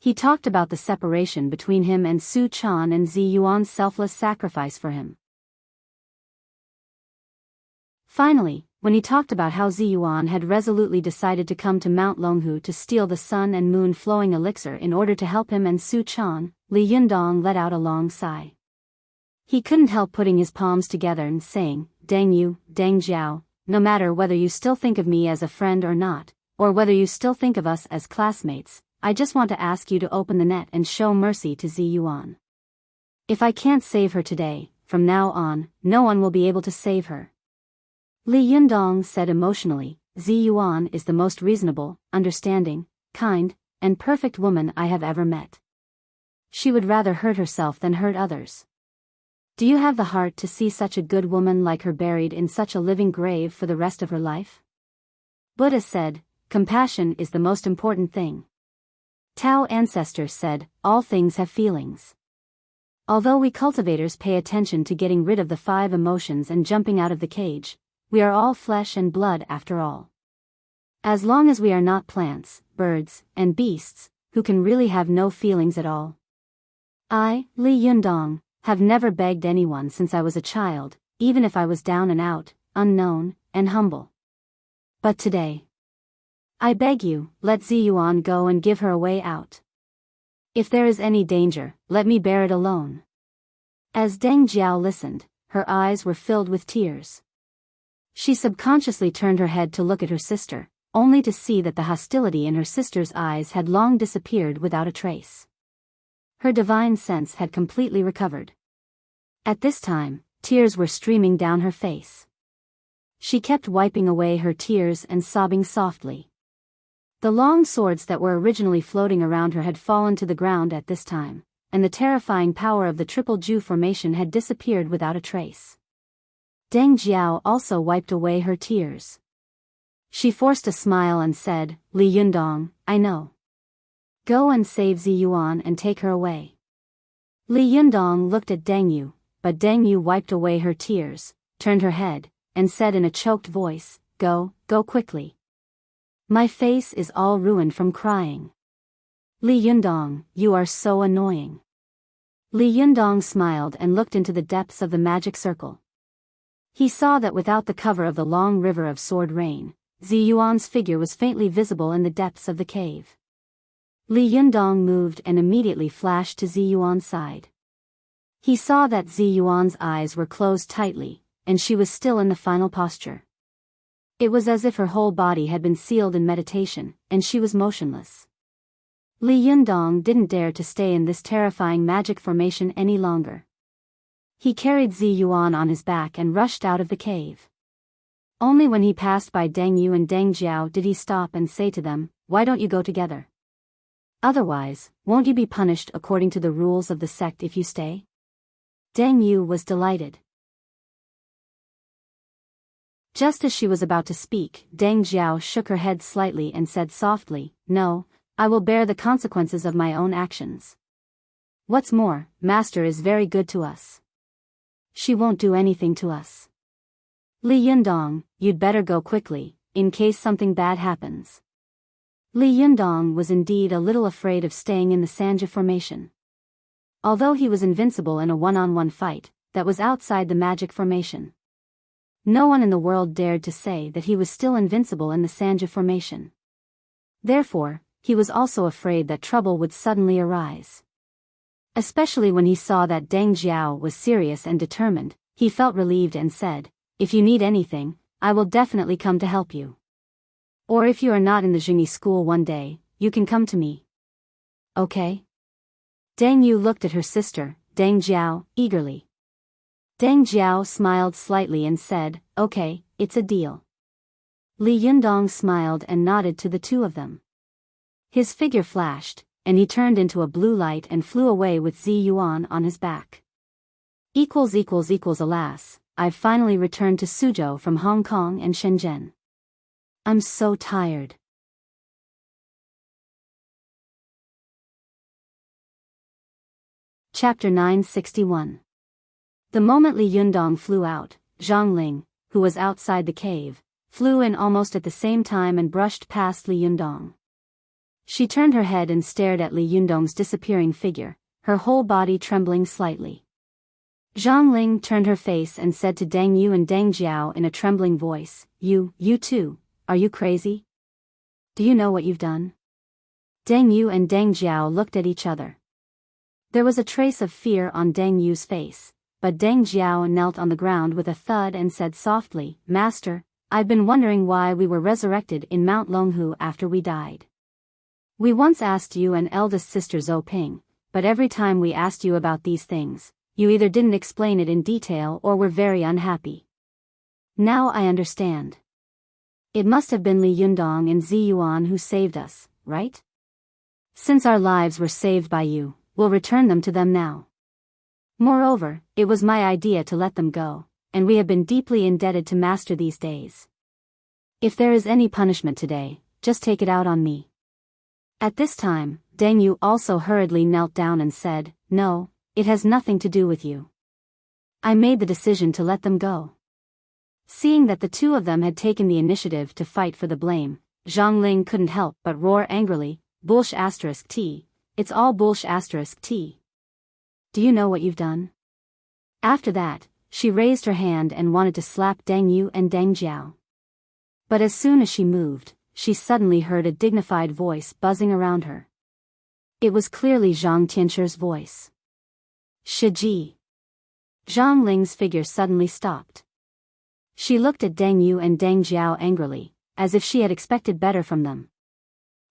He talked about the separation between him and Su Chan and Zi Yuan's selfless sacrifice for him. Finally, when he talked about how Zi Yuan had resolutely decided to come to Mount Longhu to steal the sun and moon flowing elixir in order to help him and Su Chan, Li Yundong let out a long sigh. He couldn't help putting his palms together and saying, Deng Yu, Deng Jiao, no matter whether you still think of me as a friend or not, or whether you still think of us as classmates, I just want to ask you to open the net and show mercy to Zi Yuan. If I can't save her today, from now on, no one will be able to save her. Li Yundong said emotionally, Zi Yuan is the most reasonable, understanding, kind, and perfect woman I have ever met. She would rather hurt herself than hurt others. Do you have the heart to see such a good woman like her buried in such a living grave for the rest of her life? Buddha said, compassion is the most important thing. Tao ancestors said, all things have feelings. Although we cultivators pay attention to getting rid of the 5 emotions and jumping out of the cage, we are all flesh and blood after all. As long as we are not plants, birds, and beasts, who can really have no feelings at all. I, Li Yundong, have never begged anyone since I was a child, even if I was down and out, unknown, and humble. But today, I beg you, let Zi Yuan go and give her a way out. If there is any danger, let me bear it alone. As Deng Jiao listened, her eyes were filled with tears. She subconsciously turned her head to look at her sister, only to see that the hostility in her sister's eyes had long disappeared without a trace. Her divine sense had completely recovered. At this time, tears were streaming down her face. She kept wiping away her tears and sobbing softly. The long swords that were originally floating around her had fallen to the ground at this time, and the terrifying power of the Triple Ju formation had disappeared without a trace. Deng Jiao also wiped away her tears. She forced a smile and said, "Li Yundong, I know. Go and save Zi Yuan and take her away." Li Yundong looked at Deng Yu, but Deng Yu wiped away her tears, turned her head, and said in a choked voice, Go quickly. My face is all ruined from crying. Li Yundong, you are so annoying." Li Yundong smiled and looked into the depths of the magic circle. He saw that without the cover of the long river of sword rain, Zi Yuan's figure was faintly visible in the depths of the cave. Li Yundong moved and immediately flashed to Zi Yuan's side. He saw that Zi Yuan's eyes were closed tightly, and she was still in the final posture. It was as if her whole body had been sealed in meditation, and she was motionless. Li Yundong didn't dare to stay in this terrifying magic formation any longer. He carried Zi Yuan on his back and rushed out of the cave. Only when he passed by Deng Yu and Deng Jiao did he stop and say to them, "Why don't you go together? Otherwise, won't you be punished according to the rules of the sect if you stay?" Deng Yu was delighted. Just as she was about to speak, Deng Jiao shook her head slightly and said softly, "No, I will bear the consequences of my own actions. What's more, Master is very good to us. She won't do anything to us. Li Yundong, you'd better go quickly, in case something bad happens." Li Yundong was indeed a little afraid of staying in the Sanja formation. Although he was invincible in a one-on-one fight, that was outside the magic formation. No one in the world dared to say that he was still invincible in the Sanja formation. Therefore, he was also afraid that trouble would suddenly arise. Especially when he saw that Deng Jiao was serious and determined, he felt relieved and said, "If you need anything, I will definitely come to help you. Or if you are not in the Jingyi school one day, you can come to me. Okay?" Deng Yu looked at her sister, Deng Jiao, eagerly. Deng Jiao smiled slightly and said, "Okay, it's a deal." Li Yundong smiled and nodded to the two of them. His figure flashed, and he turned into a blue light and flew away with Zi Yuan on his back. Alas, I've finally returned to Suzhou from Hong Kong and Shenzhen. I'm so tired. Chapter 961. The moment Li Yundong flew out, Zhang Ling, who was outside the cave, flew in almost at the same time and brushed past Li Yundong. She turned her head and stared at Li Yundong's disappearing figure, her whole body trembling slightly. Zhang Ling turned her face and said to Deng Yu and Deng Jiao in a trembling voice, You too, are you crazy? Do you know what you've done?" Deng Yu and Deng Jiao looked at each other. There was a trace of fear on Deng Yu's face, but Deng Jiao knelt on the ground with a thud and said softly, "Master, I've been wondering why we were resurrected in Mount Longhu after we died. We once asked you and eldest sister Zhou Ping, but every time we asked you about these things, you either didn't explain it in detail or were very unhappy. Now I understand. It must have been Li Yundong and Zi Yuan who saved us, right? Since our lives were saved by you, we'll return them to them now. Moreover, it was my idea to let them go, and we have been deeply indebted to Master these days. If there is any punishment today, just take it out on me." At this time, Deng Yu also hurriedly knelt down and said, "No, it has nothing to do with you. I made the decision to let them go." Seeing that the two of them had taken the initiative to fight for the blame, Zhang Ling couldn't help but roar angrily, "Bullsh*T, it's all Bullsh*T. Do you know what you've done?" After that, she raised her hand and wanted to slap Deng Yu and Deng Jiao. But as soon as she moved, she suddenly heard a dignified voice buzzing around her. It was clearly Zhang Tianshir's voice. "Shiji." Zhang Ling's figure suddenly stopped. She looked at Deng Yu and Deng Jiao angrily, as if she had expected better from them.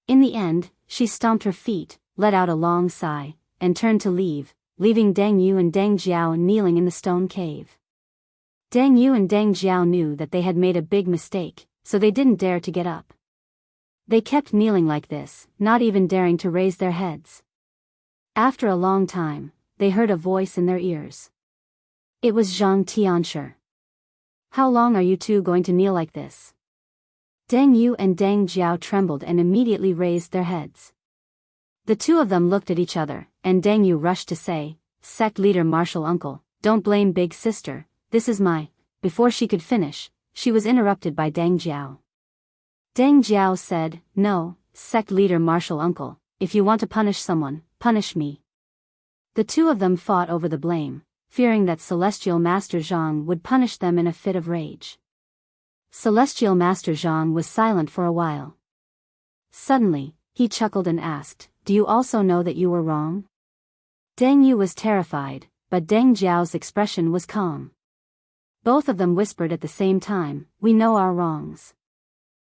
In the end, she stomped her feet, let out a long sigh, and turned to leave, leaving Deng Yu and Deng Jiao kneeling in the stone cave. Deng Yu and Deng Jiao knew that they had made a big mistake, so they didn't dare to get up. They kept kneeling like this, not even daring to raise their heads. After a long time, they heard a voice in their ears. It was Zhang Tianshi. How long are you two going to kneel like this? Deng Yu and Deng Jiao trembled and immediately raised their heads. The two of them looked at each other, and Deng Yu rushed to say, "Sect leader Marshal Uncle, don't blame big sister, this is my..." Before she could finish, she was interrupted by Deng Jiao. Deng Jiao said, "No, sect leader Marshal Uncle, if you want to punish someone, punish me." The two of them fought over the blame, fearing that Celestial Master Zhang would punish them in a fit of rage. Celestial Master Zhang was silent for a while. Suddenly, he chuckled and asked, "Do you also know that you were wrong?" Deng Yu was terrified, but Deng Jiao's expression was calm. Both of them whispered at the same time, "We know our wrongs."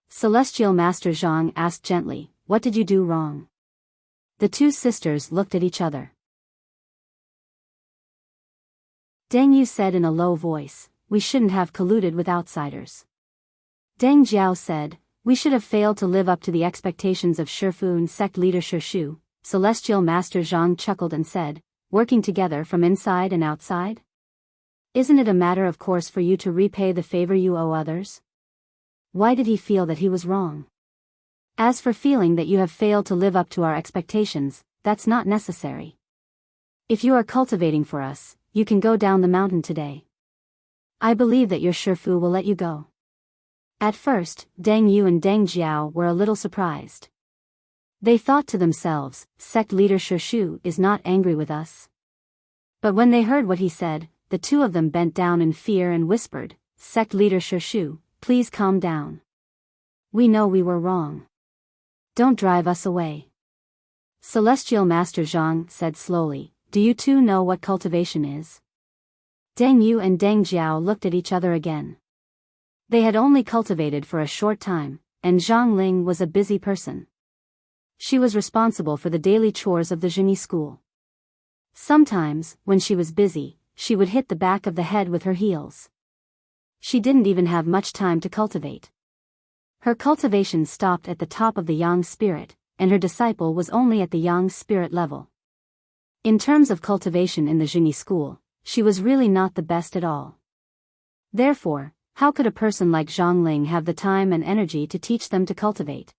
Celestial Master Zhang asked gently, "What did you do wrong?" The two sisters looked at each other. Deng Yu said in a low voice, "We shouldn't have colluded with outsiders." Deng Jiao said, "We should have failed to live up to the expectations of Shifu and sect leader Shishu." Celestial Master Zhang chuckled and said, "Working together from inside and outside? Isn't it a matter of course for you to repay the favor you owe others?" Why did he feel that he was wrong? As for feeling that you have failed to live up to our expectations, that's not necessary. If you are cultivating for us, you can go down the mountain today. I believe that your Shifu will let you go. At first, Deng Yu and Deng Jiao were a little surprised. They thought to themselves, sect leader Shishu is not angry with us. But when they heard what he said, the two of them bent down in fear and whispered, "Sect leader Shishu, please calm down. We know we were wrong. Don't drive us away." Celestial Master Zhang said slowly, "Do you two know what cultivation is?" Deng Yu and Deng Jiao looked at each other again. They had only cultivated for a short time, and Zhang Ling was a busy person. She was responsible for the daily chores of the Zhini school. Sometimes, when she was busy, she would hit the back of the head with her heels. She didn't even have much time to cultivate. Her cultivation stopped at the top of the Yang spirit, and her disciple was only at the Yang spirit level. In terms of cultivation in the Zhini school, she was really not the best at all. Therefore, how could a person like Zhang Ling have the time and energy to teach them to cultivate?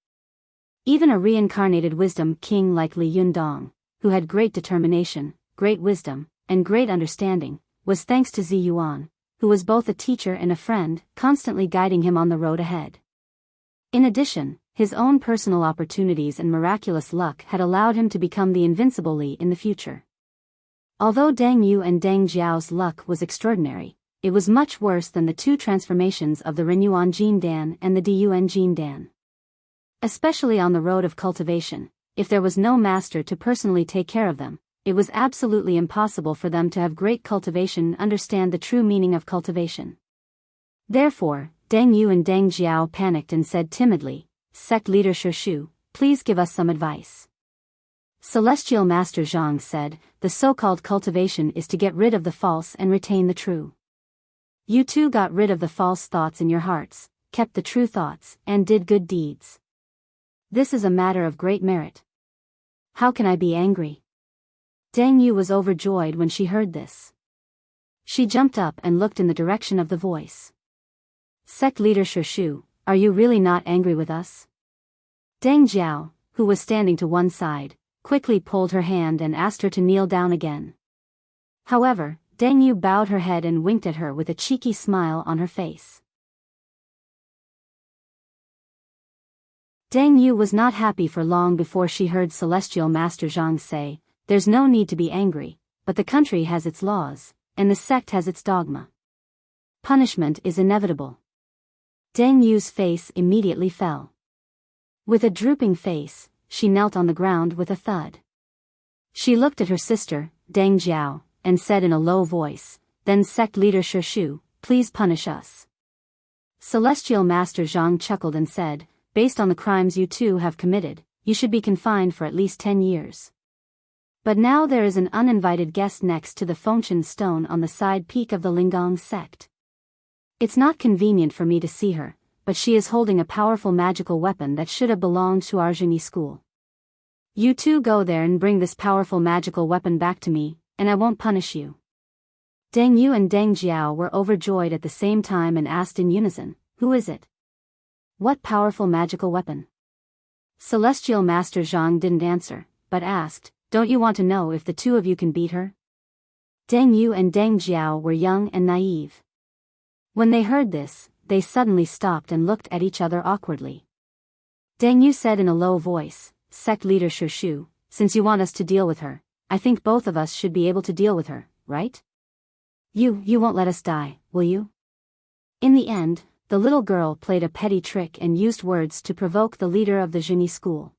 Even a reincarnated wisdom king like Li Yundong, who had great determination, great wisdom, and great understanding, was thanks to Zi Yuan, who was both a teacher and a friend, constantly guiding him on the road ahead. In addition, his own personal opportunities and miraculous luck had allowed him to become the invincible Li in the future. Although Deng Yu and Deng Jiao's luck was extraordinary, it was much worse than the two transformations of the Renyuan Jindan and the Diyuan Jindan. Especially on the road of cultivation, if there was no master to personally take care of them, it was absolutely impossible for them to have great cultivation and understand the true meaning of cultivation. Therefore, Deng Yu and Deng Jiao panicked and said timidly, "Sect leader Shishu, please give us some advice." Celestial Master Zhang said, "The so-called cultivation is to get rid of the false and retain the true. You two got rid of the false thoughts in your hearts, kept the true thoughts, and did good deeds. This is a matter of great merit. How can I be angry?" Deng Yu was overjoyed when she heard this. She jumped up and looked in the direction of the voice. "Sect leader Shishu, are you really not angry with us?" Deng Jiao, who was standing to one side, quickly pulled her hand and asked her to kneel down again. However, Deng Yu bowed her head and winked at her with a cheeky smile on her face. Deng Yu was not happy for long before she heard Celestial Master Zhang say, "There's no need to be angry, but the country has its laws, and the sect has its dogma. Punishment is inevitable." Deng Yu's face immediately fell. With a drooping face, she knelt on the ground with a thud. She looked at her sister, Deng Jiao, and said in a low voice, "Then sect leader Shishu, please punish us." Celestial Master Zhang chuckled and said, "Based on the crimes you two have committed, you should be confined for at least 10 years. But now there is an uninvited guest next to the Fengshan stone on the side peak of the Linggong sect. It's not convenient for me to see her, but she is holding a powerful magical weapon that should have belonged to our genie school. You two go there and bring this powerful magical weapon back to me, and I won't punish you." Deng Yu and Deng Jiao were overjoyed at the same time and asked in unison, "Who is it? What powerful magical weapon?" Celestial Master Zhang didn't answer, but asked, "Don't you want to know if the two of you can beat her?" Deng Yu and Deng Jiao were young and naive. When they heard this, they suddenly stopped and looked at each other awkwardly. Deng Yu said in a low voice, "Sect leader Shu, since you want us to deal with her, I think both of us should be able to deal with her, right? You won't let us die, will you?" In the end, the little girl played a petty trick and used words to provoke the leader of the genie school.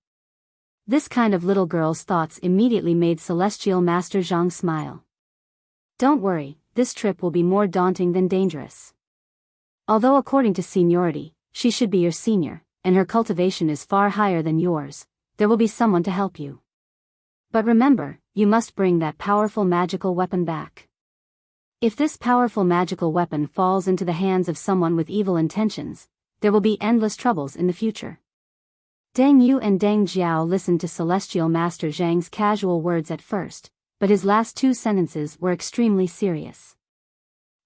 This kind of little girl's thoughts immediately made Celestial Master Zhang smile. "Don't worry, this trip will be more daunting than dangerous. Although according to seniority, she should be your senior, and her cultivation is far higher than yours, there will be someone to help you. But remember, you must bring that powerful magical weapon back. If this powerful magical weapon falls into the hands of someone with evil intentions, there will be endless troubles in the future." Deng Yu and Deng Jiao listened to Celestial Master Zhang's casual words at first, but his last two sentences were extremely serious.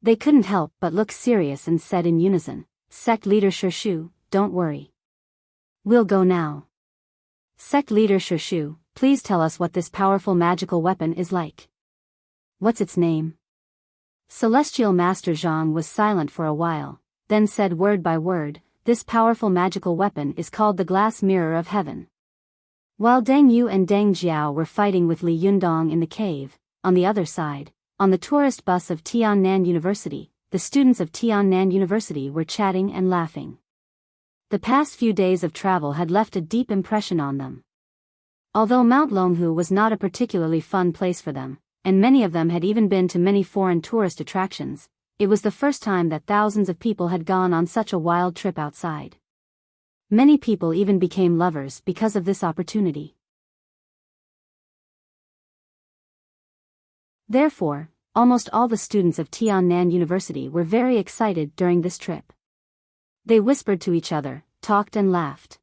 They couldn't help but look serious and said in unison, "Sect leader Shu, don't worry. We'll go now. Sect leader Shu, please tell us what this powerful magical weapon is like. What's its name?" Celestial Master Zhang was silent for a while, then said word by word, "This powerful magical weapon is called the Glass Mirror of Heaven." While Deng Yu and Deng Jiao were fighting with Li Yundong in the cave, on the other side, on the tourist bus of Tiannan University, the students of Tiannan University were chatting and laughing. The past few days of travel had left a deep impression on them. Although Mount Longhu was not a particularly fun place for them, and many of them had even been to many foreign tourist attractions, it was the first time that thousands of people had gone on such a wild trip outside. Many people even became lovers because of this opportunity. Therefore, almost all the students of Tiannan University were very excited during this trip. They whispered to each other, talked and laughed.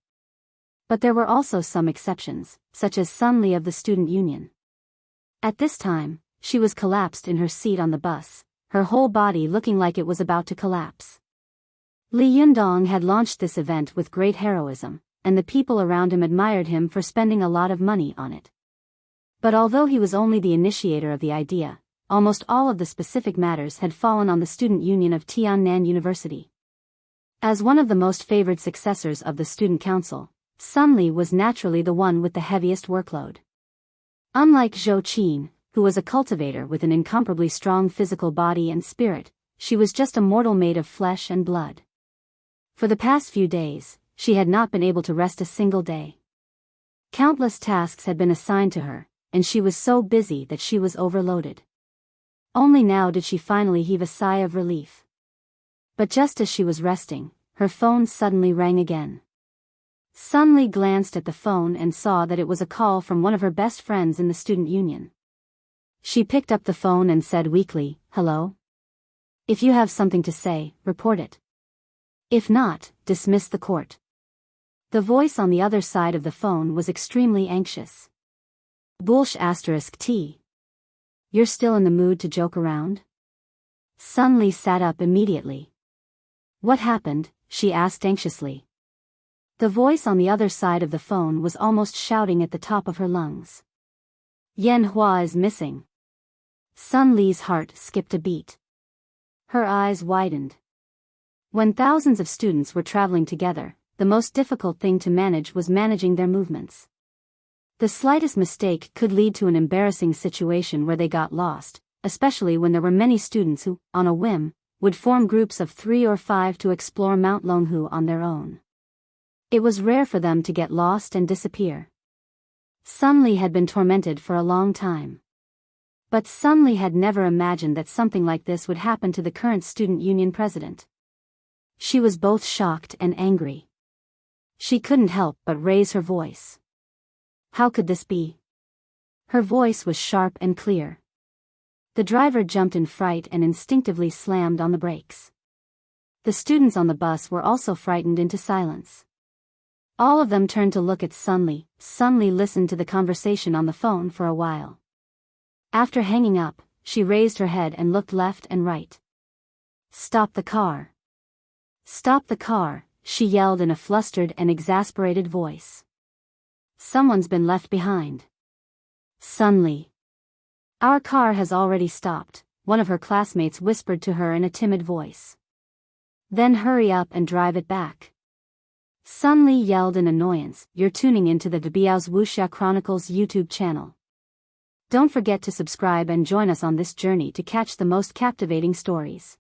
But there were also some exceptions, such as Sun Li of the Student Union. At this time, she was collapsed in her seat on the bus, her whole body looking like it was about to collapse. Li Yundong had launched this event with great heroism, and the people around him admired him for spending a lot of money on it. But although he was only the initiator of the idea, almost all of the specific matters had fallen on the Student Union of Tiannan University. As one of the most favored successors of the Student Council, Sun Li was naturally the one with the heaviest workload. Unlike Zhou Qin, who was a cultivator with an incomparably strong physical body and spirit, she was just a mortal made of flesh and blood. For the past few days, she had not been able to rest a single day. Countless tasks had been assigned to her, and she was so busy that she was overloaded. Only now did she finally heave a sigh of relief. But just as she was resting, her phone suddenly rang again. Sun Li glanced at the phone and saw that it was a call from one of her best friends in the student union. She picked up the phone and said weakly, "Hello? If you have something to say, report it. If not, dismiss the court." The voice on the other side of the phone was extremely anxious. Bullsh *T. You're still in the mood to joke around? Sun Li sat up immediately. What happened? She asked anxiously. The voice on the other side of the phone was almost shouting at the top of her lungs. Yan Hua is missing. Sun Li's heart skipped a beat. Her eyes widened. When thousands of students were traveling together, the most difficult thing to manage was managing their movements. The slightest mistake could lead to an embarrassing situation where they got lost, especially when there were many students who, on a whim, would form groups of 3 or 5 to explore Mount Longhu on their own. It was rare for them to get lost and disappear. Sun Li had been tormented for a long time. But Sun Li had never imagined that something like this would happen to the current student union president. She was both shocked and angry. She couldn't help but raise her voice. How could this be? Her voice was sharp and clear. The driver jumped in fright and instinctively slammed on the brakes. The students on the bus were also frightened into silence. All of them turned to look at Sunli. Sunli listened to the conversation on the phone for a while. After hanging up, she raised her head and looked left and right. "Stop the car. Stop the car," she yelled in a flustered and exasperated voice. "Someone's been left behind." "Sunli. Our car has already stopped," one of her classmates whispered to her in a timid voice. "Then hurry up and drive it back." Sunli yelled in annoyance. You're tuning into the Biyao's Wuxia Chronicles YouTube channel. Don't forget to subscribe and join us on this journey to catch the most captivating stories.